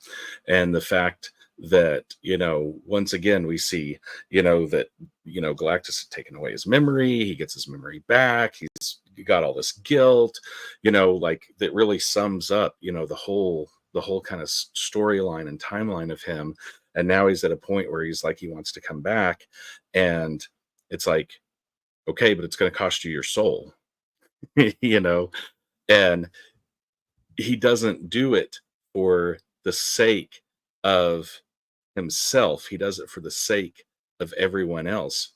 Speaker 2: And the fact that, once again, we see, that, Galactus had taken away his memory. He gets his memory back. He's got all this guilt, like that really sums up, the whole kind of storyline and timeline of him. And now he's at a point where he's like, he wants to come back. And it's like, okay, but it's going to cost you your soul, and he doesn't do it for the sake of himself. He does it for the sake of everyone else.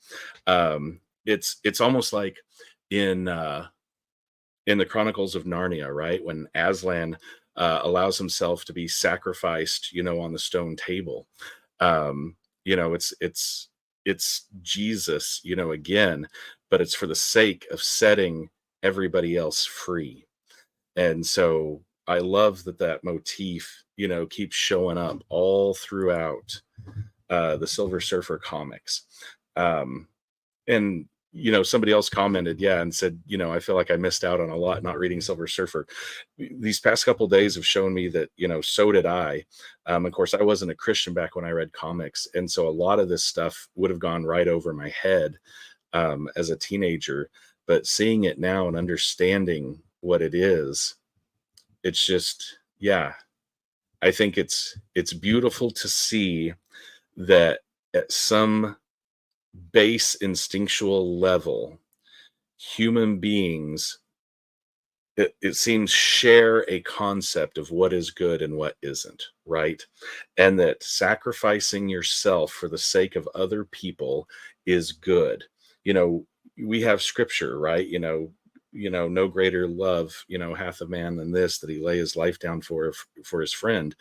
Speaker 2: It's almost like in the Chronicles of Narnia, right? When Aslan allows himself to be sacrificed, on the stone table. It's Jesus, again, but it's for the sake of setting everybody else free. And so I love that motif, keeps showing up all throughout the Silver Surfer comics. And somebody else commented, and said, I feel like I missed out on a lot not reading Silver Surfer. These past couple of days have shown me that, so did I. Of course, I wasn't a Christian back when I read comics. And so a lot of this stuff would have gone right over my head as a teenager. But seeing it now and understanding what it is, it's just, I think it's beautiful to see that at some base instinctual level, human beings, it seems, share a concept of what is good and what isn't, right? And that sacrificing yourself for the sake of other people is good. We have scripture, right? No greater love, hath a man than this, that he lay his life down for his friend.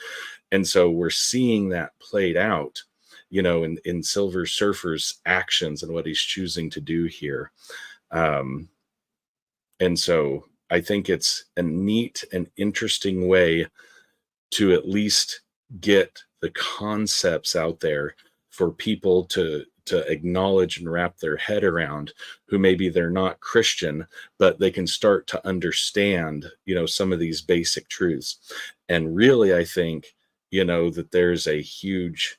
Speaker 2: And so we're seeing that played out, in Silver Surfer's actions and what he's choosing to do here. And so I think it's a neat and interesting way to at least get the concepts out there for people to acknowledge and wrap their head around, who maybe they're not Christian, but they can start to understand, some of these basic truths. And really, I think, that there's a huge,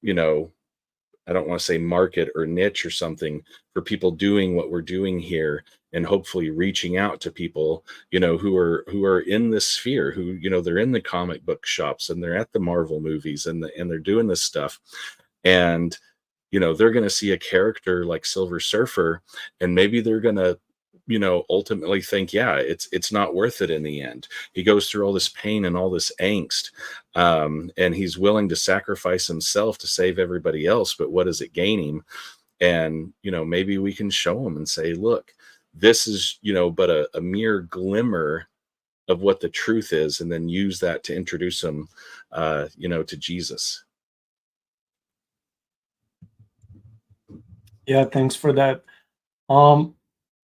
Speaker 2: I don't want to say market or niche or something for people doing what we're doing here, and hopefully reaching out to people, who are in this sphere, who, they're in the comic book shops and they're at the Marvel movies and they're doing this stuff. And they're going to see a character like Silver Surfer, and maybe they're going to, ultimately think, yeah, it's not worth it in the end. He goes through all this pain and all this angst, and he's willing to sacrifice himself to save everybody else. But what does it gain him? And, maybe we can show him and say, look, this is, but a mere glimmer of what the truth is, and then use that to introduce him, to Jesus.
Speaker 1: Yeah, thanks for that.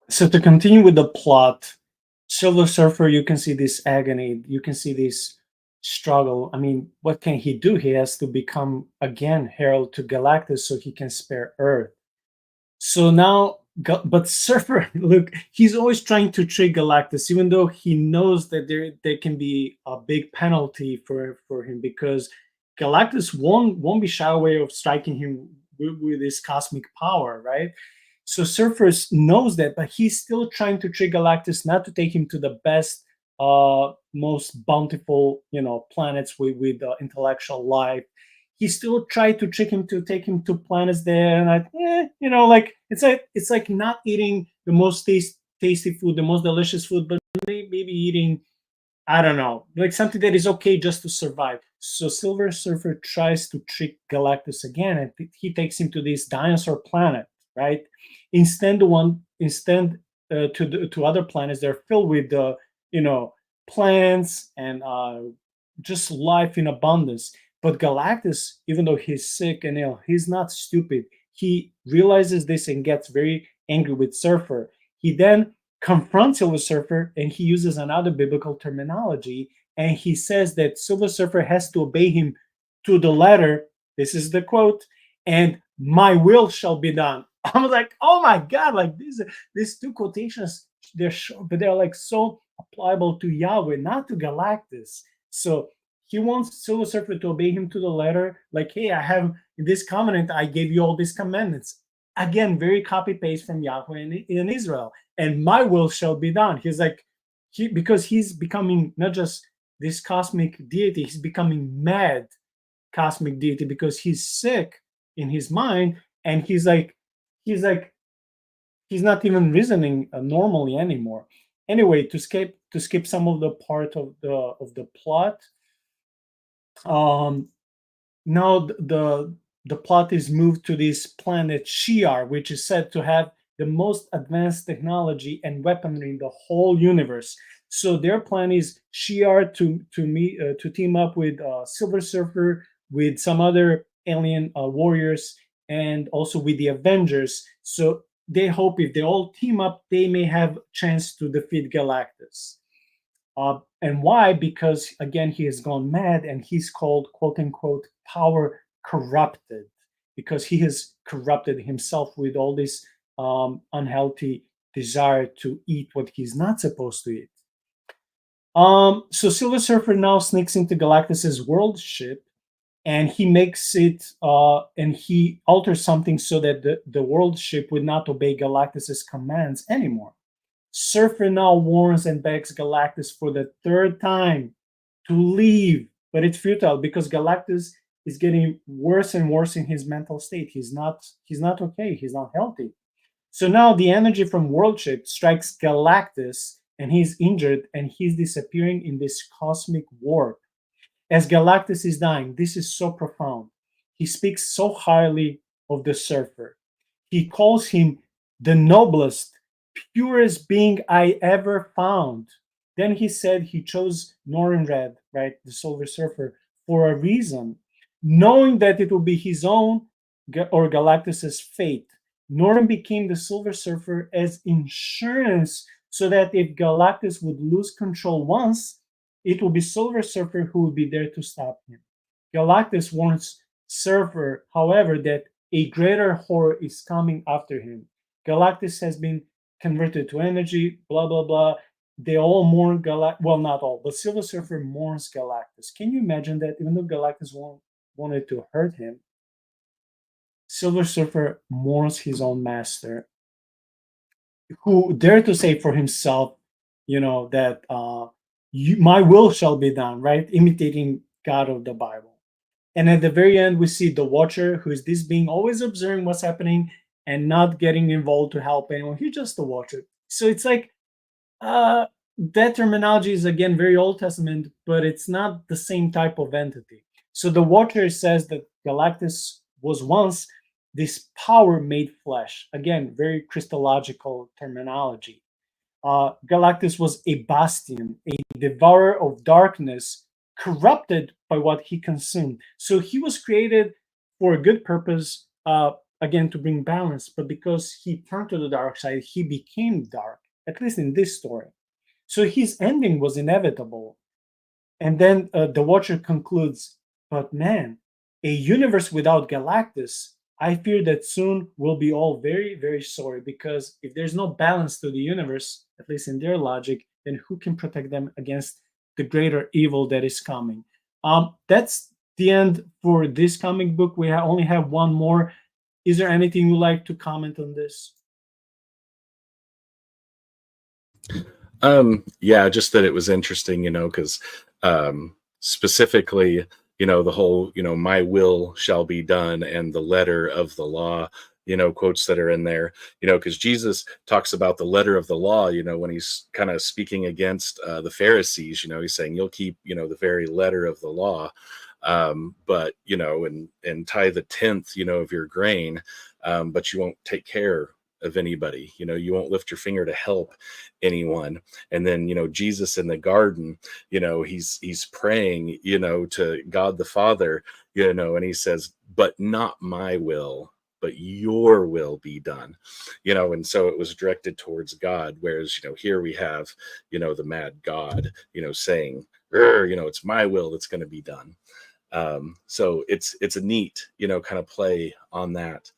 Speaker 1: So to continue with the plot, Silver Surfer, you can see this agony, you can see this struggle. I mean, what can he do? He has to become again herald to Galactus so he can spare Earth. So now, but Surfer, look, he's always trying to trick Galactus, even though he knows that there can be a big penalty for him, because Galactus won't be shy away of striking him with his cosmic power, right? So Surfer knows that, but he's still trying to trick Galactus not to take him to the best, most bountiful, planets with intellectual life. He still tried to trick him to take him to planets there, and like it's like not eating the most tasty food, the most delicious food, but maybe eating, I don't know, like something that is okay just to survive. So Silver Surfer tries to trick Galactus again, and he takes him to this dinosaur planet, right? Instead, to other planets, they're filled with plants and just life in abundance. But Galactus, even though he's sick and ill, he's not stupid. He realizes this and gets very angry with Surfer. He then confronts Silver Surfer, and he uses another biblical terminology, and he says that Silver Surfer has to obey him to the letter. This is the quote, and my will shall be done. I was like, oh my God, like these two quotations, they're short, but they're like so applicable to Yahweh, not to Galactus. So he wants Silver Surfer to obey him to the letter. Like, hey, I have in this covenant, I gave you all these commandments. Again, very copy paste from Yahweh in Israel. And my will shall be done. He's like, because he's becoming not just this cosmic deity, he's becoming mad cosmic deity because he's sick in his mind, and he's not even reasoning normally anymore. Anyway, to skip some of the part of the plot, now the plot is moved to this planet Shi'ar, which is said to have the most advanced technology and weaponry in the whole universe. So their plan is Shi'ar to team up with Silver Surfer, with some other alien warriors, and also with the Avengers. So they hope if they all team up, they may have a chance to defeat Galactus. And why? Because again, he has gone mad, and he's called, quote unquote, power corrupted, because he has corrupted himself with all this unhealthy desire to eat what he's not supposed to eat. So Silver Surfer now sneaks into Galactus's world ship, and he makes it, and he alters something so that the world ship would not obey Galactus's commands anymore. Surfer now warns and begs Galactus for the third time to leave, but it's futile because Galactus is getting worse and worse in his mental state. He's not okay. He's not healthy. So now the energy from world ship strikes Galactus, and he's injured, and he's disappearing in this cosmic warp. As Galactus is dying, this is so profound. He speaks so highly of the Surfer. He calls him the noblest, purest being I ever found. Then he said he chose Norrin Red, right, the Silver Surfer, for a reason, knowing that it would be his own or Galactus's fate. Norrin became the Silver Surfer as insurance, so that if Galactus would lose control once, it will be Silver Surfer who will be there to stop him. Galactus warns Surfer, however, that a greater horror is coming after him. Galactus has been converted to energy, blah, blah, blah. They all mourn Galactus. Well, not all, but Silver Surfer mourns Galactus. Can you imagine that? Even though Galactus wanted to hurt him, Silver Surfer mourns his own master, who dared to say for himself, that my will shall be done, right? Imitating God of the Bible. And at the very end, we see the Watcher, who is this being always observing what's happening and not getting involved to help anyone. He's just the Watcher. So it's like that terminology is again very Old Testament, but it's not the same type of entity. So the Watcher says that Galactus was once this power made flesh. Again, very Christological terminology. Galactus was a bastion, a devourer of darkness, corrupted by what he consumed. So he was created for a good purpose, again, to bring balance. But because he turned to the dark side, he became dark, at least in this story. So his ending was inevitable. And then the Watcher concludes, but man, a universe without Galactus, I fear that soon we'll be all very, very sorry, because if there's no balance to the universe, at least in their logic, then who can protect them against the greater evil that is coming? That's the end for this comic book. We only have one more. Is there anything you'd like to comment on this?
Speaker 2: Yeah, just that it was interesting, because specifically, the whole, my will shall be done and the letter of the law, quotes that are in there, because Jesus talks about the letter of the law, when he's kind of speaking against the Pharisees, he's saying you'll keep, the very letter of the law, but, and tithe the 10th, of your grain, but you won't take care of anybody, you won't lift your finger to help anyone. And then, Jesus in the garden, he's praying, to God the Father, and he says, but not my will, but your will be done, and so it was directed towards God. Whereas, here we have, the mad God, saying, it's my will that's going to be done. So it's a neat, kind of play on that.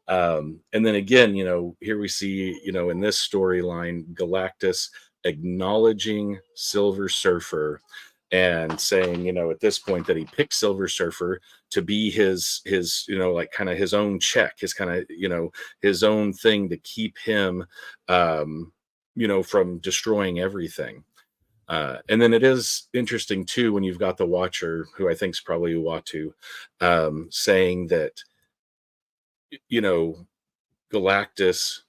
Speaker 2: And then again, here we see, in this storyline, Galactus acknowledging Silver Surfer and saying, at this point that he picked Silver Surfer to be his, like kind of his own check, his kind of, his own thing to keep him, from destroying everything. And then it is interesting too, when you've got the Watcher, who I think is probably Uatu, saying that, Galactus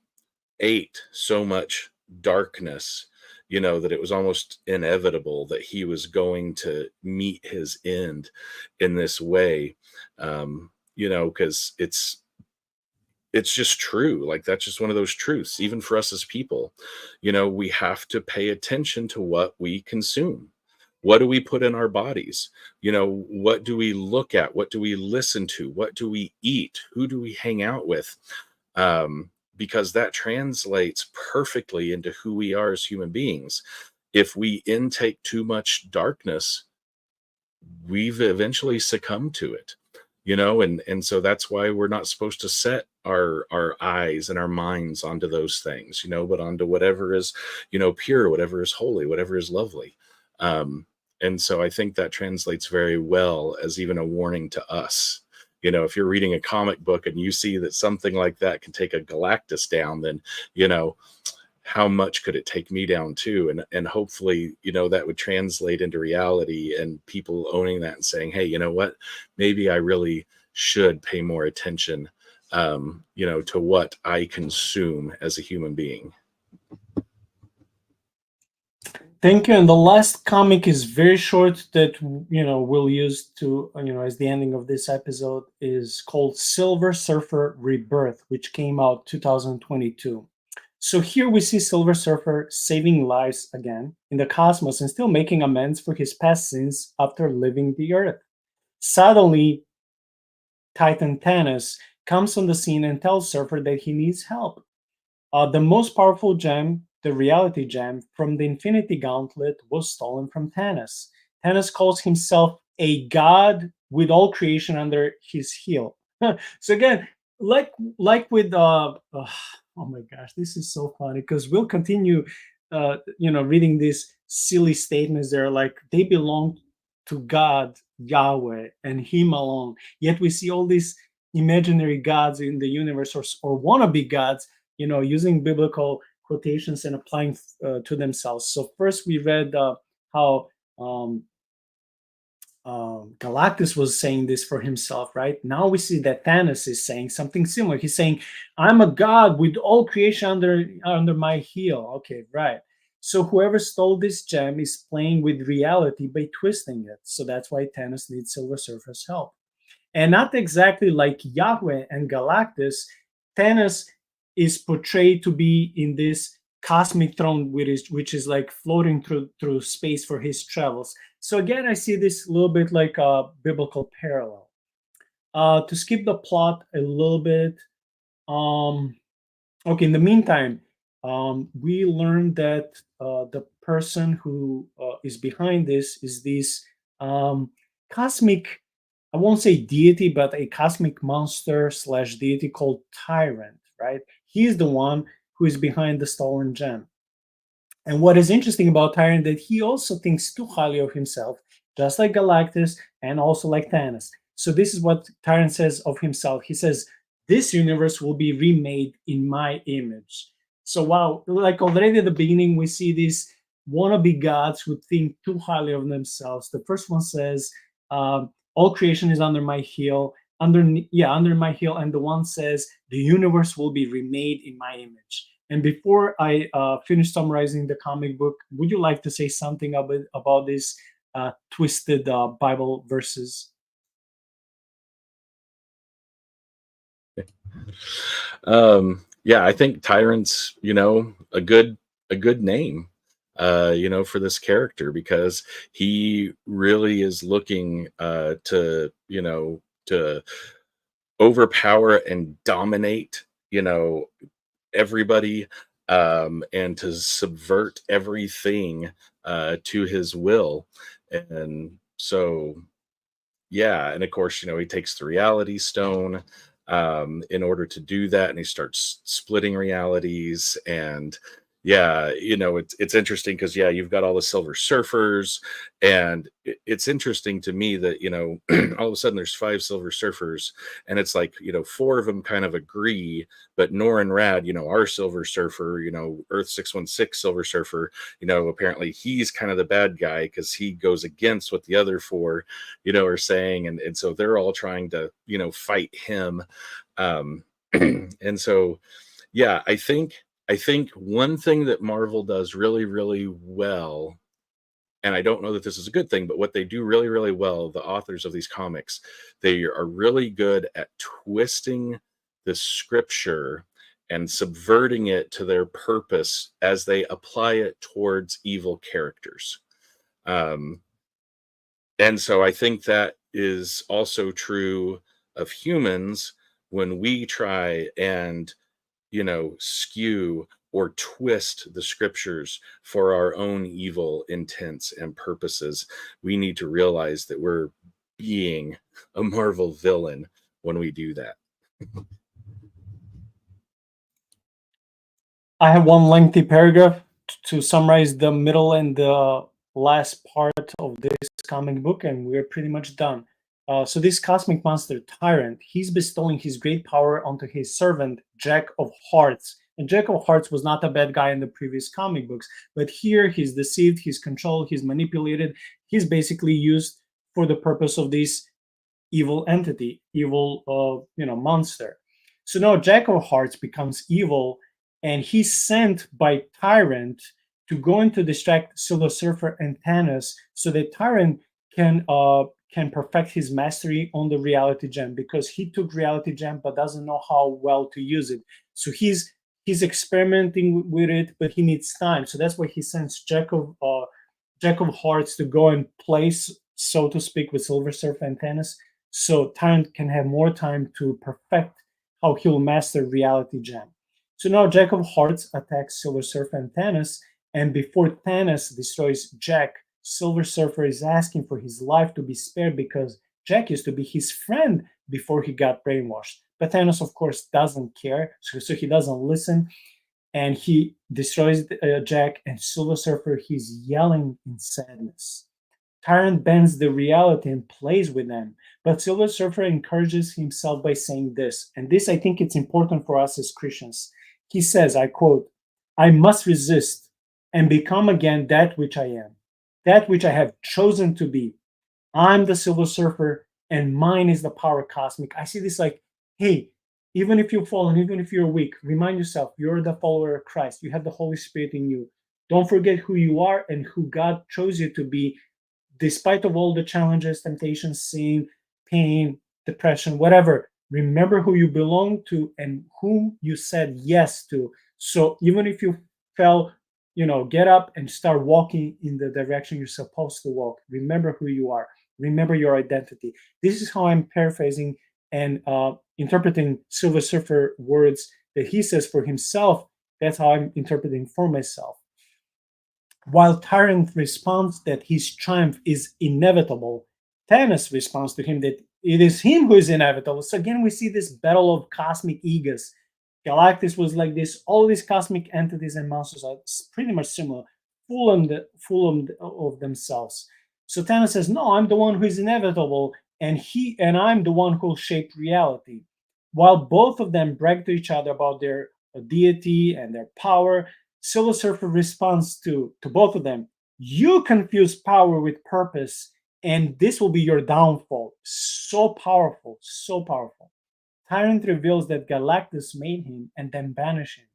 Speaker 2: ate so much darkness, that it was almost inevitable that he was going to meet his end in this way. Because it's just true. Like, that's just one of those truths, even for us as people. We have to pay attention to what we consume. What do we put in our bodies? What do we look at? What do we listen to? What do we eat? Who do we hang out with? Because that translates perfectly into who we are as human beings. If we intake too much darkness, we've eventually succumbed to it, and so that's why we're not supposed to set our eyes and our minds onto those things, but onto whatever is, pure, whatever is holy, whatever is lovely. And so I think that translates very well as even a warning to us. If you're reading a comic book and you see that something like that can take a Galactus down, then, how much could it take me down too? And hopefully, that would translate into reality and people owning that and saying, hey, you know what, maybe I really should pay more attention, to what I consume as a human being.
Speaker 1: Thank you. And the last comic is very short that, we'll use to, as the ending of this episode, is called Silver Surfer Rebirth, which came out 2022. So here we see Silver Surfer saving lives again in the cosmos and still making amends for his past sins after leaving the Earth. Suddenly, Titan Thanos comes on the scene and tells Surfer that he needs help. The most powerful gem, the reality gem from the Infinity Gauntlet, was stolen from Thanos. Thanos calls himself a god with all creation under his heel. So again, like with oh my gosh, this is so funny, because we'll continue reading these silly statements. They're like they belong to God, Yahweh, and him alone. Yet we see all these imaginary gods in the universe, or wannabe gods, using biblical quotations and applying to themselves. So first we read how Galactus was saying this for himself, right? Now we see that Thanos is saying something similar. He's saying, "I'm a god with all creation under my heel." Okay, right. So whoever stole this gem is playing with reality by twisting it. So that's why Thanos needs Silver Surfer's help. And not exactly like Yahweh and Galactus, Thanos is portrayed to be in this cosmic throne, which is like floating through space for his travels. So again, I see this a little bit like a biblical parallel. To skip the plot a little bit, um, okay. In the meantime, we learned that the person who is behind this is this cosmic, I won't say deity, but a cosmic monster slash deity called Tyrant, right? He's the one who is behind the stolen gem. And what is interesting about Tyrant that he also thinks too highly of himself, just like Galactus and also like Thanos. So this is what Tyrant says of himself. He says, "This universe will be remade in my image." So wow, like already at the beginning, we see these wannabe gods who think too highly of themselves. The first one says, "All creation is under my heel." Under my heel, and the one says, "The universe will be remade in my image." And before I finish summarizing the comic book, would you like to say something about these twisted Bible verses?
Speaker 2: Yeah, I think Tyrant's, a good name, for this character, because he really is looking to overpower and dominate, everybody, and to subvert everything to his will. And so, yeah, and of course, he takes the reality stone in order to do that, and he starts splitting realities. And yeah, it's interesting because, yeah, you've got all the Silver Surfers, and it's interesting to me that, all of a sudden there's 5 Silver Surfers, and it's like, 4 of them kind of agree, but Norin Rad, our Silver Surfer, Earth 616 Silver Surfer, apparently he's kind of the bad guy because he goes against what the other 4, are saying, and so they're all trying to, fight him. And so, yeah, I think one thing that Marvel does really, really well, and I don't know that this is a good thing, but what they do really, really well, the authors of these comics, they are really good at twisting the scripture and subverting it to their purpose as they apply it towards evil characters. And so I think that is also true of humans when we try and, skew or twist the scriptures for our own evil intents and purposes. We need to realize that we're being a Marvel villain when we do that.
Speaker 1: I have one lengthy paragraph to summarize the middle and the last part of this comic book, and we're pretty much done. So this cosmic monster Tyrant, he's bestowing his great power onto his servant Jack of Hearts. And Jack of Hearts was not a bad guy in the previous comic books, but here he's deceived, he's controlled, he's manipulated. He's basically used for the purpose of this evil entity, evil, monster. So now Jack of Hearts becomes evil, and he's sent by Tyrant to go in to distract Silver Surfer and Thanos, so that Tyrant can perfect his mastery on the reality gem, because he took reality gem but doesn't know how well to use it. So he's experimenting with it, but he needs time. So that's why he sends Jack of Hearts to go and place, so to speak, with Silver Surfer and Thanos, so Tyrant can have more time to perfect how he'll master reality gem. So now Jack of Hearts attacks Silver Surfer and Thanos, and before Thanos destroys Jack, Silver Surfer is asking for his life to be spared because Jack used to be his friend before he got brainwashed. But Thanos, of course, doesn't care, so he doesn't listen, and he destroys Jack, and Silver Surfer, he's yelling in sadness. Tyrant bends the reality and plays with them, but Silver Surfer encourages himself by saying this, and this I think it's important for us as Christians. He says, I quote, "I must resist and become again that which I am, that which I have chosen to be. I'm the Silver Surfer, and mine is the power cosmic. I see this like, hey, even if you fall and even if you're weak, remind yourself you're the follower of Christ. You have the Holy Spirit in you. Don't forget who you are and who God chose you to be, despite of all the challenges, temptations, sin, pain, depression, whatever. Remember who you belong to and whom you said yes to. So even if you fell, get up and start walking in the direction you're supposed to walk. Remember who you are. Remember your identity. This is how I'm paraphrasing and interpreting Silver Surfer words that he says for himself. That's how I'm interpreting for myself. While Tyrant responds that his triumph is inevitable, Thanos responds to him that it is him who is inevitable. So again, we see this battle of cosmic egos. Galactus was like this. All these cosmic entities and monsters are pretty much similar, full of themselves. So Thanos says, "No, I'm the one who is inevitable, and I'm the one who will shape reality." While both of them brag to each other about their deity and their power, Silver Surfer responds to both of them, "You confuse power with purpose, and this will be your downfall." So powerful, so powerful. Tyrant reveals that Galactus made him and then banished him.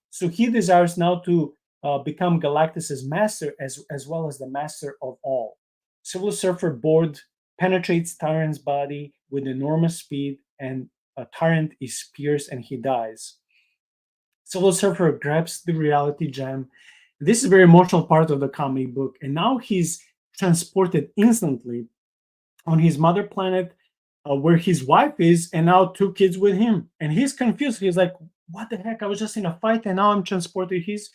Speaker 1: So he desires now to become Galactus's master as well as the master of all. Silver Surfer board penetrates Tyrant's body with enormous speed, and Tyrant is pierced and he dies. Silver Surfer grabs the reality gem. This is a very emotional part of the comic book, and now he's transported instantly on his mother planet where his wife is, and now 2 kids with him. And he's confused. He's like, what the heck? I was just in a fight, and now I'm transported. He's,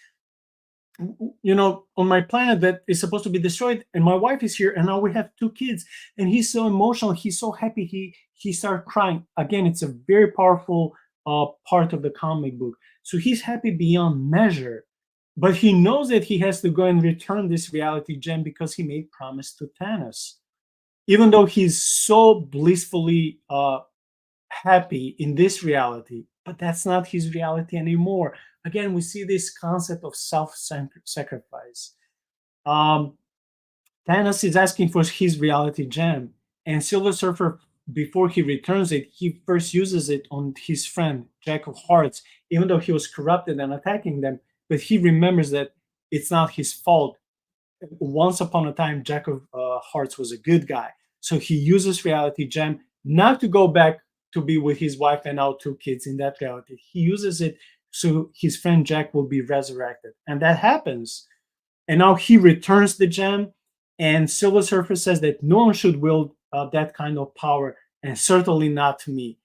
Speaker 1: on my planet that is supposed to be destroyed, and my wife is here, and now we have 2 kids. And he's so emotional. He's so happy. He started crying. Again, it's a very powerful part of the comic book. So he's happy beyond measure, but he knows that he has to go and return this reality gem because he made promise to Thanos. Even though he's so blissfully happy in this reality, but that's not his reality anymore. Again, we see this concept of self-sacrifice. Thanos is asking for his reality gem, and Silver Surfer, before he returns it, he first uses it on his friend, Jack of Hearts, even though he was corrupted and attacking them, but he remembers that it's not his fault. Once upon a time, Jack of Hearts was a good guy. So he uses reality gem not to go back to be with his wife and now 2 kids in that reality. He uses it so his friend Jack will be resurrected. And that happens. And now he returns the gem, and Silver Surfer says that no one should wield that kind of power, and certainly not me.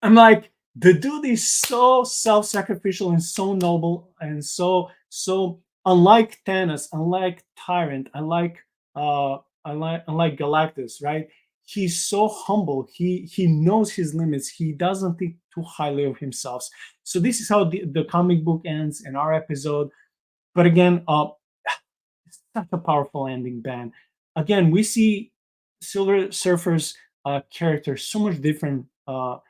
Speaker 1: I'm like, the dude is so self-sacrificial and so noble and so unlike Thanos, unlike Tyrant, unlike Galactus, right? He's so humble. He knows his limits. He doesn't think too highly of himself. So this is how the comic book ends in our episode. But again, it's such a powerful ending, Ben. Again, we see Silver Surfer's character so much different how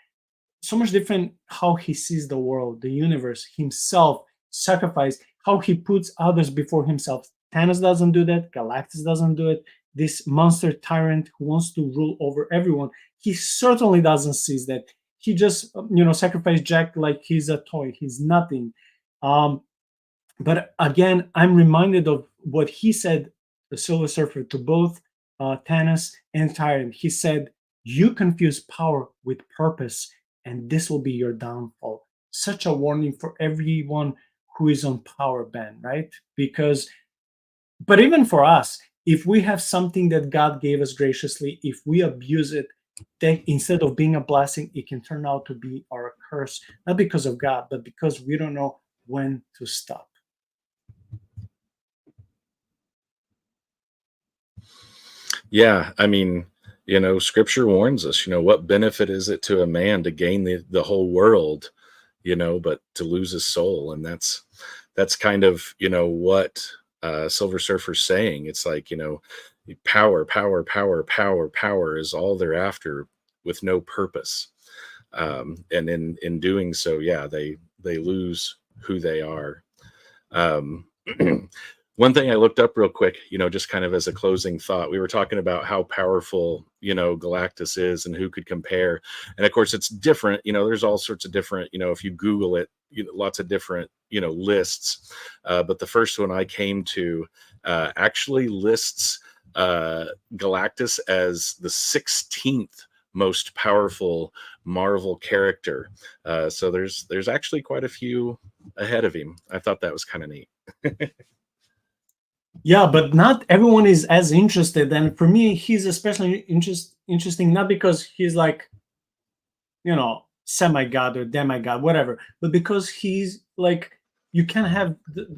Speaker 1: he sees the world, the universe, himself, sacrifice, how he puts others before himself. Thanos doesn't do that. Galactus doesn't do it. This monster tyrant who wants to rule over everyone, he certainly doesn't see that. He just, sacrificed Jack like he's a toy. He's nothing. But again, I'm reminded of what he said, the Silver Surfer, to both Thanos and Tyrant. He said, "You confuse power with purpose, and this will be your downfall." Such a warning for everyone who is on power, Ben, right? But even for us, if we have something that God gave us graciously, if we abuse it, then instead of being a blessing, it can turn out to be our curse, not because of God, but because we don't know when to stop.
Speaker 2: Yeah, I mean, scripture warns us, what benefit is it to a man to gain the whole world, but to lose his soul? And that's kind of, what Silver Surfer's saying. It's like, power is all they're after with no purpose. And in doing so, yeah, they lose who they are. One thing I looked up real quick, just kind of as a closing thought, we were talking about how powerful, Galactus is and who could compare. And of course, it's different. There's all sorts of different, if you Google it, lots of different, lists. But the first one I came to actually lists Galactus as the 16th most powerful Marvel character. So there's actually quite a few ahead of him. I thought that was kind of neat.
Speaker 1: Yeah, but not everyone is as interested. And for me, he's especially interesting, not because he's like, semi-god or demigod, whatever, but because he's like, you can't have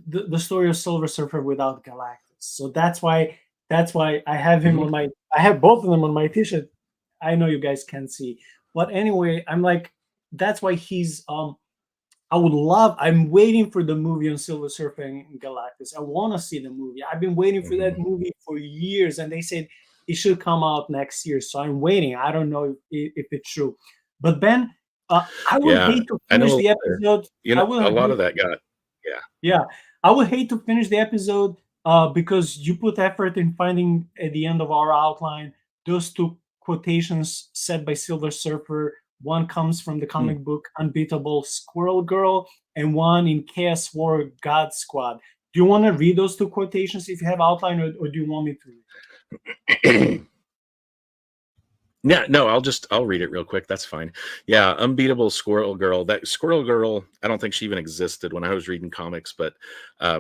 Speaker 1: the story of Silver Surfer without Galactus. So that's why I have him on I have both of them on my t-shirt. I know you guys can't see. But anyway, I'm like, that's why he's I'm waiting for the movie on Silver Surfer and Galactus. I want to see the movie. I've been waiting for that movie for years, and they said it should come out next year. So I'm waiting. I don't know if it's true. But Ben, I would hate to finish the episode.
Speaker 2: A lot of that got,
Speaker 1: Yeah, I would hate to finish the episode because you put effort in finding at the end of our outline those two quotations said by Silver Surfer. One comes from the comic book Unbeatable Squirrel Girl, and one in Chaos War God Squad. Do you want to read those two quotations if you have outline, or do you want me to?
Speaker 2: Yeah, no, I'll read it real quick. That's fine. Yeah, Unbeatable Squirrel Girl. That Squirrel Girl, I don't think she even existed when I was reading comics, but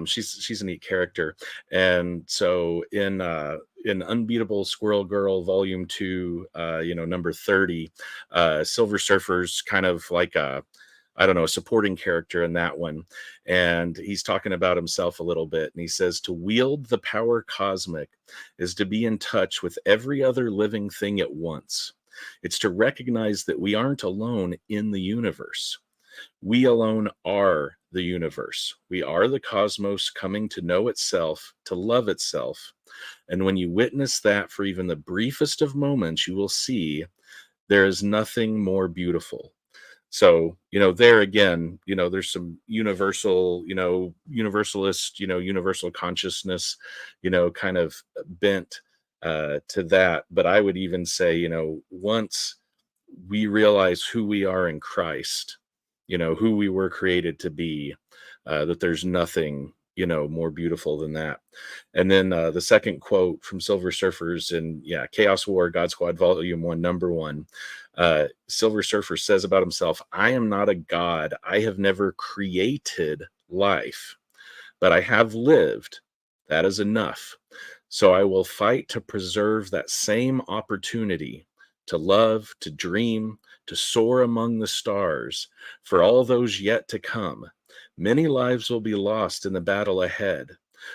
Speaker 2: she's a neat character. And so in Unbeatable Squirrel Girl Volume 2, number 30, Silver Surfer's kind of like a supporting character in that one. And he's talking about himself a little bit. And he says, to wield the power cosmic is to be in touch with every other living thing at once. It's to recognize that we aren't alone in the universe. We alone are the universe. We are the cosmos coming to know itself, to love itself. And when you witness that for even the briefest of moments, you will see there is nothing more beautiful. So, there again, there's some universalist, universal consciousness, kind of bent to that. But I would even say, once we realize who we are in Christ, who we were created to be, that there's nothing, more beautiful than that. And then the second quote from Silver Surfers in Chaos War God Squad Volume 1, number 1. Silver Surfer says about himself, I am not a god. I have never created life, but I have lived. That is enough. So I will fight to preserve that same opportunity to love, to dream, to soar among the stars for all those yet to come. Many lives will be lost in the battle ahead,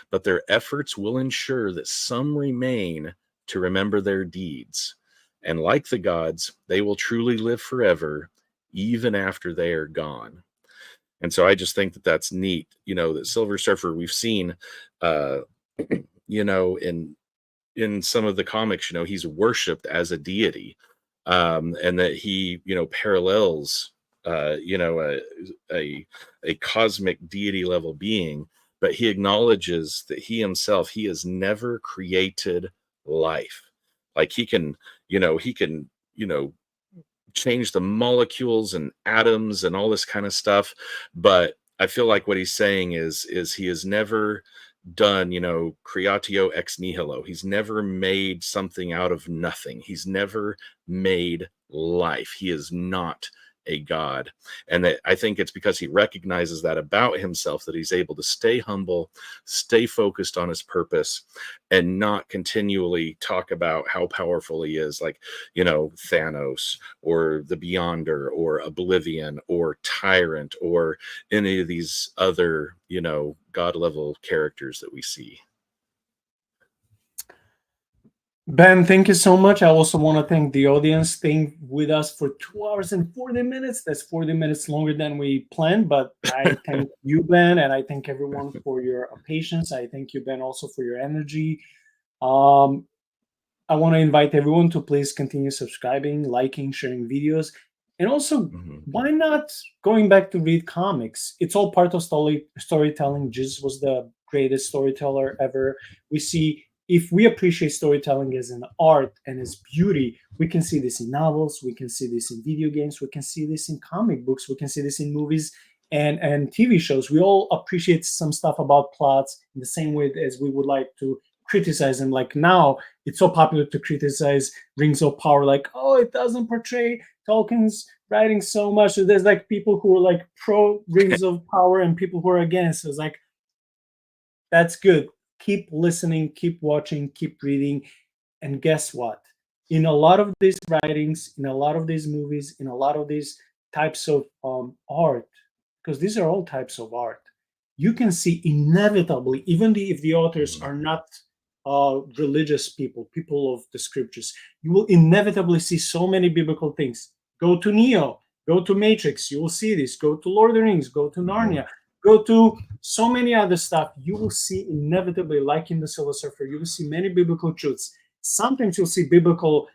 Speaker 2: but their efforts will ensure that some remain to remember their deeds. And like the gods, they will truly live forever, even after they are gone. And so I just think that that's neat, that Silver Surfer, we've seen, in some of the comics, he's worshipped as a deity, and that he, parallels, a cosmic deity level being, but he acknowledges that he himself, he has never created life. Like he can change the molecules and atoms and all this kind of stuff. But I feel like what he's saying is he has never done, creatio ex nihilo. He's never made something out of nothing. He's never made life. He is not a god. And that I think it's because he recognizes that about himself, that he's able to stay humble, stay focused on his purpose, and not continually talk about how powerful he is, like, Thanos or the Beyonder or Oblivion or Tyrant or any of these other, god level characters that we see.
Speaker 1: Ben, thank you so much. I also want to thank the audience staying with us for 2 hours and 40 minutes. That's 40 minutes longer than we planned, but I thank you, Ben, and I thank everyone for your patience. I thank you, Ben, also for your energy. I want to invite everyone to please continue subscribing, liking, sharing videos, and also why not going back to read comics? It's all part of storytelling. Jesus was the greatest storyteller ever. We see, if we appreciate storytelling as an art and as beauty, we can see this in novels, we can see this in video games, we can see this in comic books, we can see this in movies and TV shows. We all appreciate some stuff about plots in the same way as we would like to criticize them. Like now, it's so popular to criticize Rings of Power, like, oh, it doesn't portray Tolkien's writing so much. So there's like people who are like pro Rings of Power and people who are against. So it's like, that's good. Keep listening, keep watching, keep reading. And guess what? In a lot of these writings, in a lot of these movies, in a lot of these types of art, because these are all types of art, you can see inevitably, even if the authors are not religious people, people of the scriptures, you will inevitably see so many biblical things. Go to Neo, go to Matrix, you will see this. Go to Lord of the Rings, go to Narnia, go to so many other stuff. You will see inevitably, like in the Silver Surfer, you will see many biblical truths. Sometimes you'll see biblical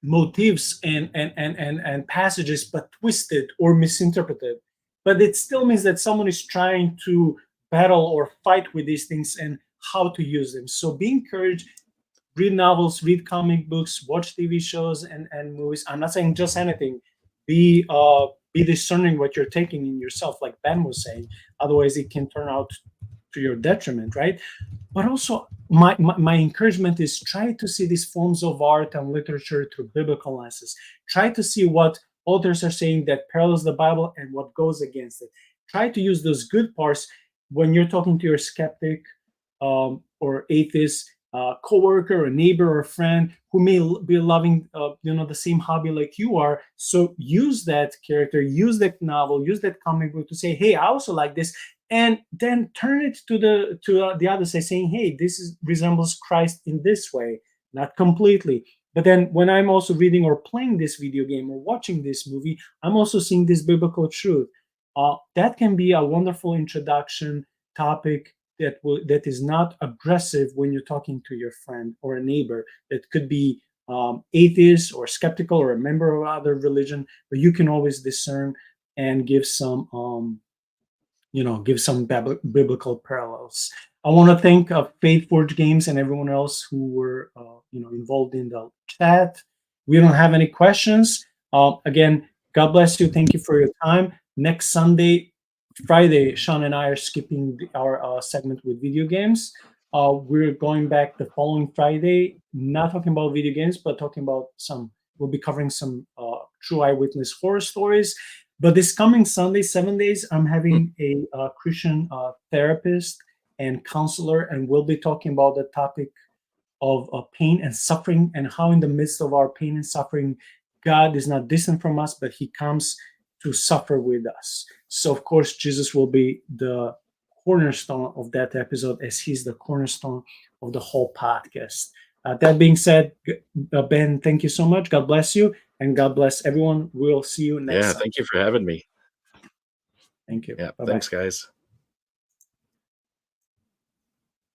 Speaker 1: motifs and passages, but twisted or misinterpreted. But it still means that someone is trying to battle or fight with these things and how to use them. So be encouraged, read novels, read comic books, watch TV shows and movies. I'm not saying just anything. Be discerning what you're taking in yourself, like Ben was saying. Otherwise, it can turn out to your detriment, right? But also, my encouragement is try to see these forms of art and literature through biblical lenses. Try to see what authors are saying that parallels the Bible and what goes against it. Try to use those good parts when you're talking to your skeptic or atheist coworker or neighbor or friend who may be loving the same hobby like you are. So use that character, use that novel, use that comic book to say, hey, I also like this, and then turn it to the other side, saying, hey, this resembles Christ in this way, not completely. But then when I'm also reading or playing this video game or watching this movie, I'm also seeing this biblical truth. That can be a wonderful introduction topic that is not aggressive when you're talking to your friend or a neighbor. That could be atheist or skeptical or a member of other religion, but you can always discern and give some biblical parallels. I want to thank Faith Forge Games and everyone else who were involved in the chat. We don't have any questions. Again, God bless you. Thank you for your time. Next Friday, Sean and I are skipping our segment with video games. We're going back the following Friday, not talking about video games, but talking about we'll be covering some true eyewitness horror stories. But this coming Sunday, 7 days, I'm having a Christian therapist and counselor, and we'll be talking about the topic of pain and suffering, and how in the midst of our pain and suffering, God is not distant from us, but he comes to suffer with us. So, of course, Jesus will be the cornerstone of that episode, as he's the cornerstone of the whole podcast. That being said, Ben, thank you so much. God bless you, and God bless everyone. We'll see you next time.
Speaker 2: Thank you for having me.
Speaker 1: Thank you.
Speaker 2: Yeah,
Speaker 1: Bye-bye.
Speaker 2: thanks, guys.